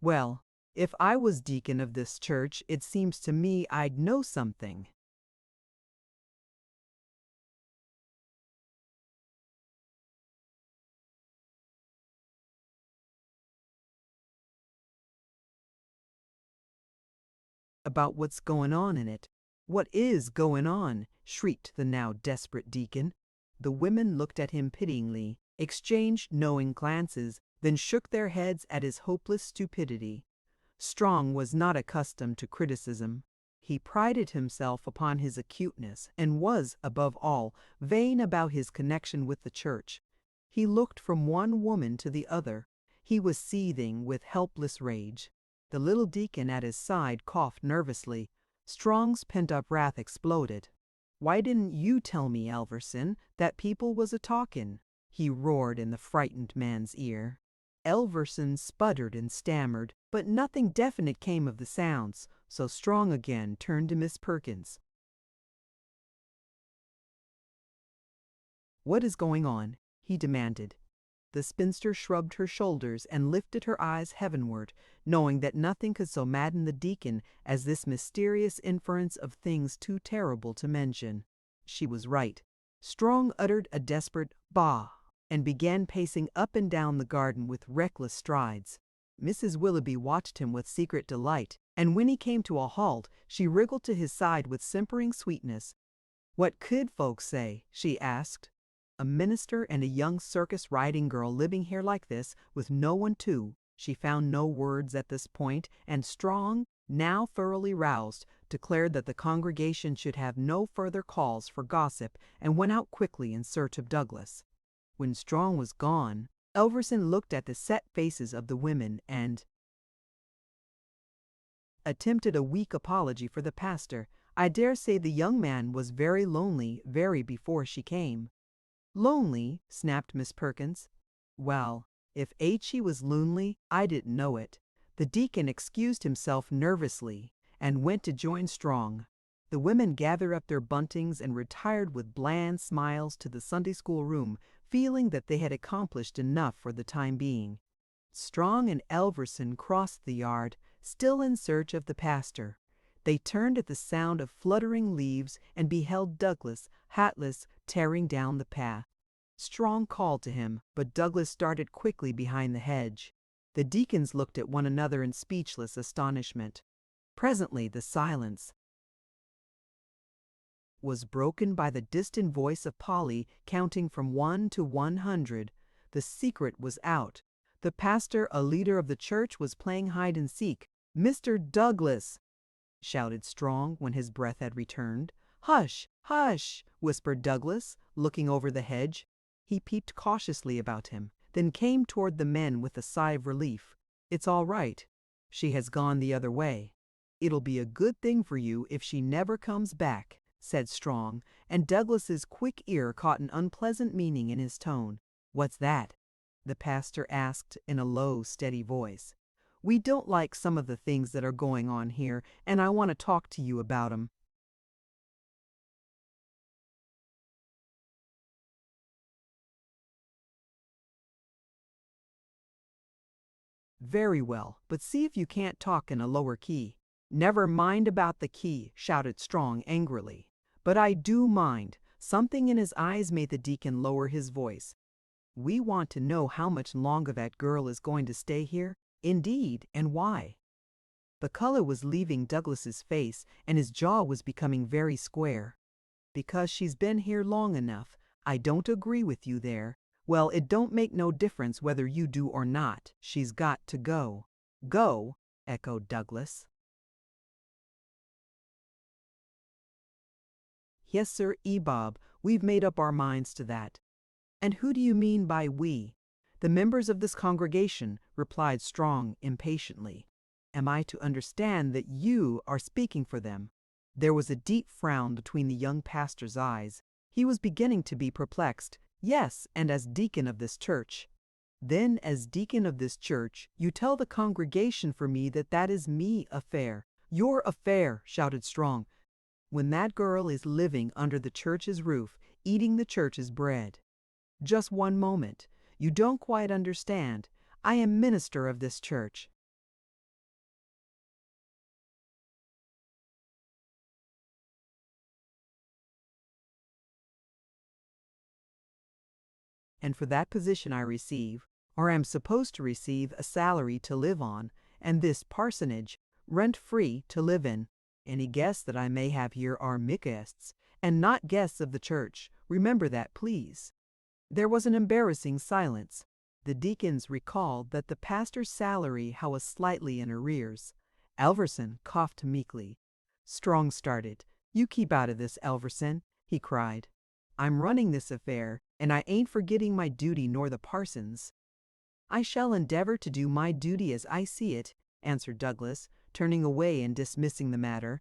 "Well, If I was deacon of this church, it seems to me I'd know something about what's going on in it. What is going on? Shrieked the now desperate deacon. The women looked at him pityingly, exchanged knowing glances, then shook their heads at his hopeless stupidity. Strong was not accustomed to criticism. He prided himself upon his acuteness and was, above all, vain about his connection with the church. He looked from one woman to the other. He was seething with helpless rage. The little deacon at his side coughed nervously. Strong's pent-up wrath exploded. "Why didn't you tell me, Elverson, that people was a-talkin'?" he roared in the frightened man's ear. Elverson sputtered and stammered, but nothing definite came of the sounds, so Strong again turned to Miss Perkins. "What is going on?" he demanded. The spinster shrugged her shoulders and lifted her eyes heavenward, knowing that nothing could so madden the deacon as this mysterious inference of things too terrible to mention. She was right. Strong uttered a desperate "bah!" and began pacing up and down the garden with reckless strides. Mrs. Willoughby watched him with secret delight, and when he came to a halt, she wriggled to his side with simpering sweetness. "What could folks say?" she asked. "A minister and a young circus riding girl living here like this, with no one to—" She found no words at this point, and Strong, now thoroughly roused, declared that the congregation should have no further calls for gossip and went out quickly in search of Douglas. When Strong was gone, Elverson looked at the set faces of the women and attempted a weak apology for the pastor. "I dare say the young man was very lonely very before she came." "Lonely?" snapped Miss Perkins. "Well, if H.E. was lonely, I didn't know it." The deacon excused himself nervously and went to join Strong. The women gathered up their buntings and retired with bland smiles to the Sunday school room, feeling that they had accomplished enough for the time being. Strong and Elverson crossed the yard, still in search of the pastor. They turned at the sound of fluttering leaves and beheld Douglas, hatless, tearing down the path. Strong called to him, but Douglas darted quickly behind the hedge. The deacons looked at one another in speechless astonishment. Presently the silence was broken by the distant voice of Polly counting from 1 to 100. The secret was out. The pastor, a leader of the church, was playing hide and seek. "Mr. Douglas!" shouted Strong when his breath had returned. "Hush, hush!" whispered Douglas, looking over the hedge. He peeped cautiously about him, then came toward the men with a sigh of relief. "It's all right. She has gone the other way. It'll be a good thing for you if she never comes back," said Strong, and Douglas's quick ear caught an unpleasant meaning in his tone. "What's that?" the pastor asked in a low, steady voice. "We don't like some of the things that are going on here, and I want to talk to you about 'em." "Very well, but see if you can't talk in a lower key." "Never mind about the key," shouted Strong angrily. "But I do mind." Something in his eyes made the deacon lower his voice. "We want to know how much longer that girl is going to stay here. Indeed, and why?" The color was leaving Douglas's face, and his jaw was becoming very square. "Because she's been here long enough. I don't agree with you there. Well, it don't make no difference whether you do or not. She's got to go." "Go?" echoed Douglas. "Yes, sir, Ebob, we've made up our minds to that." "And who do you mean by we?" "The members of this congregation," replied Strong impatiently. "Am I to understand that you are speaking for them?" There was a deep frown between the young pastor's eyes. He was beginning to be perplexed. "Yes, and as deacon of this church." "Then, as deacon of this church, you tell the congregation for me that that is me affair." "Your affair!" shouted Strong. "When that girl is living under the church's roof, eating the church's bread." "Just one moment. You don't quite understand. I am minister of this church." and for that position I receive, or am supposed to receive, a salary to live on, and this parsonage, rent-free, to live in. Any guests that I may have here are my guests, and not guests of the church. Remember that, please." There was an embarrassing silence. The deacons recalled that the pastor's salary was slightly in arrears. Elverson coughed meekly. Strong started. "You keep out of this, Elverson," he cried. "I'm running this affair, and I ain't forgetting my duty nor the parson's." "I shall endeavor to do my duty as I see it," answered Douglas, turning away and dismissing the matter.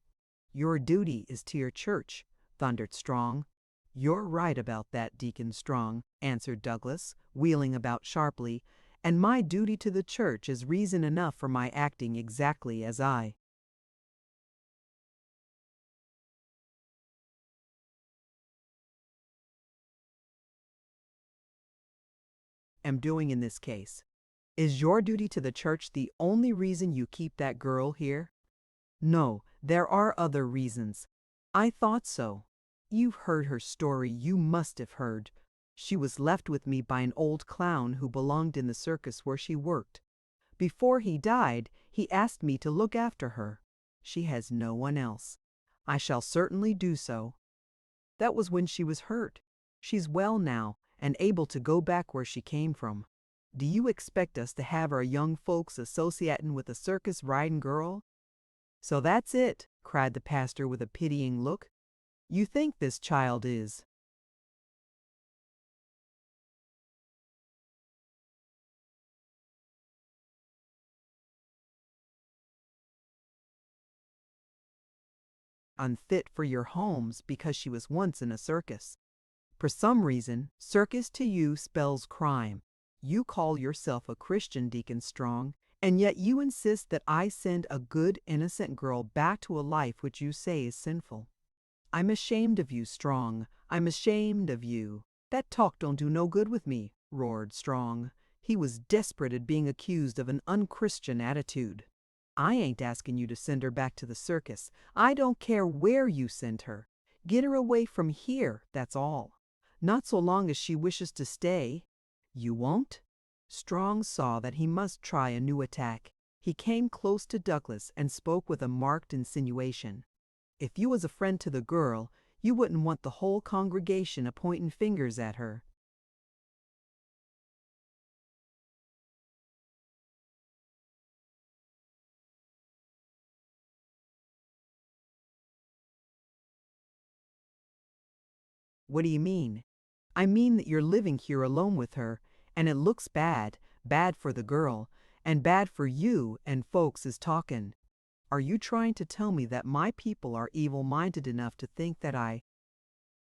"Your duty is to your church," thundered Strong. "You're right about that, Deacon Strong," answered Douglas, wheeling about sharply, "and my duty to the church is reason enough for my acting exactly as I am doing in this case. Is your duty to the church the only reason you keep that girl here?" "No, there are other reasons." "I thought so. You've heard her story, you must have heard. She was left with me by an old clown who belonged in the circus where she worked. Before he died, he asked me to look after her. She has no one else. I shall certainly do so. That was when she was hurt. She's well now, and able to go back where she came from. Do you expect us to have our young folks associating with a circus riding girl?" "So that's it," cried the pastor with a pitying look. "You think this child is unfit for your homes because she was once in a circus. For some reason, circus to you spells crime. You call yourself a Christian, Deacon Strong, and yet you insist that I send a good, innocent girl back to a life which you say is sinful. I'm ashamed of you, Strong. I'm ashamed of you." "That talk don't do no good with me," roared Strong. He was desperate at being accused of an unchristian attitude. "I ain't asking you to send her back to the circus. I don't care where you send her. Get her away from here, that's all. Not so long as she wishes to stay." "You won't?" Strong saw that he must try a new attack. He came close to Douglas and spoke with a marked insinuation. "If you was a friend to the girl, you wouldn't want the whole congregation a-pointing fingers at her." "What do you mean?" "I mean that you're living here alone with her, and it looks bad, bad for the girl, and bad for you, and folks is talking. Are you trying to tell me that my people are evil-minded enough to think that I—"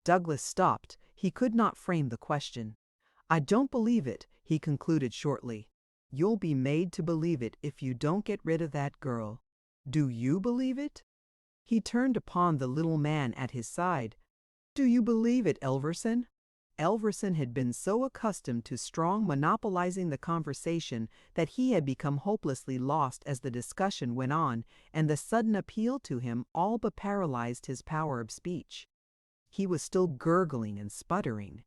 Douglas stopped. He could not frame the question. "I don't believe it," he concluded shortly. "You'll be made to believe it if you don't get rid of that girl. Do you believe it?" He turned upon the little man at his side. "Do you believe it, Elverson?" Elverson had been so accustomed to Strong monopolizing the conversation that he had become hopelessly lost as the discussion went on, and the sudden appeal to him all but paralyzed his power of speech. He was still gurgling and sputtering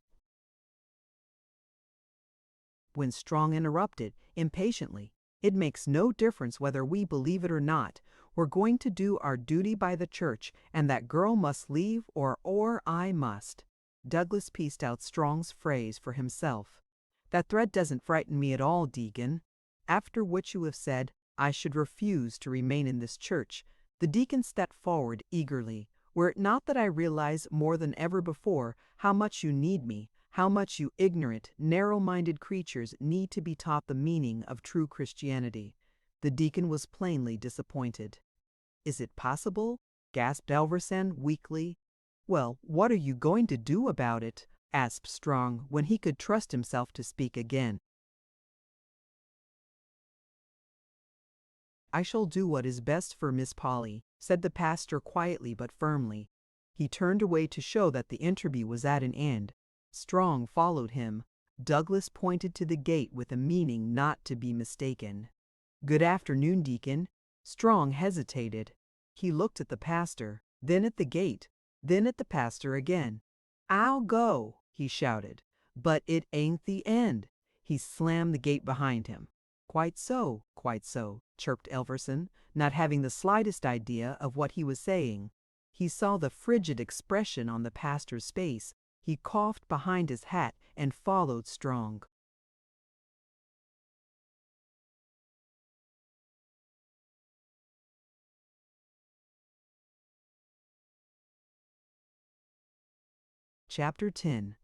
when Strong interrupted, impatiently. "It makes no difference whether we believe it or not. We're going to do our duty by the church, and that girl must leave or I must." Douglas pieced out Strong's phrase for himself. "That threat doesn't frighten me at all, Deacon. After what you have said, I should refuse to remain in this church." The deacon stepped forward eagerly. "Were it not that I realize more than ever before how much you need me, how much you ignorant, narrow-minded creatures need to be taught the meaning of true Christianity." The deacon was plainly disappointed. "Is it possible?" gasped Elverson weakly. "Well, what are you going to do about it?" asked Strong, when he could trust himself to speak again. "I shall do what is best for Miss Polly," said the pastor quietly but firmly. He turned away to show that the interview was at an end. Strong followed him. Douglas pointed to the gate with a meaning not to be mistaken. "Good afternoon, Deacon." Strong hesitated. He looked at the pastor, then at the gate, then at the pastor again. "I'll go," he shouted. But it ain't the end. He slammed the gate behind him. Quite so, chirped Elverson, not having the slightest idea of what he was saying. He saw the frigid expression on the pastor's face. He coughed behind his hat and followed Strong. Chapter 10.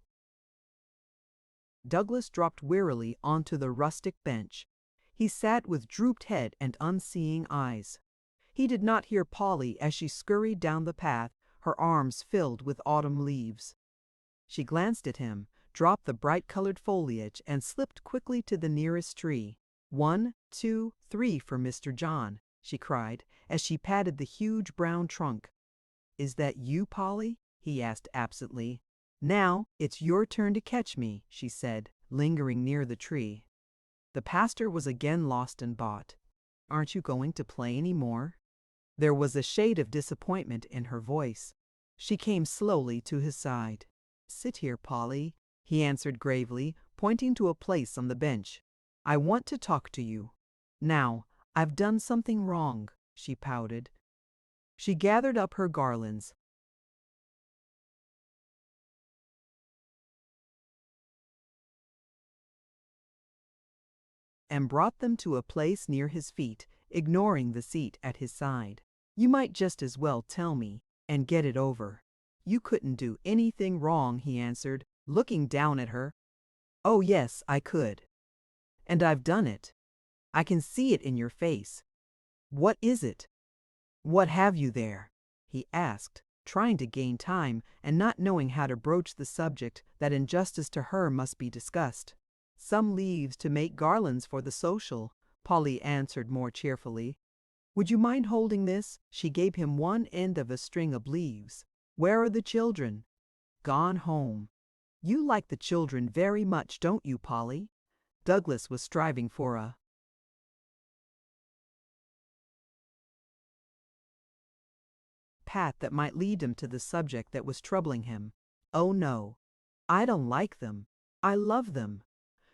Douglas dropped wearily onto the rustic bench. He sat with drooped head and unseeing eyes. He did not hear Polly as she scurried down the path, her arms filled with autumn leaves. She glanced at him, dropped the bright-colored foliage, and slipped quickly to the nearest tree. 1, 2, 3 for Mr. John, she cried, as she patted the huge brown trunk. Is that you, Polly? He asked absently. Now, it's your turn to catch me, she said, lingering near the tree. The pastor was again lost in thought. Aren't you going to play any more? There was a shade of disappointment in her voice. She came slowly to his side. Sit here, Polly, he answered gravely, pointing to a place on the bench. I want to talk to you. Now, I've done something wrong, she pouted. She gathered up her garlands. And brought them to a place near his feet, ignoring the seat at his side. You might just as well tell me, and get it over. You couldn't do anything wrong, he answered, looking down at her. Oh yes, I could. And I've done it. I can see it in your face. What is it? What have you there? He asked, trying to gain time and not knowing how to broach the subject that in justice to her must be discussed. Some leaves to make garlands for the social, Polly answered more cheerfully. Would you mind holding this? She gave him one end of a string of leaves. Where are the children? Gone home. You like the children very much, don't you, Polly? Douglas was striving for a path that might lead him to the subject that was troubling him. Oh no, I don't like them. I love them.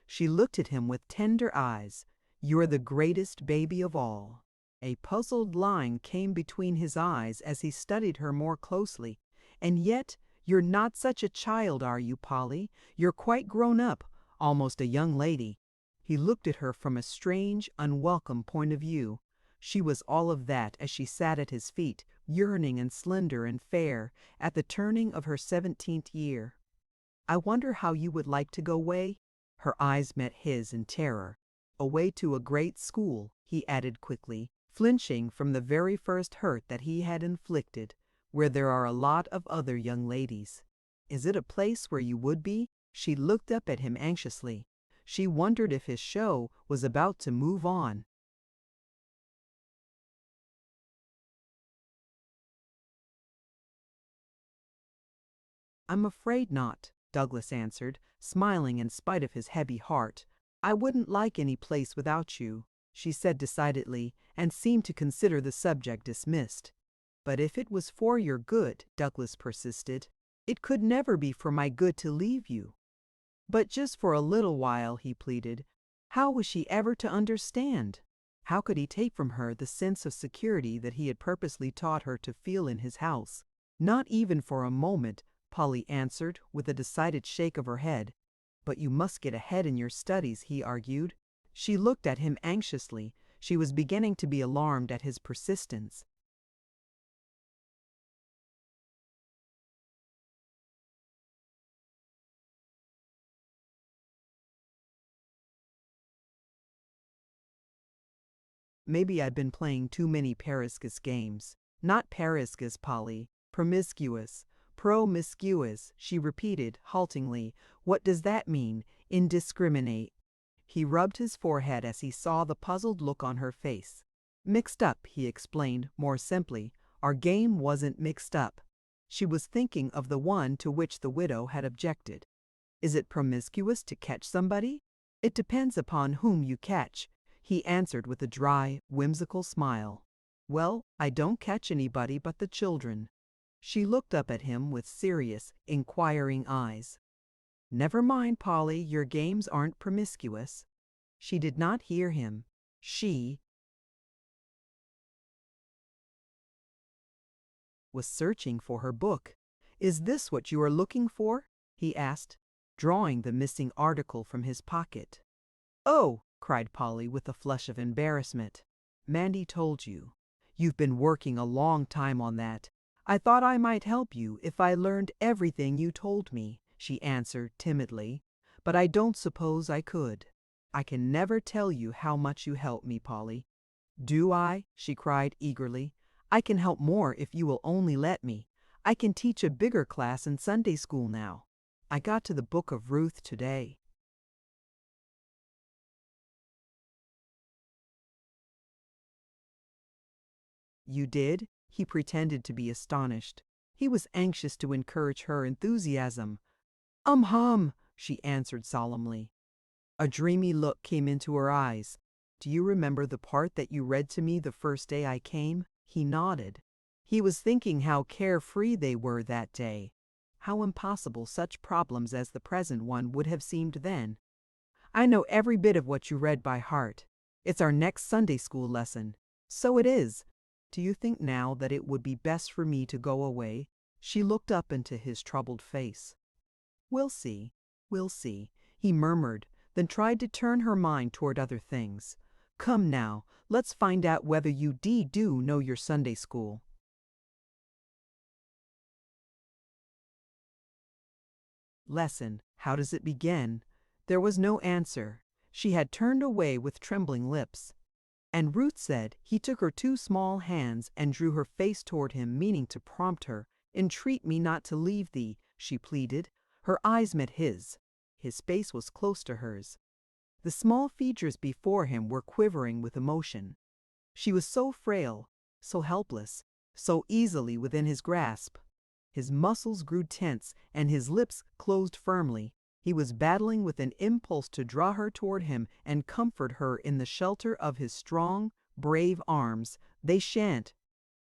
She looked at him with tender eyes. You're the greatest baby of all. A puzzled line came between his eyes as he studied her more closely. And yet, you're not such a child, are you, Polly? You're quite grown up, almost a young lady. He looked at her from a strange, unwelcome point of view. She was all of that as she sat at his feet, yearning and slender and fair, at the turning of her 17th year. I wonder how you would like to go away? Her eyes met his in terror. Away to a great school, he added quickly, flinching from the very first hurt that he had inflicted, where there are a lot of other young ladies. Is it a place where you would be? She looked up at him anxiously. She wondered if his show was about to move on. I'm afraid not, Douglas answered, smiling in spite of his heavy heart. I wouldn't like any place without you, she said decidedly, and seemed to consider the subject dismissed. But if it was for your good, Douglas persisted, it could never be for my good to leave you. But just for a little while, he pleaded. How was she ever to understand? How could he take from her the sense of security that he had purposely taught her to feel in his house? Not even for a moment, Polly answered with a decided shake of her head. But you must get ahead in your studies, he argued. She looked at him anxiously. She was beginning to be alarmed at his persistence. Maybe I'd been playing too many Periscus games. Not Periscus, Polly. Promiscuous. Promiscuous, she repeated haltingly. What does that mean? Indiscriminate. He rubbed his forehead as he saw the puzzled look on her face. Mixed up, he explained more simply. Our game wasn't mixed up. She was thinking of the one to which the widow had objected. Is it promiscuous to catch somebody? It depends upon whom you catch, he answered with a dry, whimsical smile. Well, I don't catch anybody but the children. She looked up at him with serious, inquiring eyes. Never mind, Polly, your games aren't promiscuous. She did not hear him. She was searching for her book. Is this what you are looking for? He asked, drawing the missing article from his pocket. Oh, cried Polly with a flush of embarrassment. Mandy told you. You've been working a long time on that. I thought I might help you if I learned everything you told me, she answered timidly. But I don't suppose I could. I can never tell you how much you help me, Polly. Do I? She cried eagerly. I can help more if you will only let me. I can teach a bigger class in Sunday school now. I got to the book of Ruth today. You did? He pretended to be astonished. He was anxious to encourage her enthusiasm. Hum, she answered solemnly. A dreamy look came into her eyes. Do you remember the part that you read to me the first day I came? He nodded. He was thinking how carefree they were that day. How impossible such problems as the present one would have seemed then. I know every bit of what you read by heart. It's our next Sunday school lesson. So it is. Do you think now that it would be best for me to go away? She looked up into his troubled face. We'll see, he murmured, then tried to turn her mind toward other things. Come now, let's find out whether you do know your Sunday school. Lesson, how does it begin? There was no answer. She had turned away with trembling lips. And Ruth said he took her two small hands and drew her face toward him, meaning to prompt her. Entreat me not to leave thee, she pleaded. Her eyes met his. His face was close to hers. The small features before him were quivering with emotion. She was so frail, so helpless, so easily within his grasp. His muscles grew tense and his lips closed firmly. He was battling with an impulse to draw her toward him and comfort her in the shelter of his strong, brave arms. They shan't,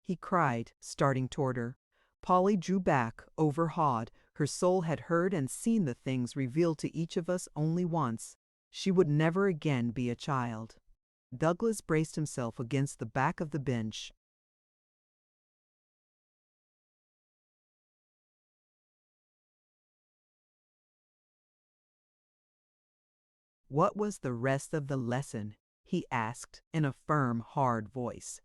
he cried, starting toward her. Polly drew back, overawed. Her soul had heard and seen the things revealed to each of us only once. She would never again be a child. Douglas braced himself against the back of the bench. What was the rest of the lesson? He asked in a firm, hard voice.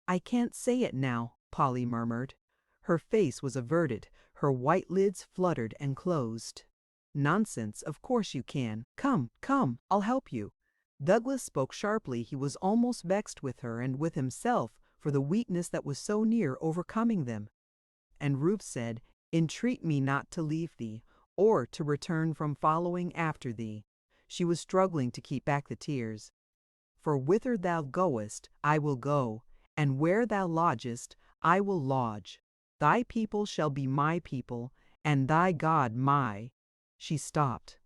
I can't say it now, Polly murmured. Her face was averted, her white lids fluttered and closed. Nonsense, of course you can. Come, I'll help you. Douglas spoke sharply. He was almost vexed with her and with himself for the weakness that was so near overcoming them. And Ruth said, Entreat me not to leave thee, or to return from following after thee. She was struggling to keep back the tears. For whither thou goest, I will go, and where thou lodgest, I will lodge. Thy people shall be my people, and thy God my. She stopped.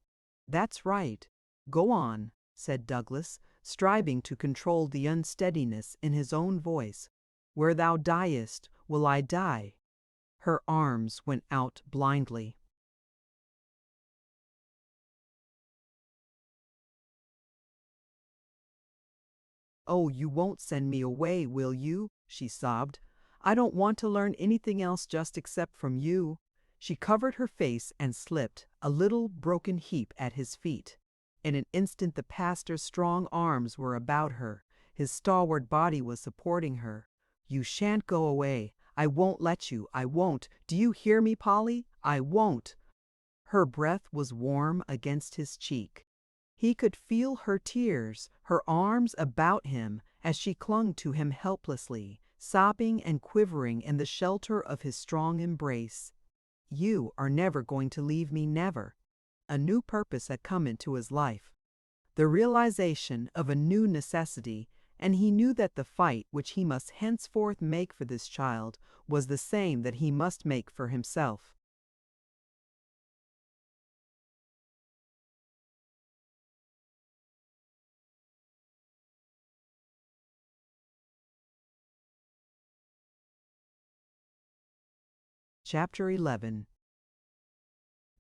That's right. Go on, said Douglas, striving to control the unsteadiness in his own voice. Where thou diest, will I die. Her arms went out blindly. Oh, you won't send me away, will you? She sobbed. I don't want to learn anything else just except from you. She covered her face and slipped, a little broken heap at his feet. In an instant the pastor's strong arms were about her. His stalwart body was supporting her. You shan't go away. I won't let you. I won't. Do you hear me, Polly? I won't. Her breath was warm against his cheek. He could feel her tears, her arms about him as she clung to him helplessly, sobbing and quivering in the shelter of his strong embrace. You are never going to leave me, never. A new purpose had come into his life, the realization of a new necessity, and he knew that the fight which he must henceforth make for this child was the same that he must make for himself. Chapter 11.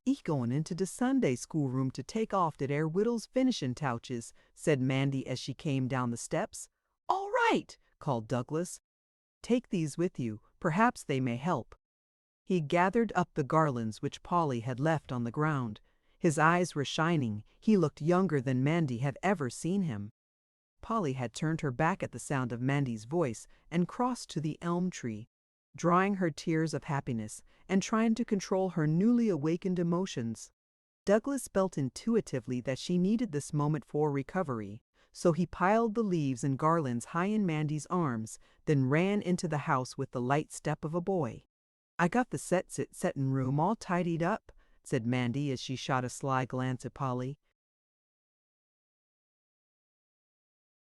"E going into the Sunday school room to take off that air widows finishing touches," said Mandy as she came down the steps. "All right," called Douglas. "Take these with you. Perhaps they may help." He gathered up the garlands which Polly had left on the ground. His eyes were shining. He looked younger than Mandy had ever seen him. Polly had turned her back at the sound of Mandy's voice and crossed to the elm tree, drying her tears of happiness and trying to control her newly awakened emotions. Douglas felt intuitively that she needed this moment for recovery, so he piled the leaves and garlands high in Mandy's arms, then ran into the house with the light step of a boy. "I got the settin' room all tidied up," said Mandy as she shot a sly glance at Polly.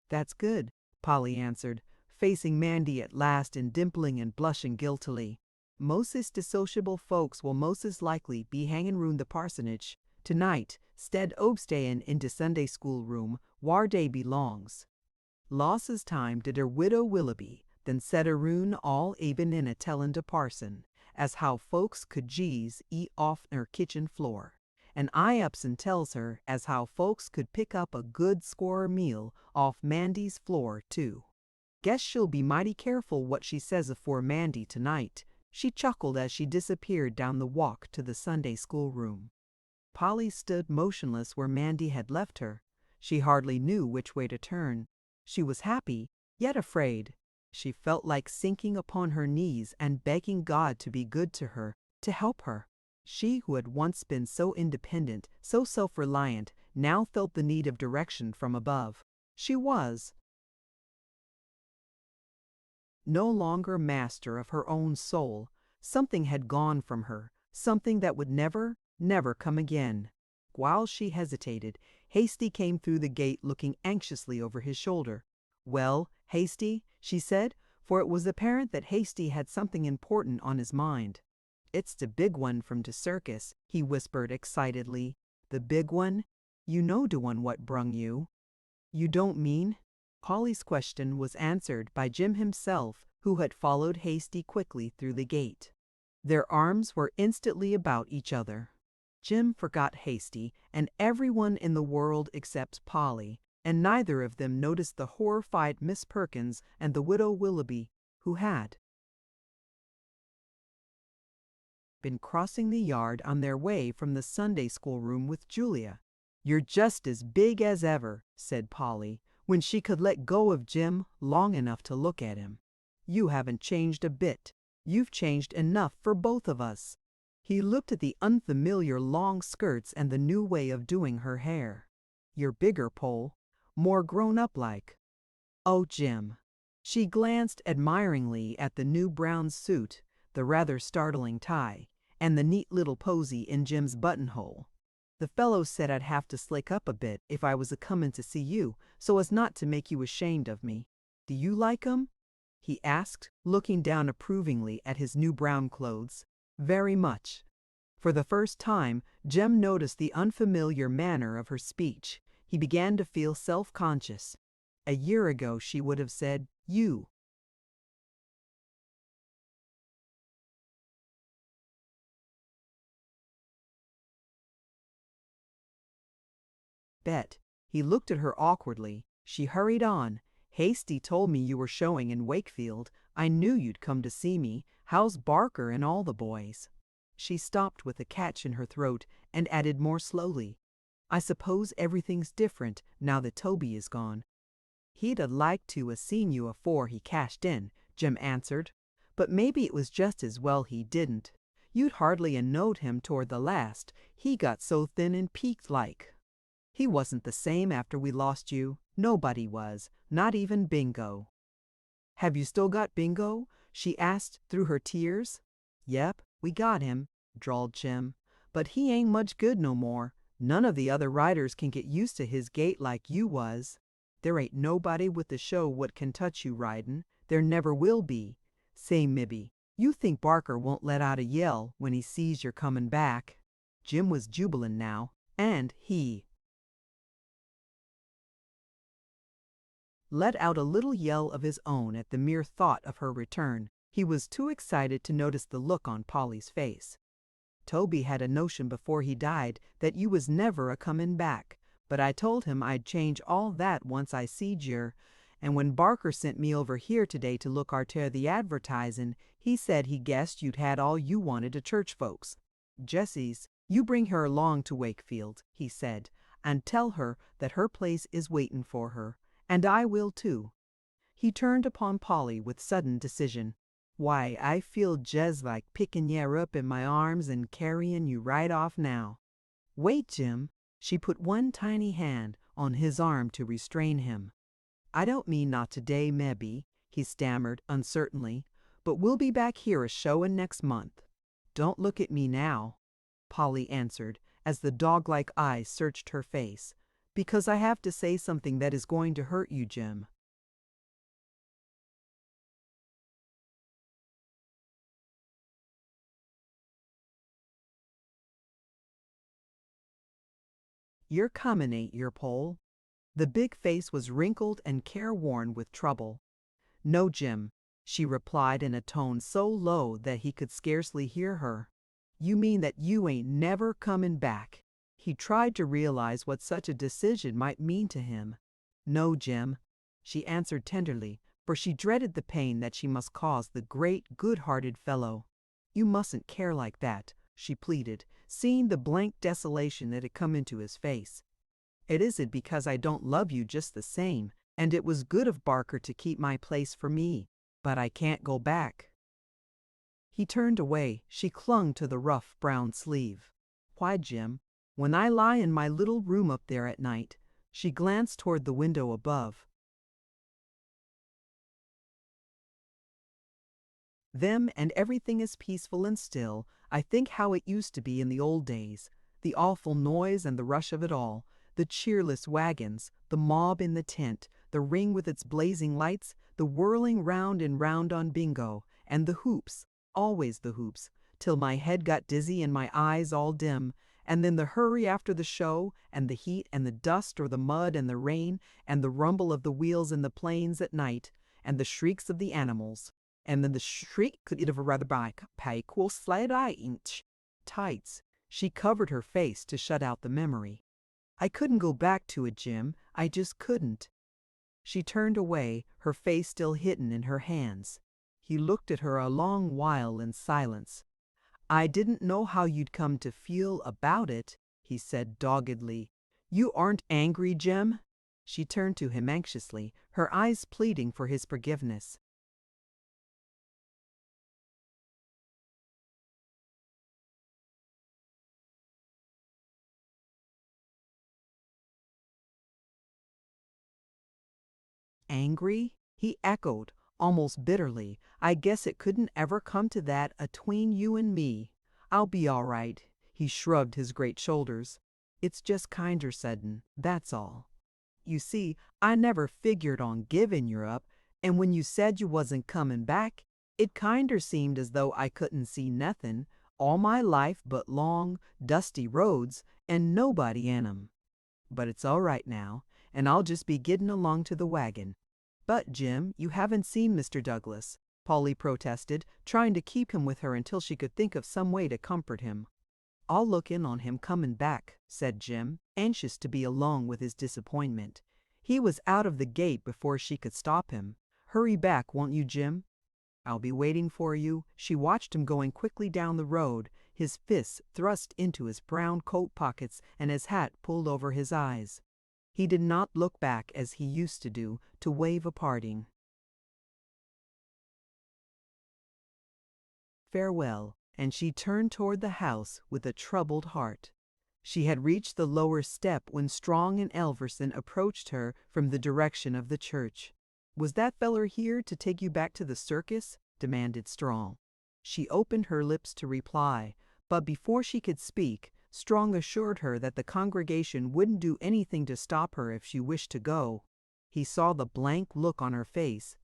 "That's good," Polly answered, facing Mandy at last and dimpling and blushing guiltily. "Mostest de sociable folks will mostest likely be hangin' round the parsonage tonight, 'stead ob stayin' in de Sunday school room, whar dey belongs. Losses time did der widow Willoughby then set aroon all ebenin a tellin' de parson as how folks could jees eat off her kitchen floor. And I ups and tells her as how folks could pick up a good squar meal off Mandy's floor, too. Guess she'll be mighty careful what she says afore Mandy tonight." She chuckled as she disappeared down the walk to the Sunday school room. Polly stood motionless where Mandy had left her. She hardly knew which way to turn. She was happy, yet afraid. She felt like sinking upon her knees and begging God to be good to her, to help her. She who had once been so independent, so self-reliant, now felt the need of direction from above. She was no longer master of her own soul. Something had gone from her, something that would never, never come again. While she hesitated, Hasty came through the gate looking anxiously over his shoulder. "Well, Hasty," she said, for it was apparent that Hasty had something important on his mind. "It's the big one from the circus," he whispered excitedly. "The big one? You know the one what brung you." "You don't mean?" Polly's question was answered by Jim himself, who had followed Hasty quickly through the gate. Their arms were instantly about each other. Jim forgot Hasty and everyone in the world except Polly, and neither of them noticed the horrified Miss Perkins and the widow Willoughby, who had been crossing the yard on their way from the Sunday school room with Julia. "You're just as big as ever," said Polly, when she could let go of Jim long enough to look at him. "You haven't changed a bit. You've changed enough for both of us." He looked at the unfamiliar long skirts and the new way of doing her hair. "You're bigger, Pole. More grown up like." "Oh, Jim." She glanced admiringly at the new brown suit, the rather startling tie, and the neat little posy in Jim's buttonhole. "The fellow said I'd have to slick up a bit if I was a-comin' to see you, so as not to make you ashamed of me. Do you like 'em?" he asked, looking down approvingly at his new brown clothes. "Very much." For the first time, Jem noticed the unfamiliar manner of her speech. He began to feel self-conscious. A year ago she would have said, "You." "Bet." He looked at her awkwardly. She hurried on. "Hasty told me you were showing in Wakefield. I knew you'd come to see me. How's Barker and all the boys?" She stopped with a catch in her throat and added more slowly, "I suppose everything's different now that Toby is gone." "He'd 'a' liked to 'a' seen you afore he cashed in," Jim answered. "But maybe it was just as well he didn't. You'd hardly 'a' knowed him toward the last. He got so thin and peaked like. He wasn't the same after we lost you. Nobody was, not even Bingo." "Have you still got Bingo?" she asked through her tears. "Yep, we got him," drawled Jim. "But he ain't much good no more. None of the other riders can get used to his gait like you was. There ain't nobody with the show what can touch you ridin'. There never will be. Say, Mibby, you think Barker won't let out a yell when he sees you're comin' back?" Jim was jubilant now, and he let out a little yell of his own at the mere thought of her return. He was too excited to notice the look on Polly's face. Toby had a notion before he died that you was never a-comin' back, but I told him I'd change all that once I seed yer, and when Barker sent me over here today to look arter the advertisin', he said he guessed you'd had all you wanted to church folks. Jessie's, you bring her along to Wakefield, he said, and tell her that her place is waitin' for her, and I will too. He turned upon Polly with sudden decision. Why, I feel jes like pickin' yer up in my arms and carryin' you right off now. Wait, Jim. She put one tiny hand on his arm to restrain him. I don't mean not today, mebbe, he stammered uncertainly, but we'll be back here a-showin' next month. Don't look at me now, Polly answered, as the dog-like eyes searched her face, because I have to say something that is going to hurt you, Jim. You're comin', ain't yer, Pole? The big face was wrinkled and careworn with trouble. No, Jim, she replied in a tone so low that he could scarcely hear her. You mean that you ain't never comin' back? He tried to realize what such a decision might mean to him. No, Jim, she answered tenderly, for she dreaded the pain that she must cause the great, good-hearted fellow. You mustn't care like that, she pleaded, seeing the blank desolation that had come into his face. It isn't because I don't love you just the same, and it was good of Barker to keep my place for me, but I can't go back. He turned away. She clung to the rough brown sleeve. Why, Jim, when I lie in my little room up there at night, she glanced toward the window above. Them and everything is peaceful and still. I think how it used to be in the old days, the awful noise and the rush of it all, the cheerless wagons, the mob in the tent, the ring with its blazing lights, the whirling round and round on bingo, and the hoops, always the hoops, till my head got dizzy and my eyes all dim, and then the hurry after the show, and the heat and the dust or the mud and the rain, and the rumble of the wheels in the plains at night, and the shrieks of the animals, and then the shriek could of a rather by equal slide inch tights. She covered her face to shut out the memory. I couldn't go back to it, Jim. I just couldn't. She turned away, her face still hidden in her hands. He looked at her a long while in silence. I didn't know how you'd come to feel about it, he said doggedly. You aren't angry, Jim? She turned to him anxiously, her eyes pleading for his forgiveness. Angry? He echoed, almost bitterly. I guess it couldn't ever come to that atween you and me. I'll be all right. He shrugged his great shoulders. It's just kinder sudden, that's all. You see, I never figured on giving you up, and when you said you wasn't comin' back, it kinder seemed as though I couldn't see nothin' all my life but long, dusty roads, and nobody in 'em. But it's all right now, and I'll just be gettin' along to the wagon. But, Jim, you haven't seen Mr. Douglas, Polly protested, trying to keep him with her until she could think of some way to comfort him. I'll look in on him comin' back, said Jim, anxious to be alone with his disappointment. He was out of the gate before she could stop him. Hurry back, won't you, Jim? I'll be waiting for you. She watched him going quickly down the road, his fists thrust into his brown coat pockets and his hat pulled over his eyes. He did not look back as he used to do to wave a parting. Farewell, and she turned toward the house with a troubled heart. She had reached the lower step when Strong and Elverson approached her from the direction of the church. Was that feller here to take you back to the circus? Demanded Strong. She opened her lips to reply, but before she could speak, Strong assured her that the congregation wouldn't do anything to stop her if she wished to go. He saw the blank look on her face.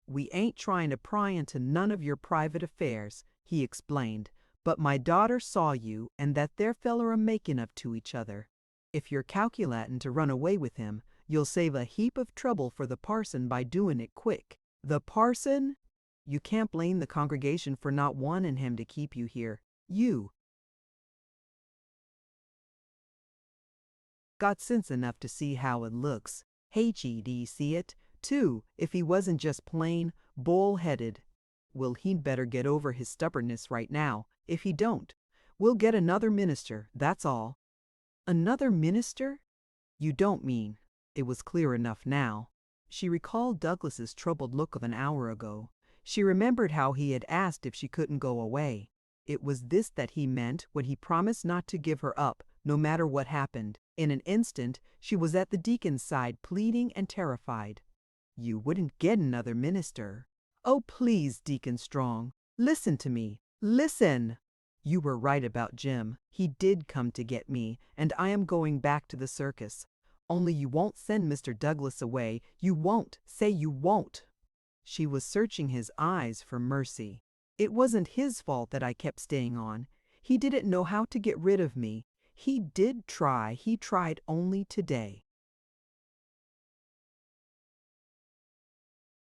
We ain't trying to pry into none of your private affairs, he explained, but my daughter saw you and that there feller a making of to each other. If you're calculatin' to run away with him, you'll save a heap of trouble for the parson by doin' it quick. The parson? You can't blame the congregation for not wantin' him to keep you here. You. Got sense enough to see how it looks. H.E.D. see it, too, if he wasn't just plain bull-headed. Well, he'd better get over his stubbornness right now. If he don't, we'll get another minister, that's all. Another minister? You don't mean. It was clear enough now. She recalled Douglas's troubled look of an hour ago. She remembered how he had asked if she couldn't go away. It was this that he meant when he promised not to give her up, no matter what happened. In an instant, she was at the deacon's side, pleading and terrified. You wouldn't get another minister. Oh, please, Deacon Strong, listen to me. Listen! You were right about Jim. He did come to get me, and I am going back to the circus. Only you won't send Mr. Douglas away. You won't. Say you won't. She was searching his eyes for mercy. It wasn't his fault that I kept staying on. He didn't know how to get rid of me. He did try. He tried only today.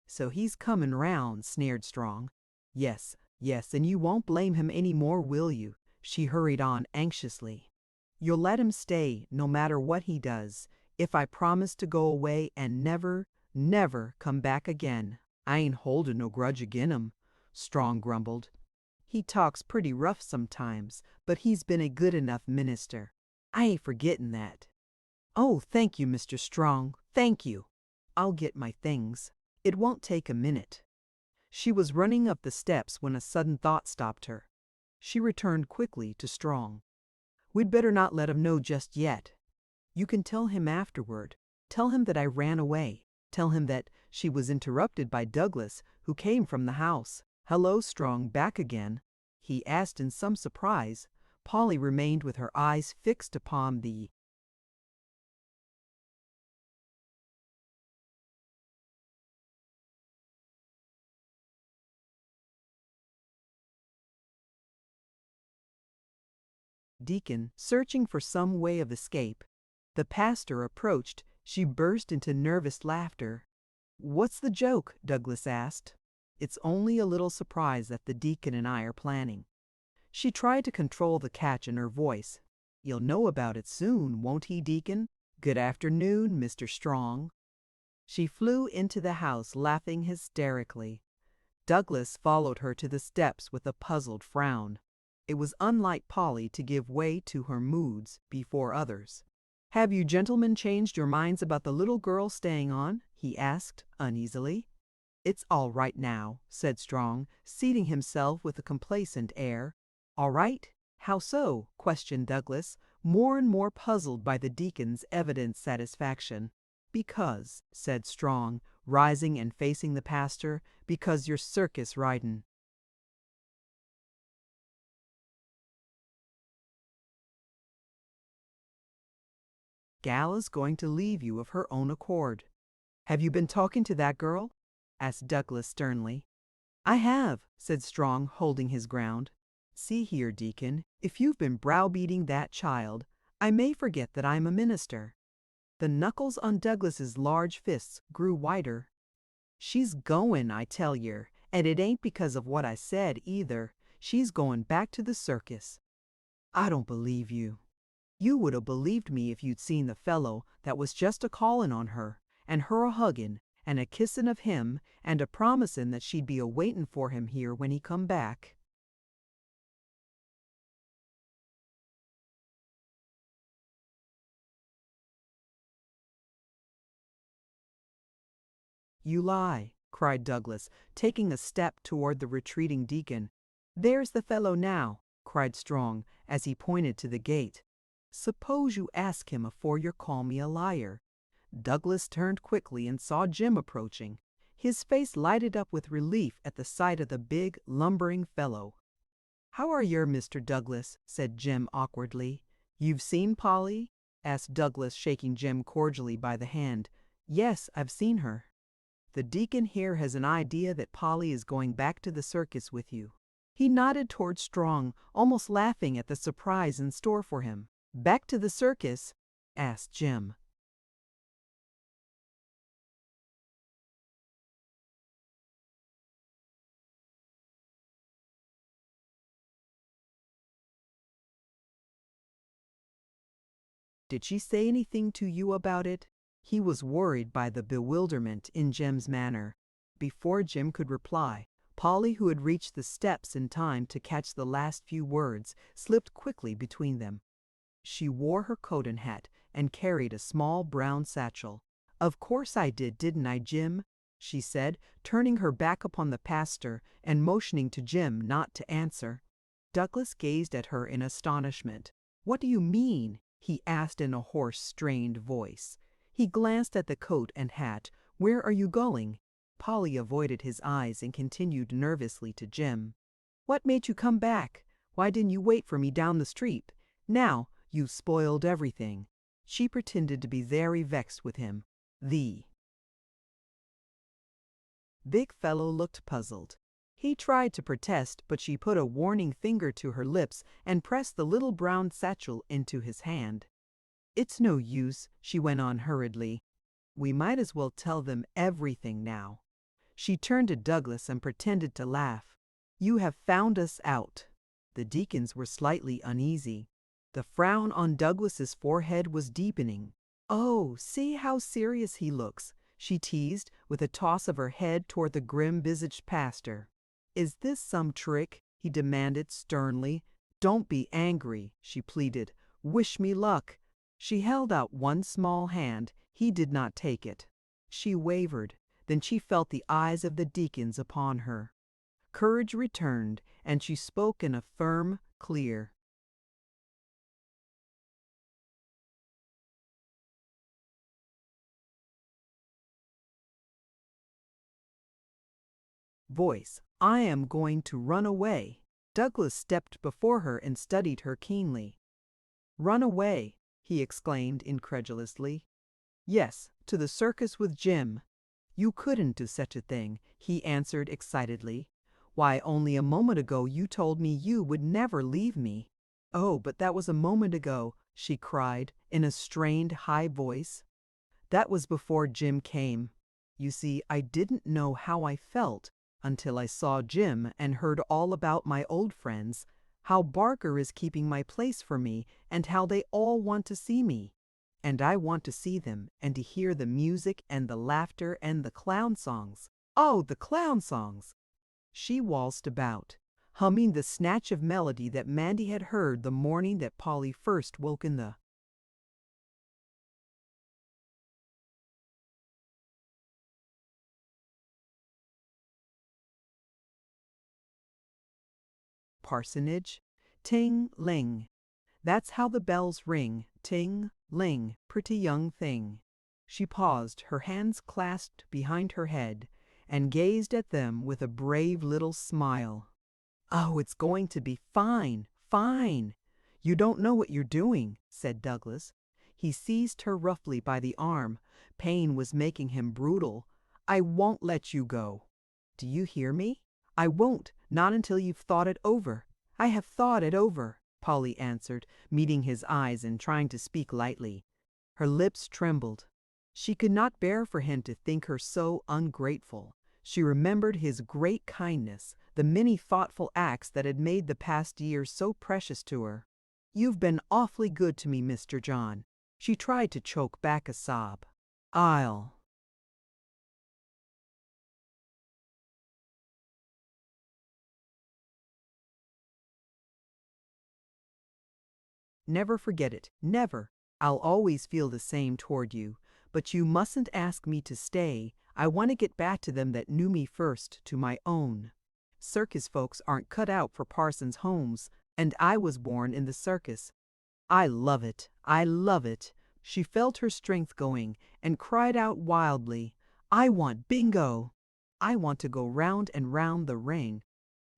So he's coming round, sneered Strong. Yes, yes, and you won't blame him any more, will you? She hurried on anxiously. You'll let him stay, no matter what he does, if I promise to go away and never, never come back again. I ain't holding no grudge agin him, Strong grumbled. He talks pretty rough sometimes, but he's been a good enough minister. I ain't forgetting that. Oh, thank you, Mr. Strong, thank you. I'll get my things. It won't take a minute. She was running up the steps when a sudden thought stopped her. She returned quickly to Strong. We'd better not let him know just yet. You can tell him afterward. Tell him that I ran away. Tell him that she was interrupted by Douglas, who came from the house. Hello, Strong, back again? He asked in some surprise. Polly remained with her eyes fixed upon the deacon, searching for some way of escape. The pastor approached. She burst into nervous laughter. What's the joke? Douglas asked. It's only a little surprise that the deacon and I are planning. She tried to control the catch in her voice. You'll know about it soon, won't he, Deacon? Good afternoon, Mr. Strong. She flew into the house, laughing hysterically. Douglas followed her to the steps with a puzzled frown. It was unlike Polly to give way to her moods before others. Have you gentlemen changed your minds about the little girl staying on? He asked uneasily. It's all right now, said Strong, seating himself with a complacent air. All right? How so? Questioned Douglas, more and more puzzled by the deacon's evident satisfaction. Because, said Strong, rising and facing the pastor, because you're circus ridin'. Gal is going to leave you of her own accord. Have you been talking to that girl? Asked Douglas sternly. I have, said Strong, holding his ground. See here, Deacon, if you've been browbeating that child, I may forget that I'm a minister. The knuckles on Douglas's large fists grew whiter. She's goin', I tell yer, and it ain't because of what I said either. She's goin' back to the circus. I don't believe you. You would have believed me if you'd seen the fellow that was just a-callin' on her, and her a-huggin', and a-kissin' of him, and a-promisin' that she'd be a-waitin' for him here when he come back. You lie, cried Douglas, taking a step toward the retreating deacon. There's the fellow now, cried Strong, as he pointed to the gate. Suppose you ask him afore you call me a liar. Douglas turned quickly and saw Jim approaching. His face lighted up with relief at the sight of the big, lumbering fellow. How are yer, Mr. Douglas? Said Jim awkwardly. You've seen Polly? Asked Douglas, shaking Jim cordially by the hand. Yes, I've seen her. The deacon here has an idea that Polly is going back to the circus with you. He nodded toward Strong, almost laughing at the surprise in store for him. Back to the circus? Asked Jim. Did she say anything to you about it? He was worried by the bewilderment in Jim's manner. Before Jim could reply, Polly, who had reached the steps in time to catch the last few words, slipped quickly between them. She wore her coat and hat and carried a small brown satchel. "Of course I did, didn't I, Jim?" she said, turning her back upon the pastor and motioning to Jim not to answer. Douglas gazed at her in astonishment. "What do you mean?" he asked in a hoarse, strained voice. He glanced at the coat and hat. "Where are you going?" Polly avoided his eyes and continued nervously to Jim. "What made you come back? Why didn't you wait for me down the street? Now, you've spoiled everything." She pretended to be very vexed with him. The big fellow looked puzzled. He tried to protest, but she put a warning finger to her lips and pressed the little brown satchel into his hand. "It's no use," she went on hurriedly. "We might as well tell them everything now." She turned to Douglas and pretended to laugh. "You have found us out." The deacons were slightly uneasy. The frown on Douglas's forehead was deepening. "Oh, see how serious he looks," she teased, with a toss of her head toward the grim-visaged pastor. "Is this some trick?" he demanded sternly. "Don't be angry," she pleaded. "Wish me luck." She held out one small hand. He did not take it. She wavered. Then she felt the eyes of the deacons upon her. Courage returned, and she spoke in a firm, clear voice. "I am going to run away." Douglas stepped before her and studied her keenly. "Run away?" he exclaimed incredulously. "Yes, to the circus with Jim." "You couldn't do such a thing," he answered excitedly. "Why, only a moment ago you told me you would never leave me." "Oh, but that was a moment ago," she cried in a strained, high voice. "That was before Jim came. You see, I didn't know how I felt until I saw Jim and heard all about my old friends, how Barker is keeping my place for me, and how they all want to see me. And I want to see them, and to hear the music and the laughter and the clown songs. Oh, the clown songs!" She waltzed about, humming the snatch of melody that Mandy had heard the morning that Polly first woke in the parsonage. Ting-ling. That's how the bells ring. Ting-ling, pretty young thing. She paused, her hands clasped behind her head, and gazed at them with a brave little smile. "Oh, it's going to be fine, fine." "You don't know what you're doing," said Douglas. He seized her roughly by the arm. Pain was making him brutal. "I won't let you go." "Do you hear me? I won't, not until you've thought it over." "I have thought it over," Polly answered, meeting his eyes and trying to speak lightly. Her lips trembled. She could not bear for him to think her so ungrateful. She remembered his great kindness, the many thoughtful acts that had made the past years so precious to her. "You've been awfully good to me, Mr. John." She tried to choke back a sob. "I'll never forget it, never. I'll always feel the same toward you. But you mustn't ask me to stay. I want to get back to them that knew me first, to my own. Circus folks aren't cut out for parsons' homes, and I was born in the circus. I love it. I love it." She felt her strength going and cried out wildly, "I want bingo. I want to go round and round the ring.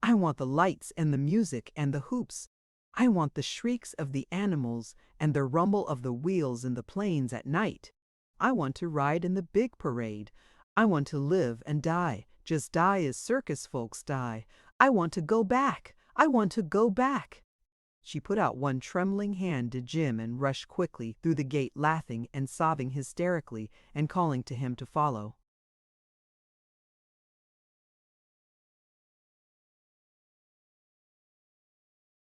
I want the lights and the music and the hoops. I want the shrieks of the animals and the rumble of the wheels in the plains at night. I want to ride in the big parade. I want to live and die, just die as circus folks die. I want to go back. I want to go back." She put out one trembling hand to Jim and rushed quickly through the gate, laughing and sobbing hysterically and calling to him to follow.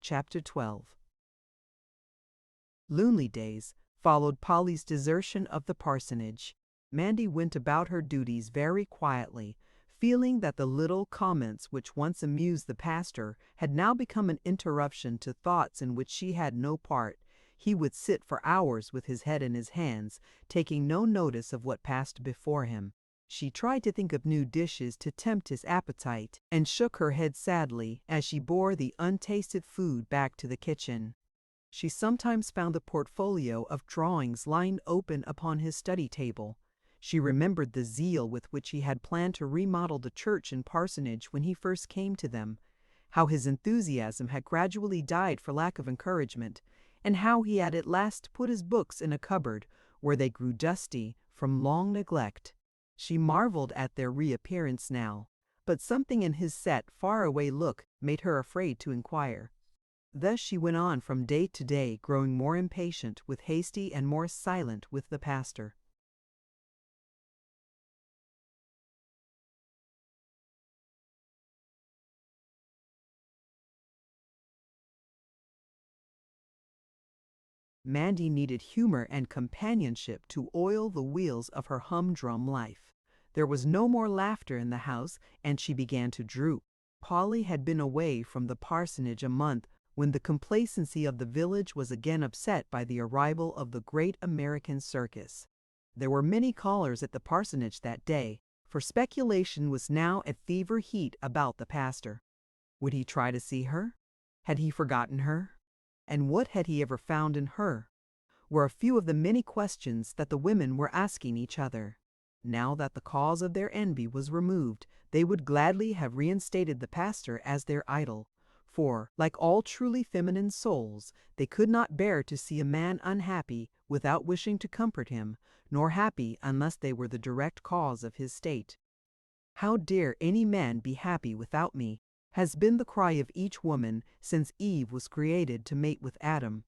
Chapter 12. Lonely days, followed Polly's desertion of the parsonage. Mandy went about her duties very quietly, feeling that the little comments which once amused the pastor had now become an interruption to thoughts in which she had no part. He would sit for hours with his head in his hands, taking no notice of what passed before him. She tried to think of new dishes to tempt his appetite, and shook her head sadly as she bore the untasted food back to the kitchen. She sometimes found the portfolio of drawings lying open upon his study table. She remembered the zeal with which he had planned to remodel the church and parsonage when he first came to them, how his enthusiasm had gradually died for lack of encouragement, and how he had at last put his books in a cupboard where they grew dusty from long neglect. She marveled at their reappearance now, but something in his set, far-away look made her afraid to inquire. Thus she went on from day to day, growing more impatient with Hasty and more silent with the pastor. Mandy needed humor and companionship to oil the wheels of her humdrum life. There was no more laughter in the house, and she began to droop. Polly had been away from the parsonage a month when the complacency of the village was again upset by the arrival of the great American circus. There were many callers at the parsonage that day, for speculation was now at fever heat about the pastor. Would he try to see her? Had he forgotten her? And what had he ever found in her? Were a few of the many questions that the women were asking each other. Now that the cause of their envy was removed, they would gladly have reinstated the pastor as their idol, for, like all truly feminine souls, they could not bear to see a man unhappy without wishing to comfort him, nor happy unless they were the direct cause of his state. "How dare any man be happy without me?" has been the cry of each woman since Eve was created to mate with Adam.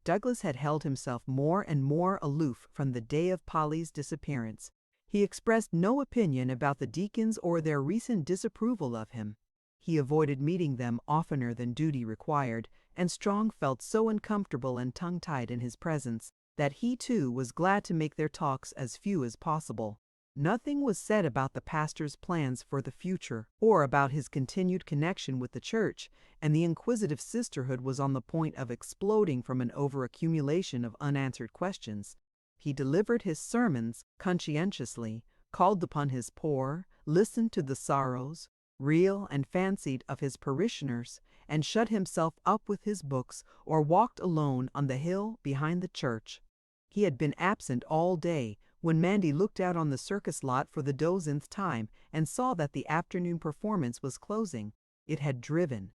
Douglas had held himself more and more aloof from the day of Polly's disappearance. He expressed no opinion about the deacons or their recent disapproval of him. He avoided meeting them oftener than duty required, and Strong felt so uncomfortable and tongue-tied in his presence that he too was glad to make their talks as few as possible. Nothing was said about the pastor's plans for the future, or about his continued connection with the church, and the inquisitive sisterhood was on the point of exploding from an overaccumulation of unanswered questions. He delivered his sermons conscientiously, called upon his poor, listened to the sorrows, real and fancied, of his parishioners, and shut himself up with his books or walked alone on the hill behind the church. He had been absent all day when Mandy looked out on the circus lot for the dozenth time and saw that the afternoon performance was closing. It had driven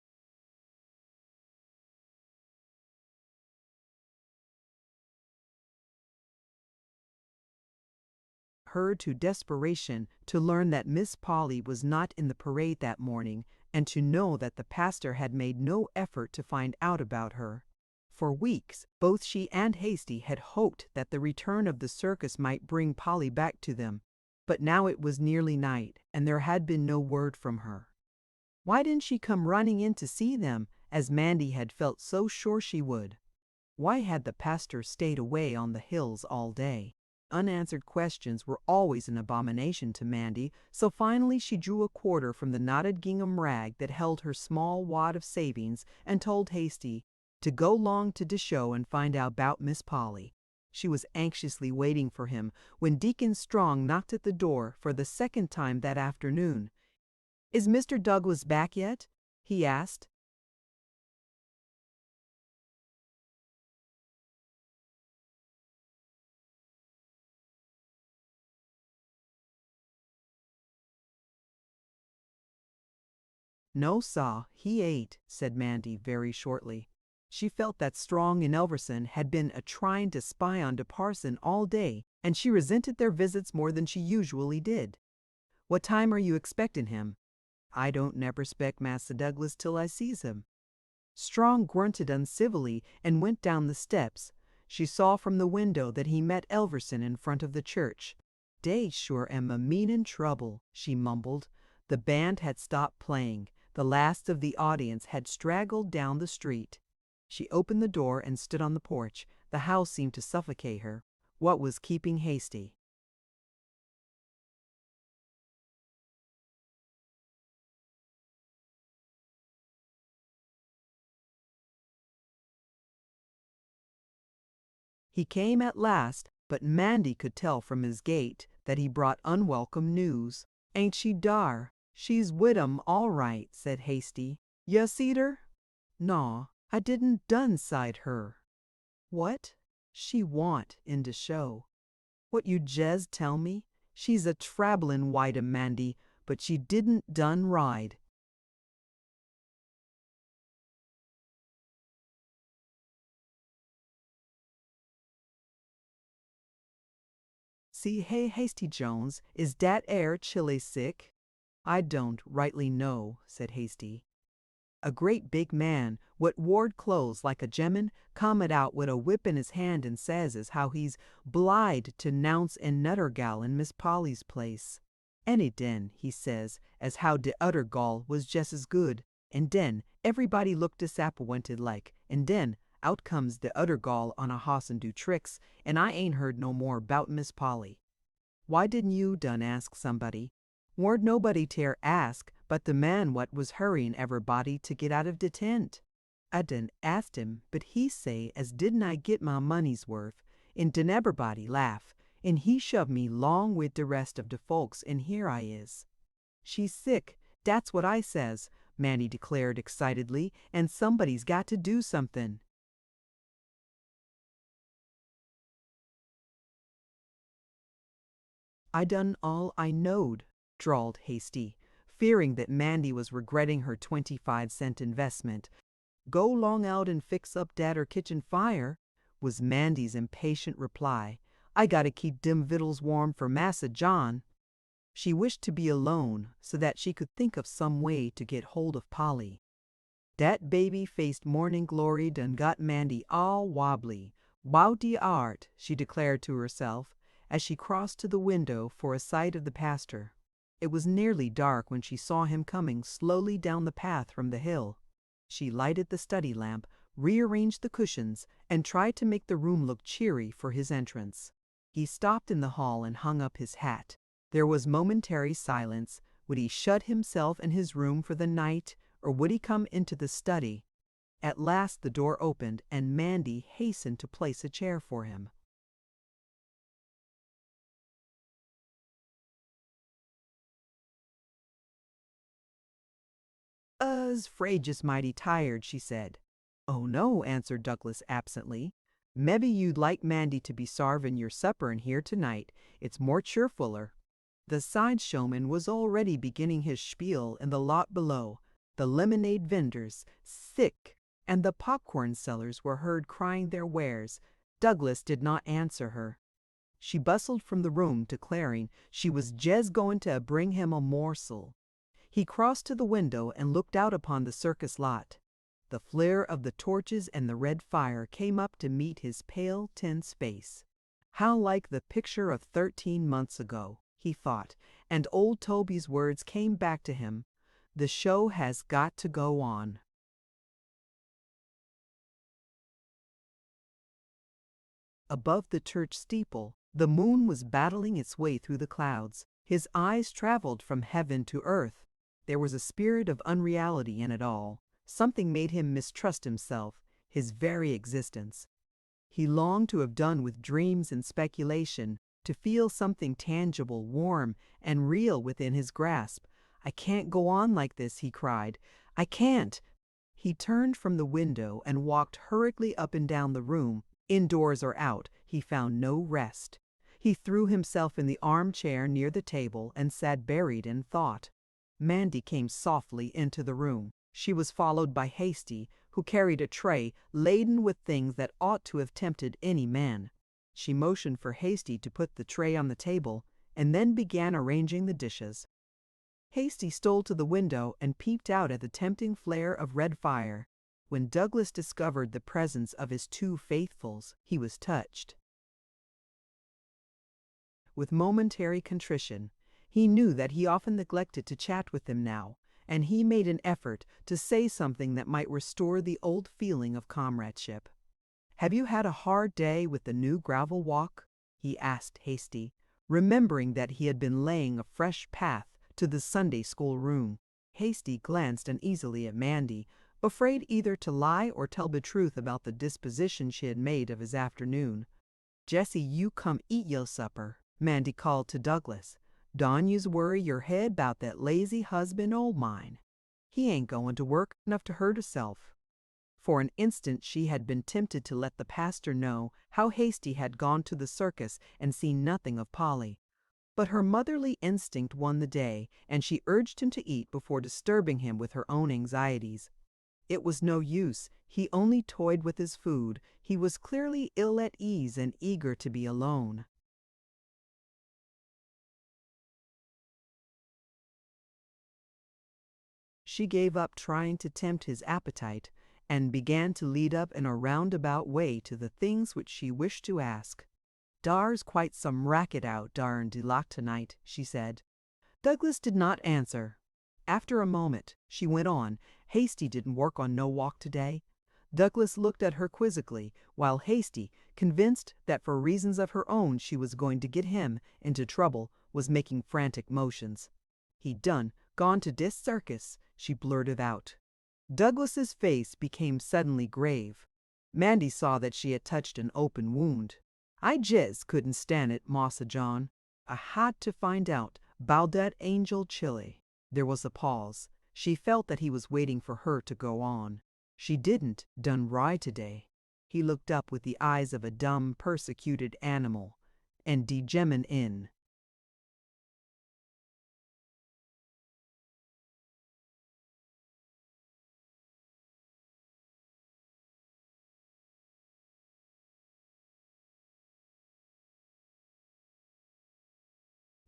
her to desperation to learn that Miss Polly was not in the parade that morning, and to know that the pastor had made no effort to find out about her. For weeks, both she and Hasty had hoped that the return of the circus might bring Polly back to them, but now it was nearly night, and there had been no word from her. Why didn't she come running in to see them, as Mandy had felt so sure she would? Why had the pastor stayed away on the hills all day? Unanswered questions were always an abomination to Mandy, so finally she drew a quarter from the knotted gingham rag that held her small wad of savings and told Hasty to go long to de show and find out about Miss Polly. She was anxiously waiting for him when Deacon Strong knocked at the door for the second time that afternoon. "Is Mr. Douglas back yet?" he asked. "No, saw, he ain't," said Mandy very shortly. She felt that Strong and Elverson had been a-trying to spy on de Parson all day, and she resented their visits more than she usually did. "What time are you expecting him?" "I don't never 'spect Massa Douglas till I sees him." Strong grunted uncivilly and went down the steps. She saw from the window that he met Elverson in front of the church. "Dey sure am a meanin' trouble," she mumbled. The band had stopped playing. The last of the audience had straggled down the street. She opened the door and stood on the porch. The house seemed to suffocate her. What was keeping Hasty? He came at last, but Mandy could tell from his gait that he brought unwelcome news. "Ain't she dar? She's wid 'em all right," said Hasty. "Ya seed her?" "Naw, I didn't done sight her." "What? She want in de show." "What you jes tell me? She's a trablin' white Mandy, but she didn't done ride." "See, hey, Hasty Jones, is dat air Chile sick?" "I don't rightly know," said Hasty. A great big man, what wore clothes like a gemman, comed out wid a whip in his hand and says as how he's blithe to 'nounce an nudder gal in Miss Polly's place. "Any den," he says, as how de udder gal was jes as good, and den everybody looked disappointed like, and den out comes de udder gal on a hoss and do tricks, and I ain't heard no more 'bout Miss Polly. "Why didn't you done ask somebody?" "Warn't nobody ter ask but the man what was hurrying everybody to get out of de tent. I done asked him, but he say as didn't I git my money's worth, and den everybody laugh, and he shoved me long wid de rest of de folks, and here I is." "She's sick, dat's what I says," Mandy declared excitedly, "and somebody's got to do something." "I done all I knowed," drawled Hasty, fearing that Mandy was regretting her 25-cent investment. "Go long out and fix up dat er kitchen fire," was Mandy's impatient reply. "I gotta keep dim vittles warm for Massa John." She wished to be alone so that she could think of some way to get hold of Polly. "Dat baby-faced morning glory done got Mandy all wobbly. 'Bout de art," she declared to herself, as she crossed to the window for a sight of the pastor. It was nearly dark when she saw him coming slowly down the path from the hill. She lighted the study lamp, rearranged the cushions, and tried to make the room look cheery for his entrance. He stopped in the hall and hung up his hat. There was momentary silence. Would he shut himself in his room for the night, or would he come into the study? At last the door opened, and Mandy hastened to place a chair for him. "'S 'fraid just mighty tired," she said. "Oh no," answered Douglas absently. "Mebbe you'd like Mandy to be sarvin' your supper in here tonight. It's more cheerfuller." The side showman was already beginning his spiel in the lot below. The lemonade vendors, sick, and the popcorn sellers were heard crying their wares. Douglas did not answer her. She bustled from the room, declaring she was jes goin' to bring him a morsel. He crossed to the window and looked out upon the circus lot. The flare of the torches and the red fire came up to meet his pale, tense face. How like the picture of 13 months ago, he thought, and old Toby's words came back to him. The show has got to go on. Above the church steeple, the moon was battling its way through the clouds. His eyes traveled from heaven to earth. There was a spirit of unreality in it all. Something made him mistrust himself, his very existence. He longed to have done with dreams and speculation, to feel something tangible, warm, and real within his grasp. "I can't go on like this," he cried. "I can't." He turned from the window and walked hurriedly up and down the room. Indoors or out, he found no rest. He threw himself in the armchair near the table and sat buried in thought. Mandy came softly into the room. She was followed by Hasty, who carried a tray laden with things that ought to have tempted any man. She motioned for Hasty to put the tray on the table, and then began arranging the dishes. Hasty stole to the window and peeped out at the tempting flare of red fire. When Douglas discovered the presence of his two faithfuls, he was touched. With momentary contrition, He knew that he often neglected to chat with them now, and he made an effort to say something that might restore the old feeling of comradeship. "Have you had a hard day with the new gravel walk?" he asked Hasty, remembering that he had been laying a fresh path to the Sunday school room. Hasty glanced uneasily at Mandy, afraid either to lie or tell the truth about the disposition she had made of his afternoon. "Jessie, you come eat yo' supper," Mandy called to Douglas. "Don you's worry your head 'bout that lazy husband o' mine. He ain't going to work enough to hurt hisself." For an instant she had been tempted to let the pastor know how Hasty had gone to the circus and seen nothing of Polly. But her motherly instinct won the day, and she urged him to eat before disturbing him with her own anxieties. It was no use. He only toyed with his food. He was clearly ill at ease and eager to be alone. She gave up trying to tempt his appetite and began to lead up in a roundabout way to the things which she wished to ask. "Dar's quite some racket out dar'n de lock tonight," she said. Douglas did not answer. After a moment, she went on, "Hasty didn't work on no walk today." Douglas looked at her quizzically, while Hasty, convinced that for reasons of her own she was going to get him into trouble, was making frantic motions. "He done gone to dis circus," she blurted out. Douglas's face became suddenly grave. Mandy saw that she had touched an open wound. "I jes' couldn't stand it, Massa John. I had to find out 'bout dat angel chile." There was a pause. She felt that he was waiting for her to go on. "She didn't done right today." He looked up with the eyes of a dumb, persecuted animal, and de gemmin in.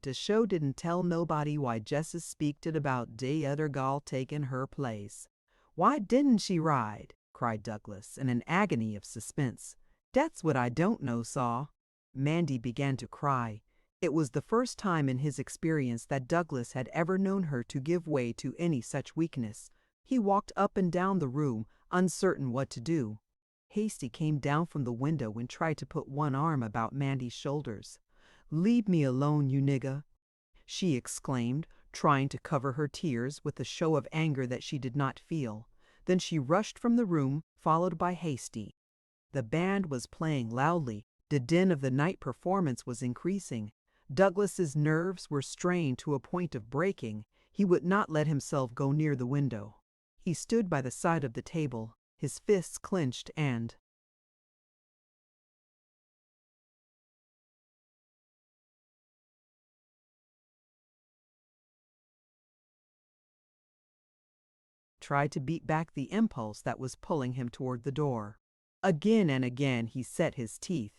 The show didn't tell nobody why Jessus speaked it about de other gal taking her place. "Why didn't she ride?" cried Douglas, in an agony of suspense. "Dat's what I don't know, Saw." Mandy began to cry. It was the first time in his experience that Douglas had ever known her to give way to any such weakness. He walked up and down the room, uncertain what to do. Hasty came down from the window and tried to put one arm about Mandy's shoulders. "Leave me alone, you nigger," she exclaimed, trying to cover her tears with a show of anger that she did not feel. Then she rushed from the room, followed by Hasty. The band was playing loudly. The din of the night performance was increasing. Douglas's nerves were strained to a point of breaking. He would not let himself go near the window. He stood by the side of the table, his fists clenched and tried to beat back the impulse that was pulling him toward the door. Again and again he set his teeth.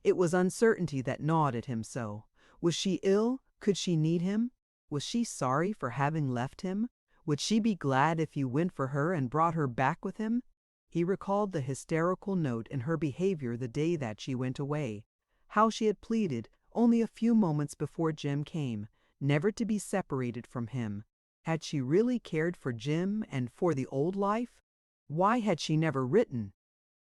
It was uncertainty that gnawed at him so. Was she ill? Could she need him? Was she sorry for having left him? Would she be glad if he went for her and brought her back with him? He recalled the hysterical note in her behavior the day that she went away. How she had pleaded, only a few moments before Jim came, never to be separated from him. Had she really cared for Jim and for the old life? Why had she never written?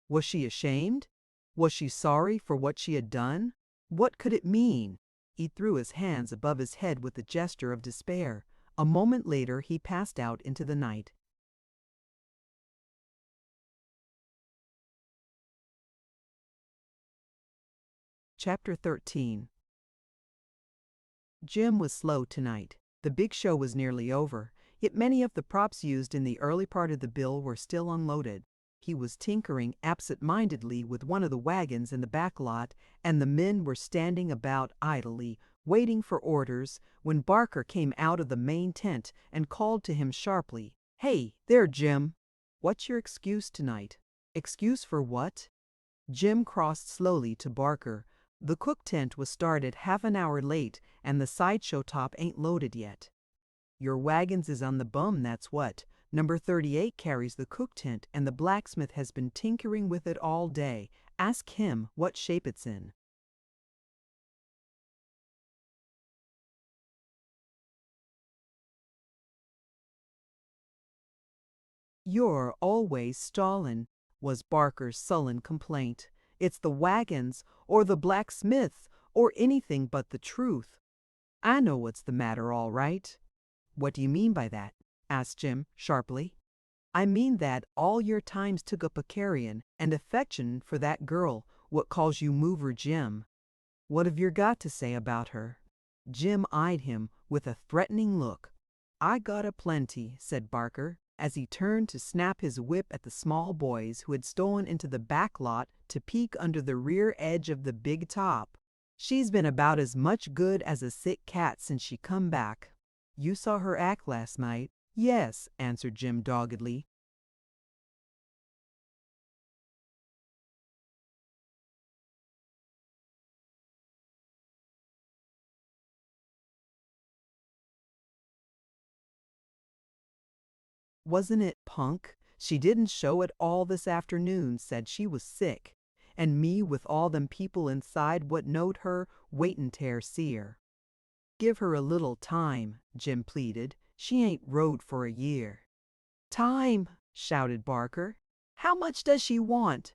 Was she ashamed? Was she sorry for what she had done? What could it mean? He threw his hands above his head with a gesture of despair. A moment later he passed out into the night. Chapter 13. Jim was slow tonight. The big show was nearly over, yet many of the props used in the early part of the bill were still unloaded. He was tinkering absent-mindedly with one of the wagons in the back lot, and the men were standing about idly, waiting for orders, when Barker came out of the main tent and called to him sharply, "Hey, there, Jim! What's your excuse tonight?" "Excuse for what?" Jim crossed slowly to Barker. "The cook tent was started half an hour late, and the sideshow top ain't loaded yet." "Your wagons is on the bum, that's what. Number 38 carries the cook tent, and the blacksmith has been tinkering with it all day. Ask him what shape it's in." "You're always stallin'," was Barker's sullen complaint. "It's the wagons, or the blacksmith, or anything but the truth. I know what's the matter, all right." "What do you mean by that?" asked Jim sharply. "I mean that all your time's took up a carryin' and affection for that girl what calls you Mover Jim. What have you got to say about her?" Jim eyed him with a threatening look. "I got a plenty," said Barker, as he turned to snap his whip at the small boys who had stolen into the back lot to peek under the rear edge of the big top. "She's been about as much good as a sick cat since she come back." "You saw her act last night?" "Yes," answered Jim doggedly. "Wasn't it punk? She didn't show at all this afternoon, said she was sick. And me with all them people inside what knowed her, waitin' ter see her." "Give her a little time," Jim pleaded. "She ain't rode for a year." "Time!" shouted Barker. "How much does she want?"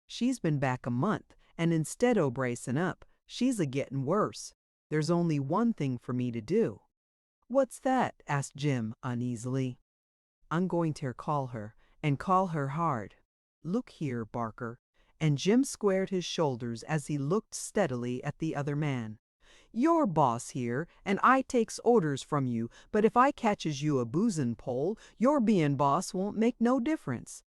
"She's been back a month, and instead o' bracin' up, she's a gettin' worse. There's only one thing for me to do." "What's that?" asked Jim uneasily. "I'm going to call her, and call her hard. Look here, Barker," and Jim squared his shoulders as he looked steadily at the other man. "You're boss here, and I takes orders from you, but if I catches you a boozin' pole, your bein' boss won't make no difference."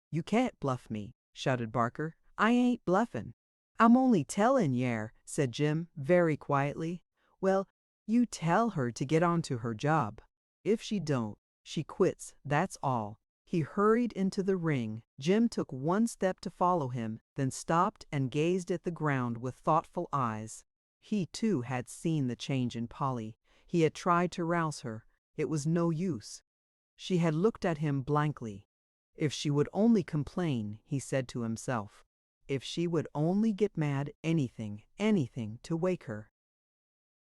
"You can't bluff me," shouted Barker. "I ain't bluffin'. I'm only tellin' yer," said Jim very quietly. "Well, you tell her to get on to her job. If she don't, she quits, that's all." He hurried into the ring. Jim took one step to follow him, then stopped and gazed at the ground with thoughtful eyes. He too had seen the change in Polly. He had tried to rouse her. It was no use. She had looked at him blankly. If she would only complain, he said to himself. If she would only get mad, anything to wake her.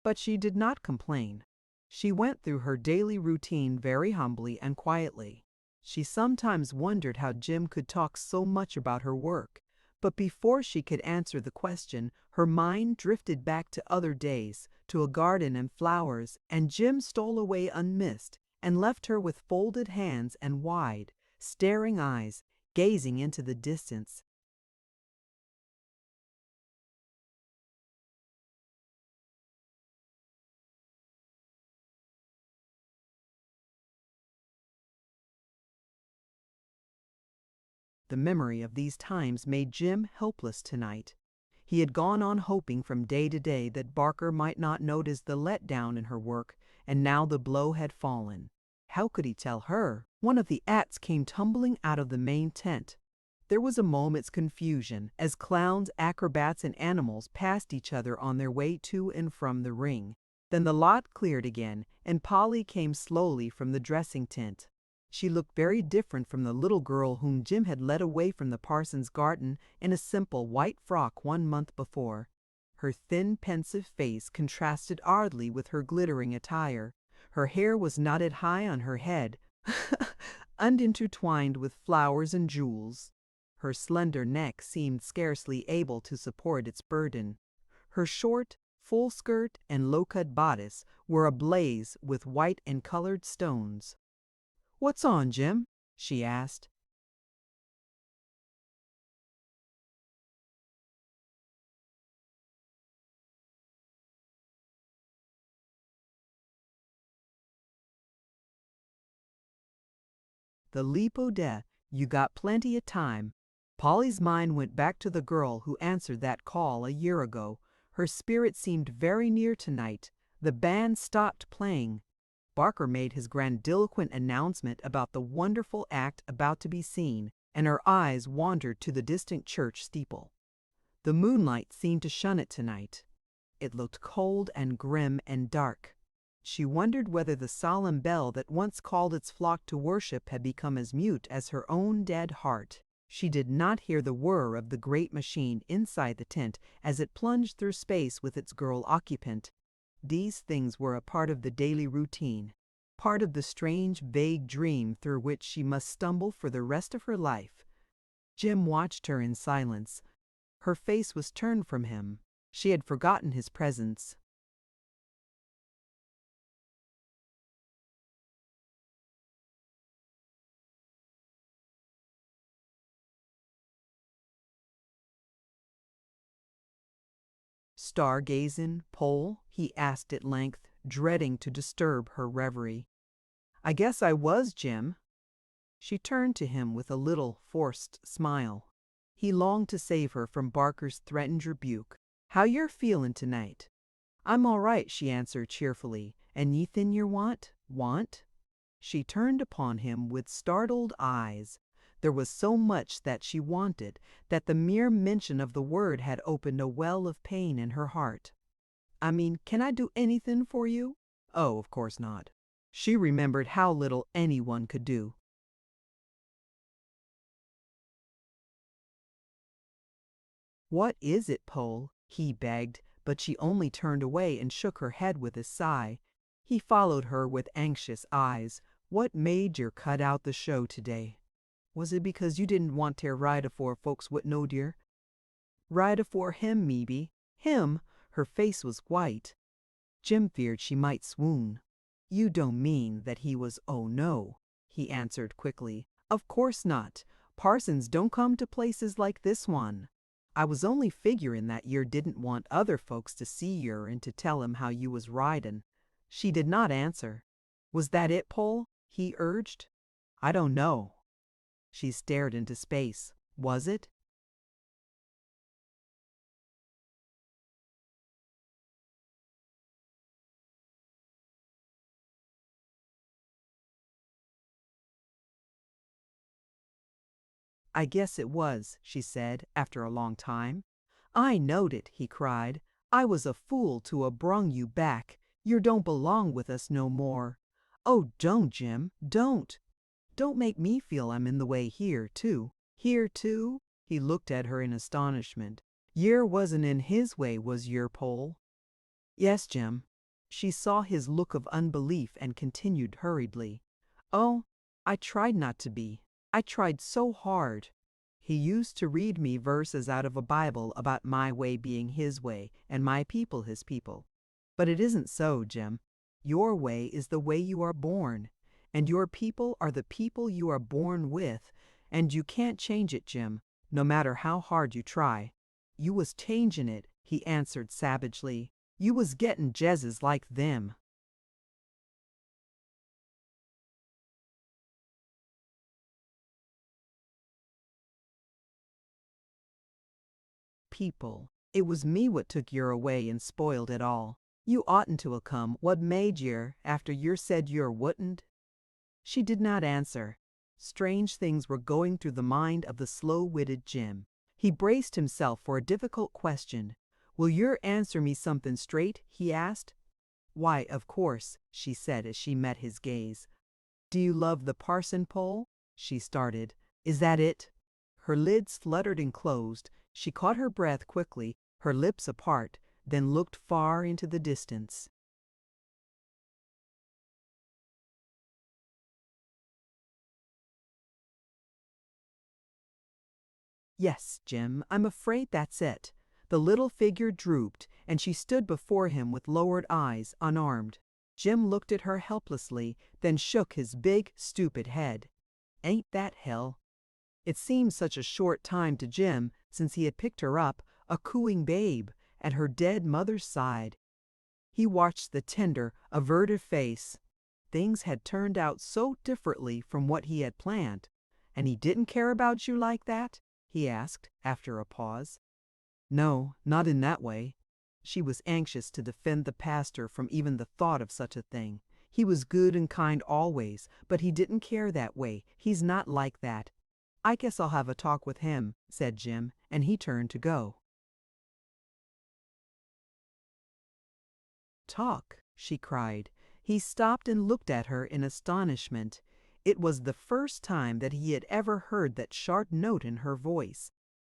But she did not complain. She went through her daily routine very humbly and quietly. She sometimes wondered how Jim could talk so much about her work, but before she could answer the question, her mind drifted back to other days, to a garden and flowers, and Jim stole away unmissed and left her with folded hands and wide, staring eyes, gazing into the distance. The memory of these times made Jim helpless tonight. He had gone on hoping from day to day that Barker might not notice the letdown in her work, and now the blow had fallen. How could he tell her? One of the acts came tumbling out of the main tent. There was a moment's confusion as clowns, acrobats, and animals passed each other on their way to and from the ring. Then the lot cleared again, and Polly came slowly from the dressing tent. She looked very different from the little girl whom Jim had led away from the parson's garden in a simple white frock 1 month before. Her thin, pensive face contrasted oddly with her glittering attire. Her hair was knotted high on her head, unintertwined with flowers and jewels. Her slender neck seemed scarcely able to support its burden. Her short, full skirt and low-cut bodice were ablaze with white and colored stones. "What's on, Jim?" she asked. "The leap o' death. You got plenty of time." Polly's mind went back to the girl who answered that call a year ago. Her spirit seemed very near tonight. The band stopped playing. Barker made his grandiloquent announcement about the wonderful act about to be seen, and her eyes wandered to the distant church steeple. The moonlight seemed to shun it tonight. It looked cold and grim and dark. She wondered whether the solemn bell that once called its flock to worship had become as mute as her own dead heart. She did not hear the whir of the great machine inside the tent as it plunged through space with its girl occupant. These things were a part of the daily routine, part of the strange, vague dream through which she must stumble for the rest of her life. Jim watched her in silence. Her face was turned from him. She had forgotten his presence. "Stargazin', Pole?" he asked at length, dreading to disturb her reverie. "I guess I was, Jim." She turned to him with a little forced smile. He longed to save her from Barker's threatened rebuke. "How you're feelin' tonight?" "I'm all right," she answered cheerfully. "Anythin' you want?" "Want?" She turned upon him with startled eyes. There was so much that she wanted that the mere mention of the word had opened a well of pain in her heart. "I mean, can I do anything for you?" "Oh, of course not." She remembered how little anyone could do. "What is it, Pole?" he begged, but she only turned away and shook her head with a sigh. He followed her with anxious eyes. "What made yer cut out the show today? Was it because you didn't want ter ride afore folks would know, dear?" "Ride afore him, maybe." "Him?" Her face was white. Jim feared she might swoon. "You don't mean that he was—" "Oh, no," he answered quickly. "Of course not. Parsons don't come to places like this one. I was only figurin' that yer didn't want other folks to see yer and to tell 'em how you was ridin'." She did not answer. "Was that it, Pole?" he urged. "I don't know." She stared into space. "Was it?" "I guess it was," she said, after a long time. "I knowed it," he cried. "I was a fool to 'a' brung you back. Yer don't belong with us no more." "Oh, don't, Jim, don't. Don't make me feel I'm in the way here, too." "Here, too?" He looked at her in astonishment. "Yer wasn't in his way, was yer, Pole?" "Yes, Jim." She saw his look of unbelief and continued hurriedly. "Oh, I tried not to be. I tried so hard. He used to read me verses out of a Bible about my way being his way and my people his people. But it isn't so, Jim. Your way is the way you are born, and your people are the people you are born with, and you can't change it, Jim, no matter how hard you try." "You was changin' it," he answered savagely. "You was gettin' jezzes like them." "People. It was me what took yer away and spoiled it all. You oughtn't to 'a' come. What made yer, after yer said yer wouldn't?" She did not answer. Strange things were going through the mind of the slow-witted Jim. He braced himself for a difficult question. "Will yer answer me something straight?" he asked. "Why, of course," she said as she met his gaze. "Do you love the parson, Pole?" She started. "Is that it?" Her lids fluttered and closed. She caught her breath quickly, her lips apart, then looked far into the distance. "Yes, Jim, I'm afraid that's it." The little figure drooped, and she stood before him with lowered eyes, unarmed. Jim looked at her helplessly, then shook his big, stupid head. "Ain't that hell?" It seemed such a short time to Jim since he had picked her up, a cooing babe, at her dead mother's side. He watched the tender, averted face. Things had turned out so differently from what he had planned. "And he didn't care about you like that?" he asked, after a pause. "No, not in that way." She was anxious to defend the pastor from even the thought of such a thing. "He was good and kind always, but he didn't care that way. He's not like that." "I guess I'll have a talk with him," said Jim, and he turned to go. "Talk?" she cried. He stopped and looked at her in astonishment. It was the first time that he had ever heard that sharp note in her voice.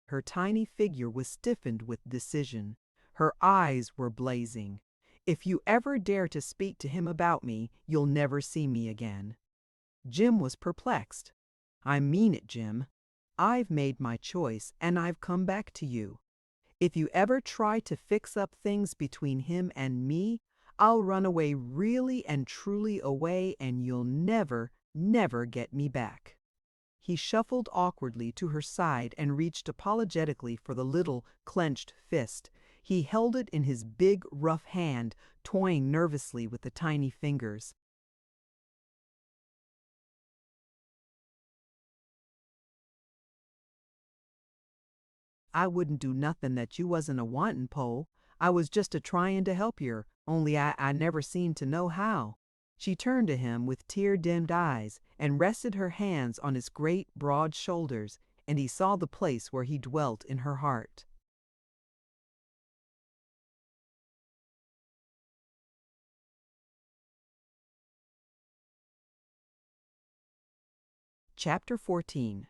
Her tiny figure was stiffened with decision. Her eyes were blazing. "If you ever dare to speak to him about me, you'll never see me again." Jim was perplexed. "I mean it, Jim. I've made my choice, and I've come back to you. If you ever try to fix up things between him and me, I'll run away, really and truly away, and you'll never, never get me back." He shuffled awkwardly to her side and reached apologetically for the little, clenched fist. He held it in his big, rough hand, toying nervously with the tiny fingers. "I wouldn't do nothing that you wasn't a wantin', Po. I was just a tryin' to help yer, only I never seemed to know how." She turned to him with tear-dimmed eyes and rested her hands on his great, broad shoulders, and he saw the place where he dwelt in her heart. Chapter 14.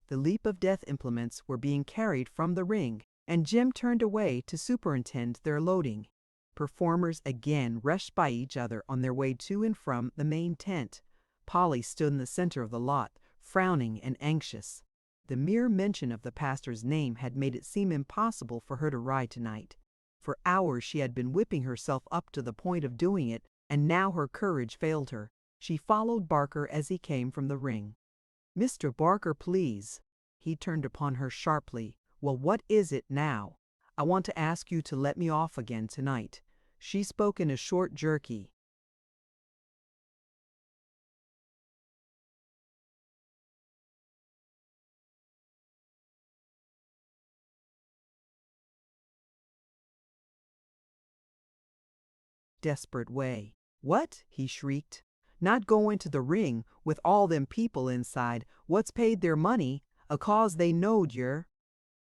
The leap of death implements were being carried from the ring, and Jim turned away to superintend their loading. Performers again rushed by each other on their way to and from the main tent. Polly stood in the center of the lot, frowning and anxious. The mere mention of the pastor's name had made it seem impossible for her to ride tonight. For hours she had been whipping herself up to the point of doing it, and now her courage failed her. She followed Barker as he came from the ring. "Mr. Barker, please." He turned upon her sharply. "Well, what is it now? I want to ask you to let me off again tonight." She spoke in a short, jerky, desperate way. "What?" he shrieked. "Not go into the ring with all them people inside what's paid their money, a cause they knowed yer?"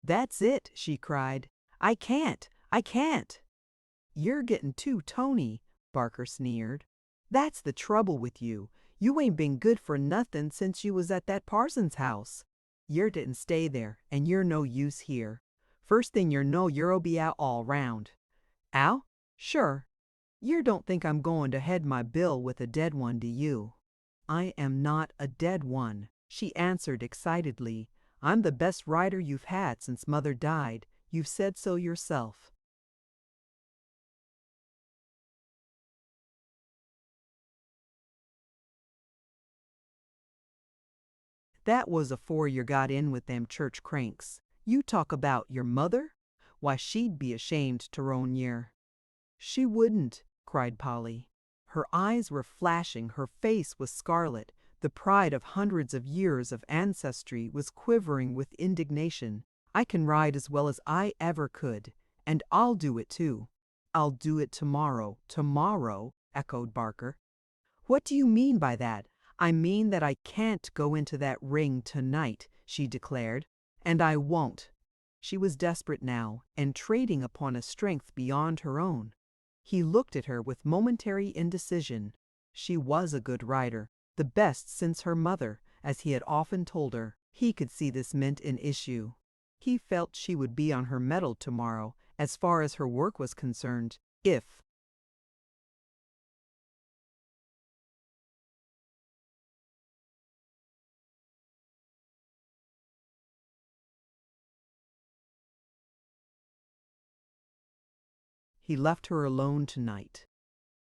"That's it," she cried. I can't." "You're getting too tony," Barker sneered. "That's the trouble with you. You ain't been good for nothing since you was at that Parsons house. Yer didn't stay there, and you're no use here. First thing yer know, yer'll be out all round." "Out? Sure. Yer don't think I'm going to head my bill with a dead one, do you?" "I am not a dead one," she answered excitedly. "I'm the best rider you've had since Mother died. You've said so yourself." "That was afore yer got in with them church cranks. You talk about your mother? Why, she'd be ashamed to own yer." "She wouldn't," cried Polly. Her eyes were flashing, her face was scarlet. The pride of hundreds of years of ancestry was quivering with indignation. "I can ride as well as I ever could, and I'll do it too." "I'll do it tomorrow." "Tomorrow?" echoed Barker. "What do you mean by that?" "I mean that I can't go into that ring tonight," she declared. "And I won't." She was desperate now, and trading upon a strength beyond her own. He looked at her with momentary indecision. She was a good rider, the best since her mother, as he had often told her. He could see this meant an issue. He felt she would be on her mettle tomorrow, as far as her work was concerned, if he left her alone tonight.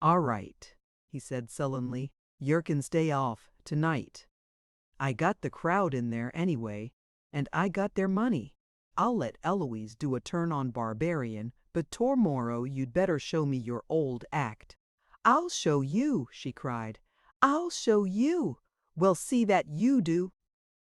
"All right," he said sullenly. "Yer can stay off tonight. I got the crowd in there anyway, and I got their money. I'll let Eloise do a turn on barbarian, but tomorrow you'd better show me your old act." "I'll show you," she cried. "I'll show you. Well, see that you do."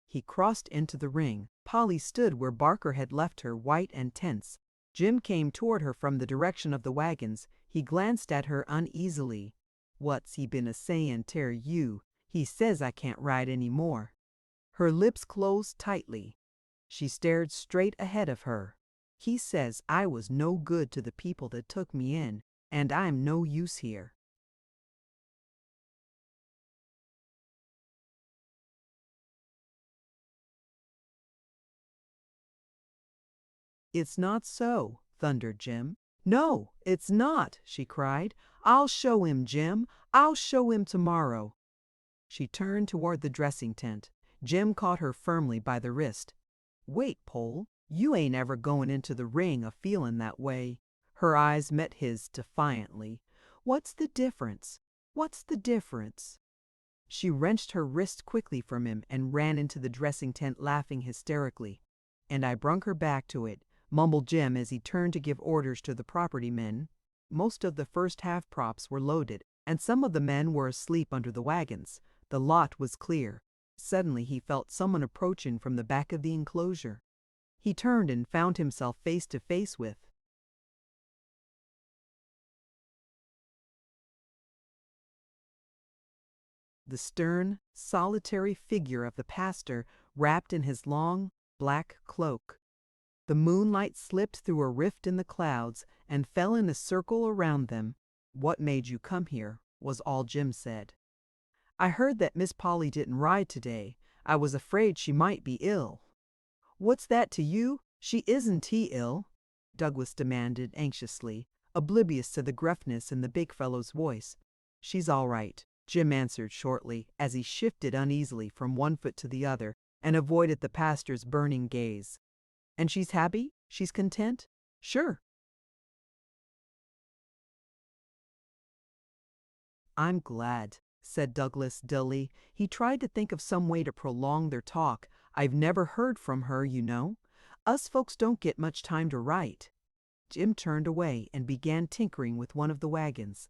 He crossed into the ring. Polly stood where Barker had left her, white and tense. Jim came toward her from the direction of the wagons. He glanced at her uneasily. "What's he been a-sayin' ter you? He says I can't ride any more." Her lips closed tightly. She stared straight ahead of her. "He says I was no good to the people that took me in, and I'm no use here." "It's not so," thundered Jim. "No, it's not," she cried. "I'll show him, Jim. I'll show him tomorrow." She turned toward the dressing tent. Jim caught her firmly by the wrist. "Wait, Pole. You ain't ever going into the ring a feeling that way." Her eyes met his defiantly. "What's the difference? What's the difference?" She wrenched her wrist quickly from him and ran into the dressing tent laughing hysterically. "And I brung her back to it," mumbled Jim as he turned to give orders to the property men. Most of the first half props were loaded, and some of the men were asleep under the wagons. The lot was clear. Suddenly he felt someone approaching from the back of the enclosure. He turned and found himself face to face with the stern, solitary figure of the pastor wrapped in his long, black cloak. The moonlight slipped through a rift in the clouds and fell in a circle around them. "What made you come here?" was all Jim said. "I heard that Miss Polly didn't ride today. I was afraid she might be ill." "What's that to you? She isn't ill," Douglas demanded anxiously, oblivious to the gruffness in the big fellow's voice. "She's all right," Jim answered shortly as he shifted uneasily from one foot to the other and avoided the pastor's burning gaze. "And she's happy? She's content?" "Sure." "I'm glad," said Douglas dully. He tried to think of some way to prolong their talk. "I've never heard from her, you know. Us folks don't get much time to write." Jim turned away and began tinkering with one of the wagons.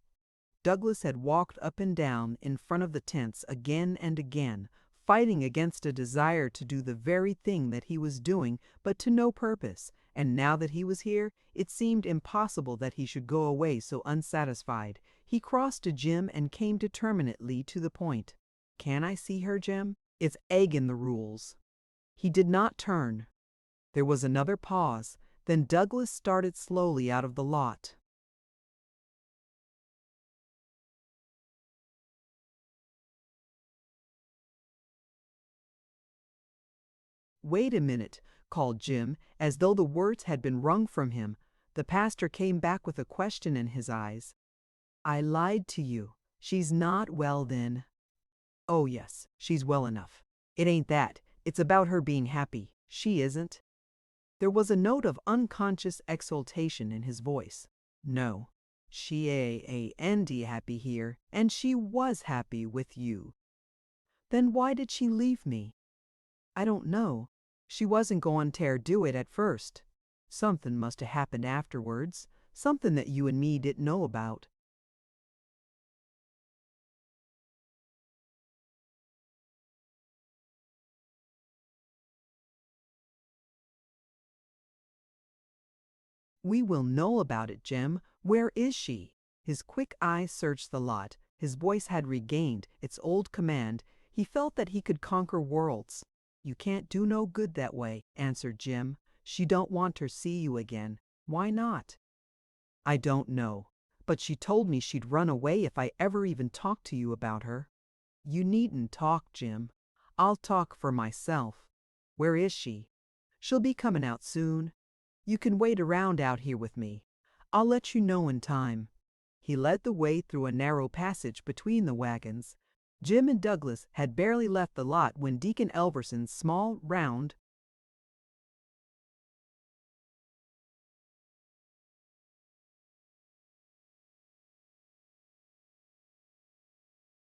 Douglas had walked up and down in front of the tents again and again, fighting against a desire to do the very thing that he was doing, but to no purpose, and now that he was here, it seemed impossible that he should go away so unsatisfied. He crossed to Jim and came determinedly to the point. "Can I see her, Jim? It's egging the rules." He did not turn. There was another pause, then Douglas started slowly out of the lot. "Wait a minute," called Jim, as though the words had been wrung from him. The pastor came back with a question in his eyes. "I lied to you. She's not well then." "Oh yes, she's well enough. It ain't that. It's about her being happy. She isn't." There was a note of unconscious exultation in his voice. "No, she ain't happy here, and she was happy with you." "Then why did she leave me?" "I don't know. She wasn't going to do it at first. Something must have happened afterwards, something that you and me didn't know about." "We will know about it, Jim. Where is she?" His quick eyes searched the lot. His voice had regained its old command. He felt that he could conquer worlds. "You can't do no good that way," answered Jim. "She don't want to see you again." "Why not?" "I don't know. But she told me she'd run away if I ever even talked to you about her." "You needn't talk, Jim. I'll talk for myself." "Where is she?" "She'll be coming out soon. You can wait around out here with me. I'll let you know in time." He led the way through a narrow passage between the wagons. Jim and Douglas had barely left the lot when Deacon Elverson's small, round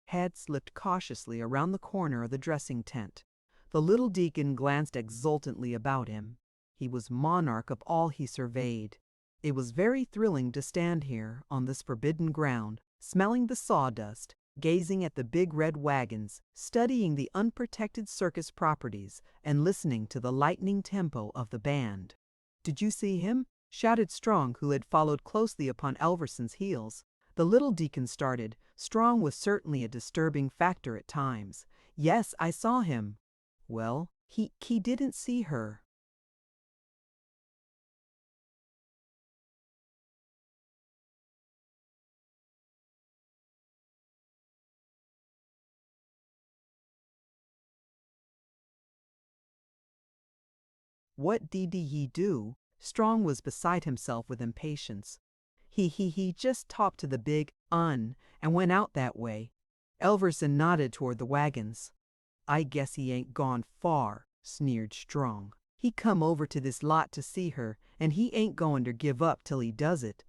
head slipped cautiously around the corner of the dressing tent. The little deacon glanced exultantly about him. He was monarch of all he surveyed. It was very thrilling to stand here on this forbidden ground, smelling the sawdust, gazing at the big red wagons, studying the unprotected circus properties, and listening to the lightning tempo of the band. "Did you see him?" shouted Strong, who had followed closely upon Elverson's heels. The little deacon started. Strong was certainly a disturbing factor at times. "Yes, I saw him." "Well, he didn't see her." "What did he do?" Strong was beside himself with impatience. He just talked to the big and went out that way. Elverson nodded toward the wagons. I guess he ain't gone far, sneered Strong. He come over to this lot to see her, and he ain't going to give up till he does it.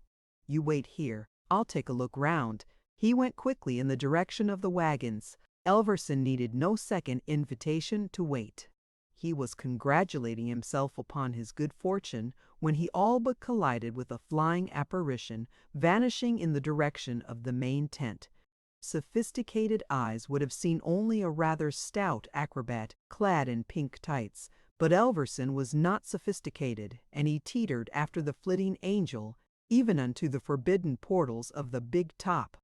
You wait here, I'll take a look round. He went quickly in the direction of the wagons. Elverson needed no second invitation to wait. He was congratulating himself upon his good fortune when he all but collided with a flying apparition vanishing in the direction of the main tent. Sophisticated eyes would have seen only a rather stout acrobat clad in pink tights, but Elverson was not sophisticated, and he teetered after the flitting angel, even unto the forbidden portals of the big top.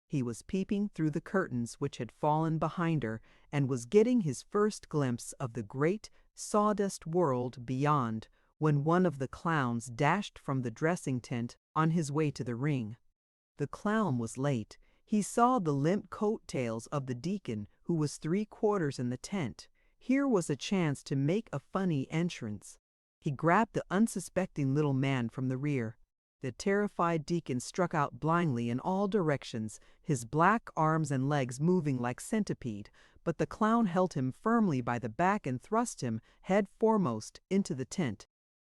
He was peeping through the curtains which had fallen behind her, and was getting his first glimpse of the great sawdust world beyond, when one of the clowns dashed from the dressing tent on his way to the ring. The clown was late. He saw the limp coat-tails of the deacon, who was 3/4 in the tent. Here was a chance to make a funny entrance. He grabbed the unsuspecting little man from the rear. The terrified deacon struck out blindly in all directions, his black arms and legs moving like centipede, but the clown held him firmly by the back and thrust him, head foremost, into the tent.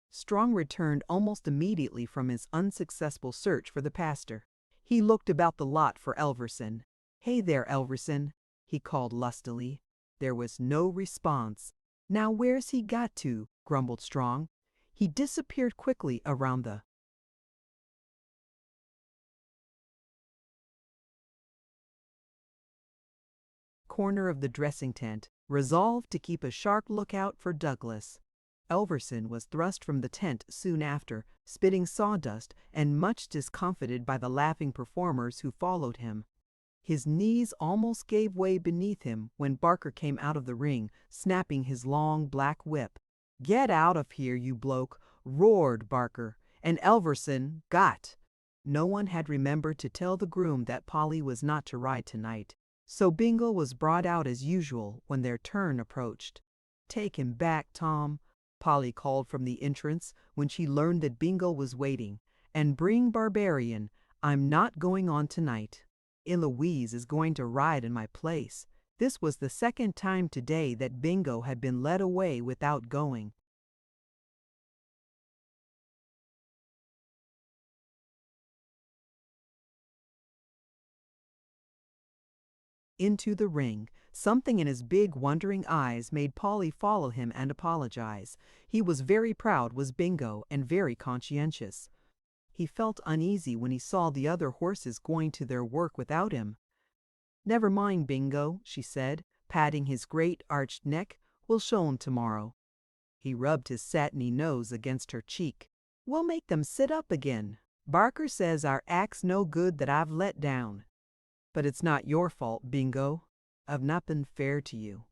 Strong returned almost immediately from his unsuccessful search for the pastor. He looked about the lot for Elverson. "Hey there, Elverson," he called lustily. There was no response. "Now where's he got to?" grumbled Strong. He disappeared quickly around the corner of the dressing tent, resolved to keep a sharp lookout for Douglas. Elverson was thrust from the tent soon after, spitting sawdust and much discomfited by the laughing performers who followed him. His knees almost gave way beneath him when Barker came out of the ring, snapping his long black whip. "Get out of here, you bloke!" roared Barker, and Elverson got. No one had remembered to tell the groom that Polly was not to ride tonight, so Bingo was brought out as usual when their turn approached. "Take him back, Tom," Polly called from the entrance when she learned that Bingo was waiting, "and bring Barbarian. I'm not going on tonight. Eloise is going to ride in my place." This was the second time today that Bingo had been led away without going. Into the ring. Something in his big, wondering eyes made Polly follow him and apologize. He was very proud, was Bingo, and very conscientious. He felt uneasy when he saw the other horses going to their work without him. "Never mind, Bingo," she said, patting his great arched neck. "We'll show 'em tomorrow." He rubbed his satiny nose against her cheek. "We'll make them sit up again. Barker says our act's no good, that I've let down. But it's not your fault, Bingo. I've not been fair to you.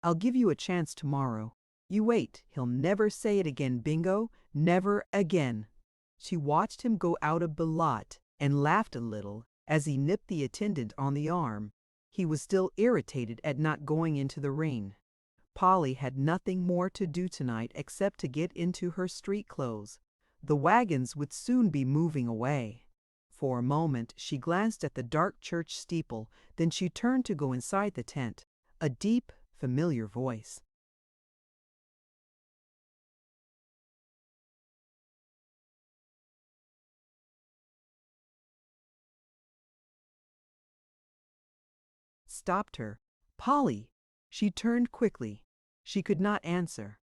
I'll give you a chance tomorrow. You wait, he'll never say it again, Bingo, never again." She watched him go out of the lot and laughed a little as he nipped the attendant on the arm. He was still irritated at not going into the ring. Polly had nothing more to do tonight except to get into her street clothes. The wagons would soon be moving away. For a moment she glanced at the dark church steeple, then she turned to go inside the tent. A deep, familiar voice. Stopped her. "Polly!" She turned quickly. She could not answer.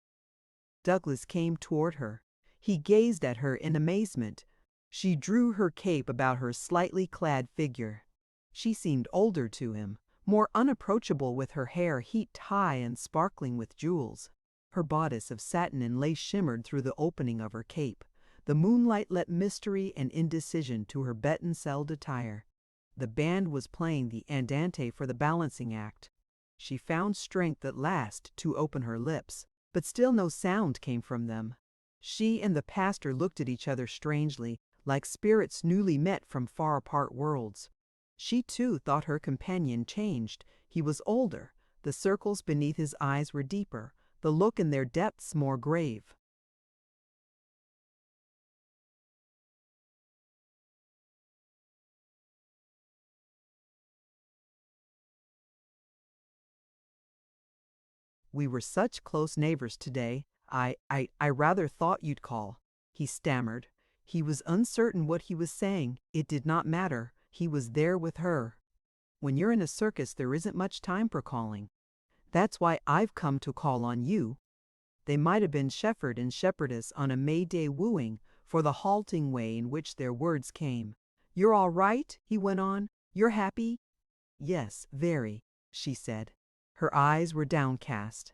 Douglas came toward her. He gazed at her in amazement. She drew her cape about her slightly clad figure. She seemed older to him, more unapproachable, with her hair heaped high and sparkling with jewels. Her bodice of satin and lace shimmered through the opening of her cape. The moonlight let mystery and indecision to her betten-celled attire. The band was playing the andante for the balancing act. She found strength at last to open her lips, but still no sound came from them. She and the pastor looked at each other strangely, like spirits newly met from far-apart worlds. She too thought her companion changed. He was older, the circles beneath his eyes were deeper, the look in their depths more grave. "We were such close neighbors today. I rather thought you'd call," he stammered. He was uncertain what he was saying. It did not matter. He was there with her. When you're in a circus, there isn't much time for calling. That's why I've come to call on you. They might have been shepherd and shepherdess on a May Day wooing for the halting way in which their words came. "You're all right?" he went on. "You're happy?" "Yes, very," she said. Her eyes were downcast.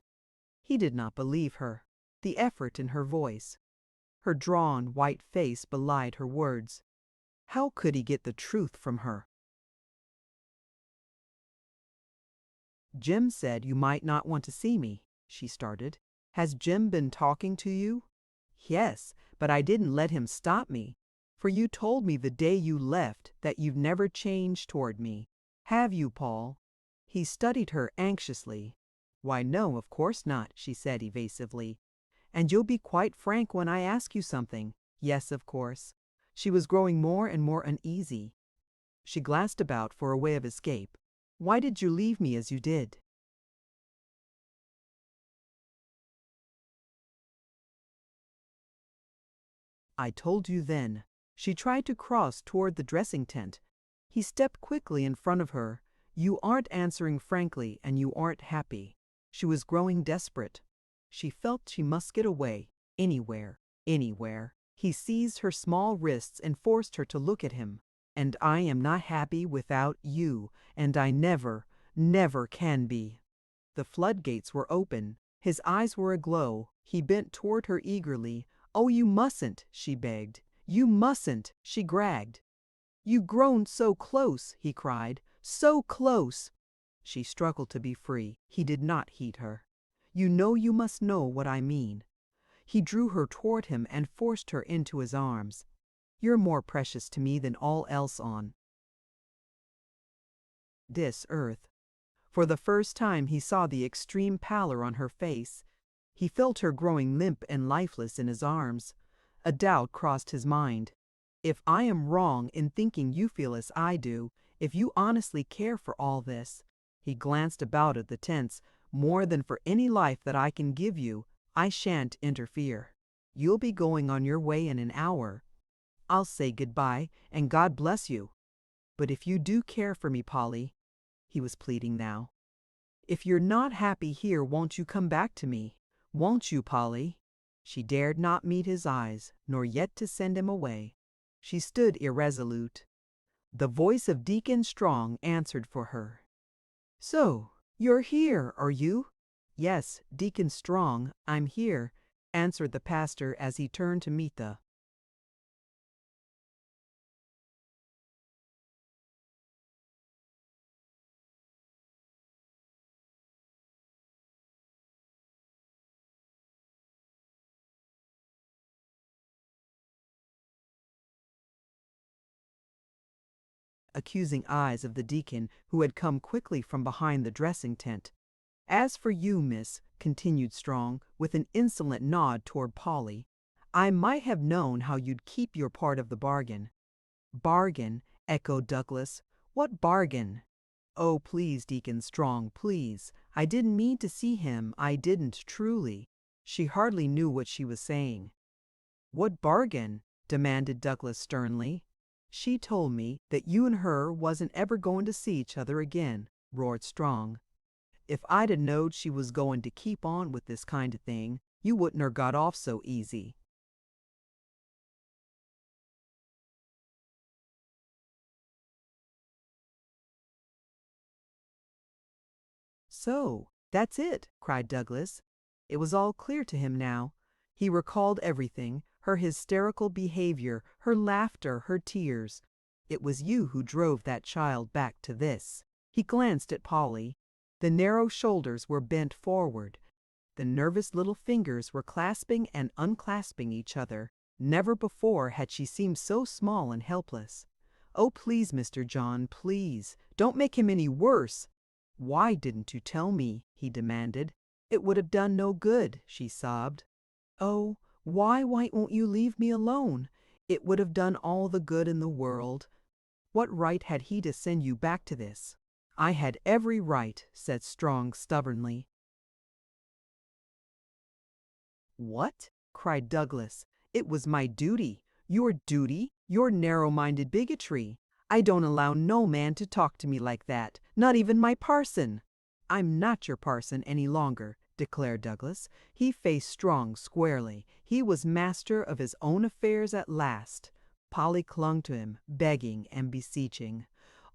He did not believe her. The effort in her voice. Her drawn, white face belied her words. How could he get the truth from her? "Jim said you might not want to see me," she started. "Has Jim been talking to you?" "Yes, but I didn't let him stop me. For you told me the day you left that you've never changed toward me. Have you, Paul?" He studied her anxiously. "Why, no, of course not," she said evasively. "And you'll be quite frank when I ask you something." "Yes, of course." She was growing more and more uneasy. She glanced about for a way of escape. "Why did you leave me as you did?" "I told you then." She tried to cross toward the dressing tent. He stepped quickly in front of her. "You aren't answering frankly, and you aren't happy." She was growing desperate. She felt she must get away, anywhere, anywhere. He seized her small wrists and forced her to look at him. "And I am not happy without you, and I never, never can be." The floodgates were open. His eyes were aglow. He bent toward her eagerly. "Oh, you mustn't," she begged. "You mustn't," she gagged. "You've grown so close," he cried. "So close." She struggled to be free. He did not heed her. "You know you must know what I mean." He drew her toward him and forced her into his arms. "You're more precious to me than all else on this earth." For the first time he saw the extreme pallor on her face. He felt her growing limp and lifeless in his arms. A doubt crossed his mind. "If I am wrong in thinking you feel as I do, if you honestly care for all this," he glanced about at the tents, "more than for any life that I can give you, I shan't interfere. You'll be going on your way in an hour. I'll say goodbye, and God bless you. But if you do care for me, Polly," he was pleading now, "if you're not happy here, won't you come back to me? Won't you, Polly?" She dared not meet his eyes, nor yet to send him away. She stood irresolute. The voice of Deacon Strong answered for her. "So, you're here, are you?" "Yes, Deacon Strong, I'm here," answered the pastor as he turned to meet the accusing eyes of the deacon, who had come quickly from behind the dressing tent. "As for you, miss," continued Strong, with an insolent nod toward Polly, "I might have known how you'd keep your part of the bargain." "Bargain?" echoed Douglas. "What bargain?" "Oh, please, Deacon Strong, please. I didn't mean to see him. I didn't, truly." She hardly knew what she was saying. "What bargain?" demanded Douglas sternly. "She told me that you and her wasn't ever going to see each other again," roared Strong. "If I'd a knowed she was going to keep on with this kind of thing, you wouldn't er got off so easy." "So, that's it," cried Douglas. It was all clear to him now. He recalled everything, her hysterical behavior, her laughter, her tears. "It was you who drove that child back to this." He glanced at Polly. The narrow shoulders were bent forward. The nervous little fingers were clasping and unclasping each other. Never before had she seemed so small and helpless. "Oh, please, Mr. John, please, don't make him any worse." "Why didn't you tell me?" he demanded. "It would have done no good," she sobbed. "Oh, why won't you leave me alone? It would have done all the good in the world. What right had he to send you back to this?" "I had every right," said Strong stubbornly. "What?" cried Douglas. "It was my duty." "Your duty? Your narrow-minded bigotry. I don't allow no man to talk to me like that, not even my parson." "I'm not your parson any longer," declared Douglas. He faced Strong squarely. He was master of his own affairs at last. Polly clung to him, begging and beseeching.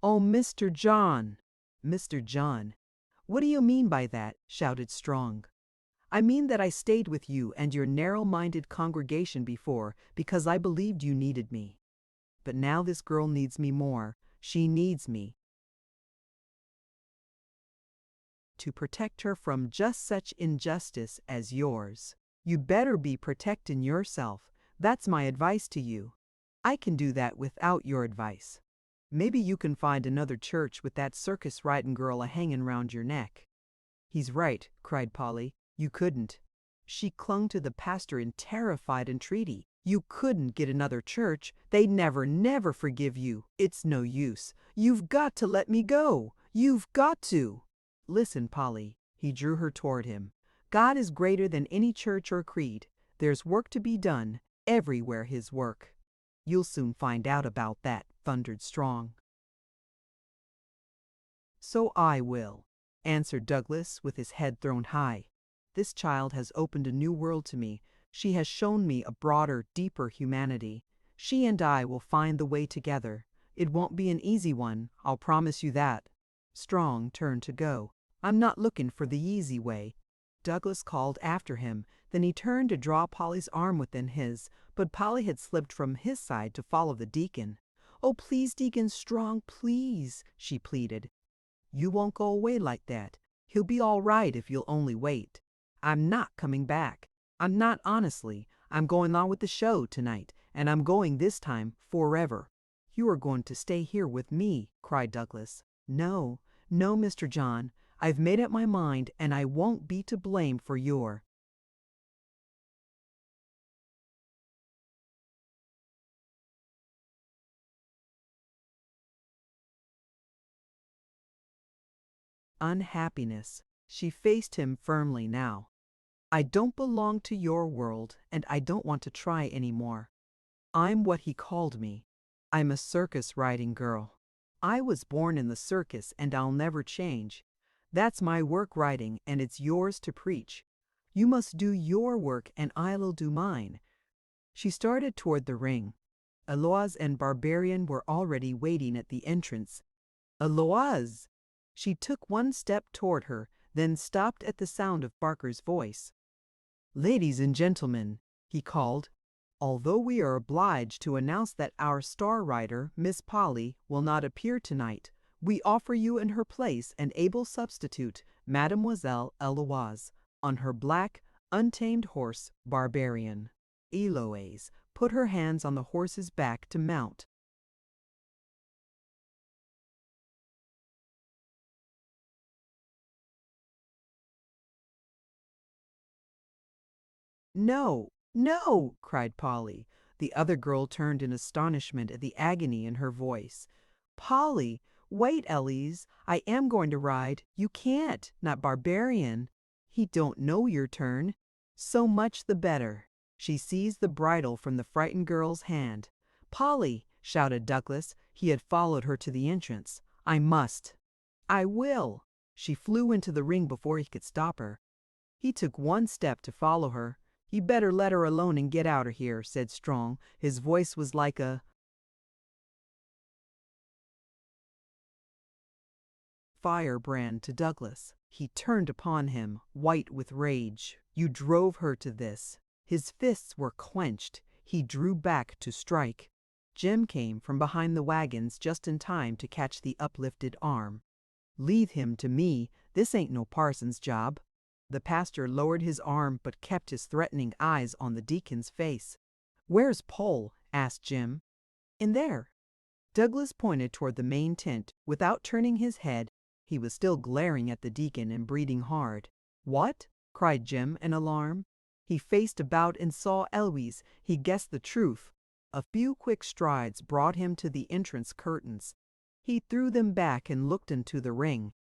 "Oh, Mr. John!" "Mr. John? What do you mean by that?" shouted Strong. "I mean that I stayed with you and your narrow-minded congregation before because I believed you needed me. But now this girl needs me more. She needs me to protect her from just such injustice as yours. You better be protecting yourself. That's my advice to you. I can do that without your advice. Maybe you can find another church with that circus riding girl a-hanging round your neck." "He's right," cried Polly. "You couldn't." She clung to the pastor in terrified entreaty. "You couldn't get another church. They'd never, never forgive you. It's no use. You've got to let me go. You've got to." "Listen, Polly." He drew her toward him. "God is greater than any church or creed. There's work to be done, everywhere His work." "You'll soon find out about that," thundered Strong. "So I will," answered Douglas with his head thrown high. "This child has opened a new world to me. She has shown me a broader, deeper humanity. She and I will find the way together. It won't be an easy one, I'll promise you that." Strong turned to go. "I'm not looking for the easy way." Douglas called after him. Then he turned to draw Polly's arm within his, but Polly had slipped from his side to follow the deacon. "Oh, please, Deacon Strong, please," she pleaded. "You won't go away like that. He'll be all right if you'll only wait." "I'm not coming back. I'm not honestly. I'm going on with the show tonight, and I'm going this time forever." "You are going to stay here with me," cried Douglas. "No, no, Mr. John. I've made up my mind, and I won't be to blame for your—" unhappiness. She faced him firmly now. "I don't belong to your world, and I don't want to try anymore. I'm what he called me. I'm a circus riding girl. I was born in the circus, and I'll never change. That's my work riding, and it's yours to preach. You must do your work, and I'll do mine." She started toward the ring. Alois and Barbarian were already waiting at the entrance. "Alois!" She took one step toward her, then stopped at the sound of Barker's voice. "Ladies and gentlemen," he called, "although we are obliged to announce that our star rider, Miss Polly, will not appear tonight, we offer you in her place an able substitute, Mademoiselle Eloise, on her black, untamed horse, Barbarian." Eloise put her hands on the horse's back to mount. "No, no!" cried Polly. The other girl turned in astonishment at the agony in her voice. "Polly, wait, Elise. I am going to ride. You can't, not Barbarian. He don't know your turn." "So much the better." She seized the bridle from the frightened girl's hand. "Polly," shouted Douglas. He had followed her to the entrance. "I must." "I will." She flew into the ring before he could stop her. He took one step to follow her. "You better let her alone and get out of here," said Strong. His voice was like a firebrand to Douglas. He turned upon him, white with rage. "You drove her to this." His fists were clenched. He drew back to strike. Jim came from behind the wagons just in time to catch the uplifted arm. "Leave him to me. This ain't no parson's job." The pastor lowered his arm but kept his threatening eyes on the deacon's face. "Where's Pole?" asked Jim. "In there." Douglas pointed toward the main tent. Without turning his head, he was still glaring at the deacon and breathing hard. "What?" cried Jim in alarm. He faced about and saw Eloise. He guessed the truth. A few quick strides brought him to the entrance curtains. He threw them back and looked into the ring.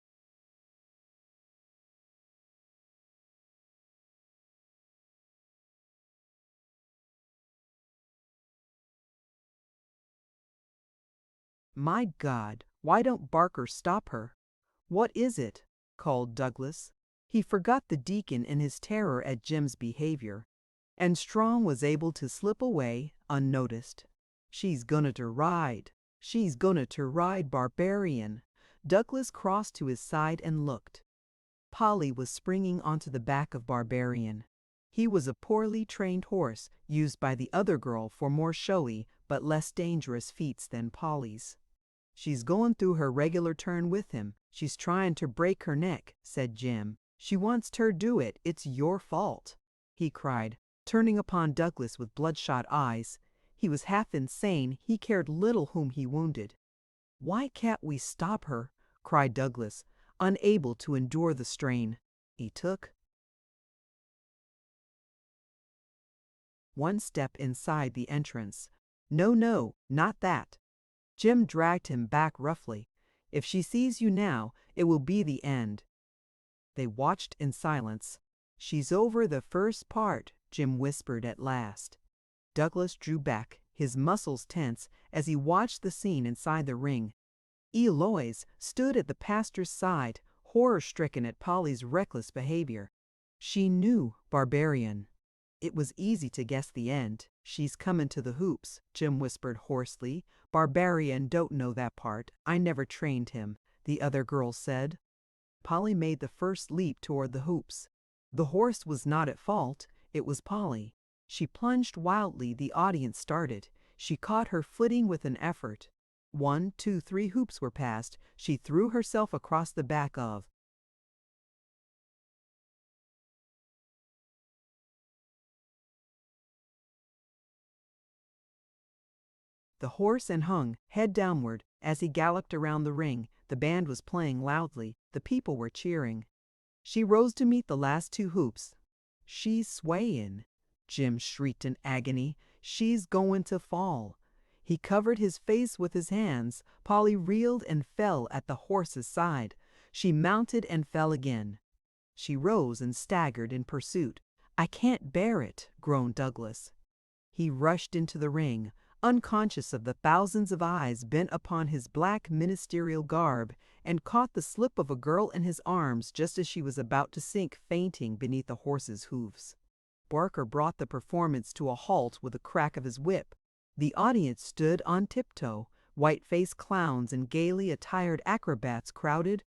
"My God, why don't Barker stop her?" "What is it?" called Douglas. He forgot the deacon in his terror at Jim's behavior, and Strong was able to slip away unnoticed. "She's gonna to ride. She's gonna to ride Barbarian." Douglas crossed to his side and looked. Polly was springing onto the back of Barbarian. He was a poorly trained horse used by the other girl for more showy but less dangerous feats than Polly's. "She's going through her regular turn with him. She's trying to break her neck," said Jim. "She wants ter do it. It's your fault," he cried, turning upon Douglas with bloodshot eyes. He was half insane. He cared little whom he wounded. "Why can't we stop her?" cried Douglas, unable to endure the strain. He took one step inside the entrance. "No, no, not that." Jim dragged him back roughly. "If she sees you now, it will be the end." They watched in silence. "She's over the first part," Jim whispered at last. Douglas drew back, his muscles tense, as he watched the scene inside the ring. Eloise stood at the pastor's side, horror-stricken at Polly's reckless behavior. She knew Barbarian. It was easy to guess the end. "She's comin' to the hoops," Jim whispered hoarsely. "Barbarian don't know that part. I never trained him," the other girl said. Polly made the first leap toward the hoops. The horse was not at fault. It was Polly. She plunged wildly. The audience started. She caught her footing with an effort. 1, 2, 3 hoops were passed. She threw herself across the back of the horse and hung, head downward, as he galloped around the ring. The band was playing loudly. The people were cheering. She rose to meet the last 2 hoops. "She's swayin'," Jim shrieked in agony. "She's going to fall." He covered his face with his hands. Polly reeled and fell at the horse's side. She mounted and fell again. She rose and staggered in pursuit. "I can't bear it," groaned Douglas. He rushed into the ring, unconscious of the thousands of eyes bent upon his black ministerial garb, and caught the slip of a girl in his arms just as she was about to sink fainting beneath the horse's hooves. Barker brought the performance to a halt with a crack of his whip. The audience stood on tiptoe. White-faced clowns and gaily attired acrobats crowded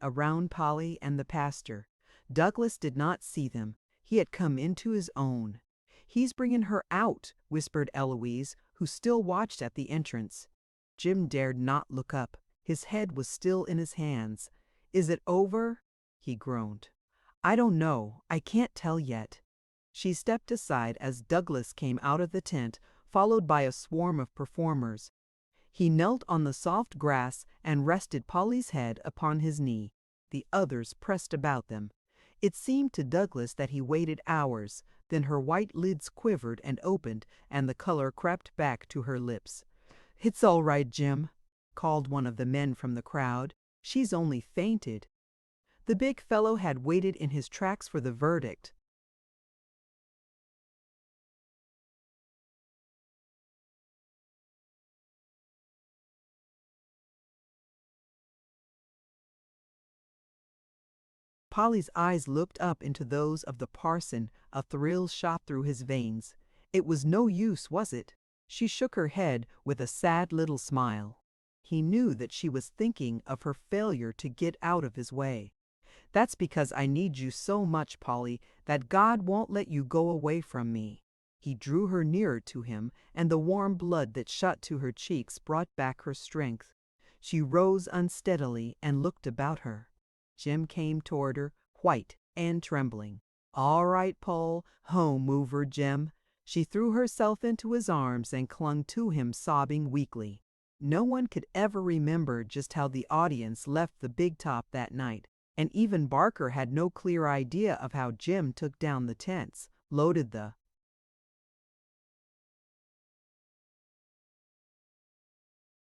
around Polly and the pastor. Douglas did not see them. He had come into his own. "He's bringing her out," whispered Eloise, who still watched at the entrance. Jim dared not look up. His head was still in his hands. "Is it over?" he groaned. "I don't know. I can't tell yet." She stepped aside as Douglas came out of the tent, followed by a swarm of performers. He knelt on the soft grass and rested Polly's head upon his knee. The others pressed about them. It seemed to Douglas that he waited hours. Then her white lids quivered and opened, and the color crept back to her lips. "It's all right, Jim," called one of the men from the crowd. "She's only fainted." The big fellow had waited in his tracks for the verdict. Polly's eyes looked up into those of the parson. A thrill shot through his veins. It was no use, was it? She shook her head with a sad little smile. He knew that she was thinking of her failure to get out of his way. "That's because I need you so much, Polly, that God won't let you go away from me." He drew her nearer to him, and the warm blood that shot to her cheeks brought back her strength. She rose unsteadily and looked about her. Jim came toward her, white and trembling. "All right, Paul, home mover Jim." She threw herself into his arms and clung to him, sobbing weakly. No one could ever remember just how the audience left the big top that night, and even Barker had no clear idea of how Jim took down the tents, loaded the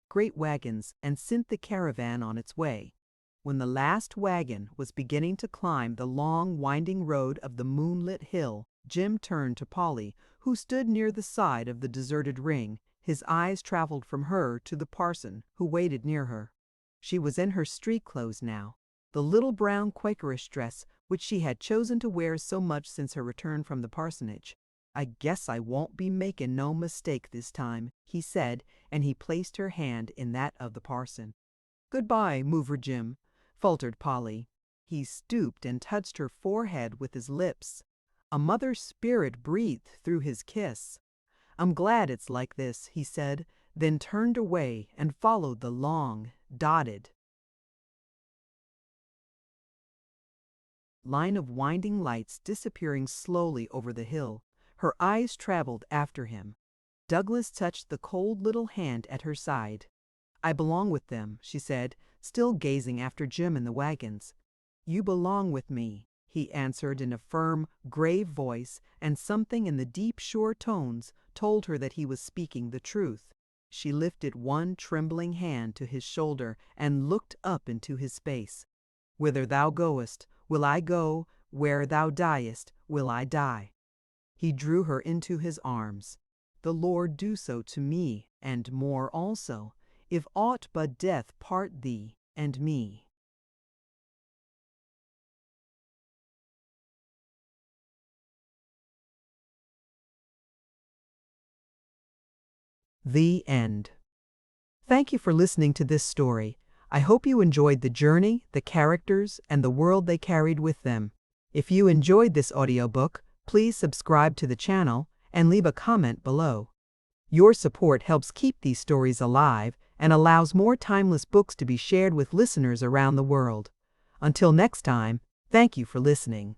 great wagons, and sent the caravan on its way. When the last wagon was beginning to climb the long, winding road of the moonlit hill, Jim turned to Polly, who stood near the side of the deserted ring. His eyes traveled from her to the parson, who waited near her. She was in her street clothes now, the little brown Quakerish dress which she had chosen to wear so much since her return from the parsonage. "I guess I won't be making no mistake this time," he said, and he placed her hand in that of the parson. "Goodbye, Mover Jim," faltered Polly. He stooped and touched her forehead with his lips. A mother's spirit breathed through his kiss. "I'm glad it's like this," he said, then turned away and followed the long, dotted line of winding lights disappearing slowly over the hill. Her eyes traveled after him. Douglas touched the cold little hand at her side. "I belong with them," she said, still gazing after Jim in the wagons. "You belong with me," he answered in a firm, grave voice, and something in the deep, sure tones told her that he was speaking the truth. She lifted one trembling hand to his shoulder and looked up into his face. "Whither thou goest, will I go, where thou diest, will I die." He drew her into his arms. "The Lord do so to me, and more also, if aught but death part thee and me." The end. Thank you for listening to this story. I hope you enjoyed the journey, the characters, and the world they carried with them. If you enjoyed this audiobook, please subscribe to the channel and leave a comment below. Your support helps keep these stories alive and allows more timeless books to be shared with listeners around the world. Until next time, thank you for listening.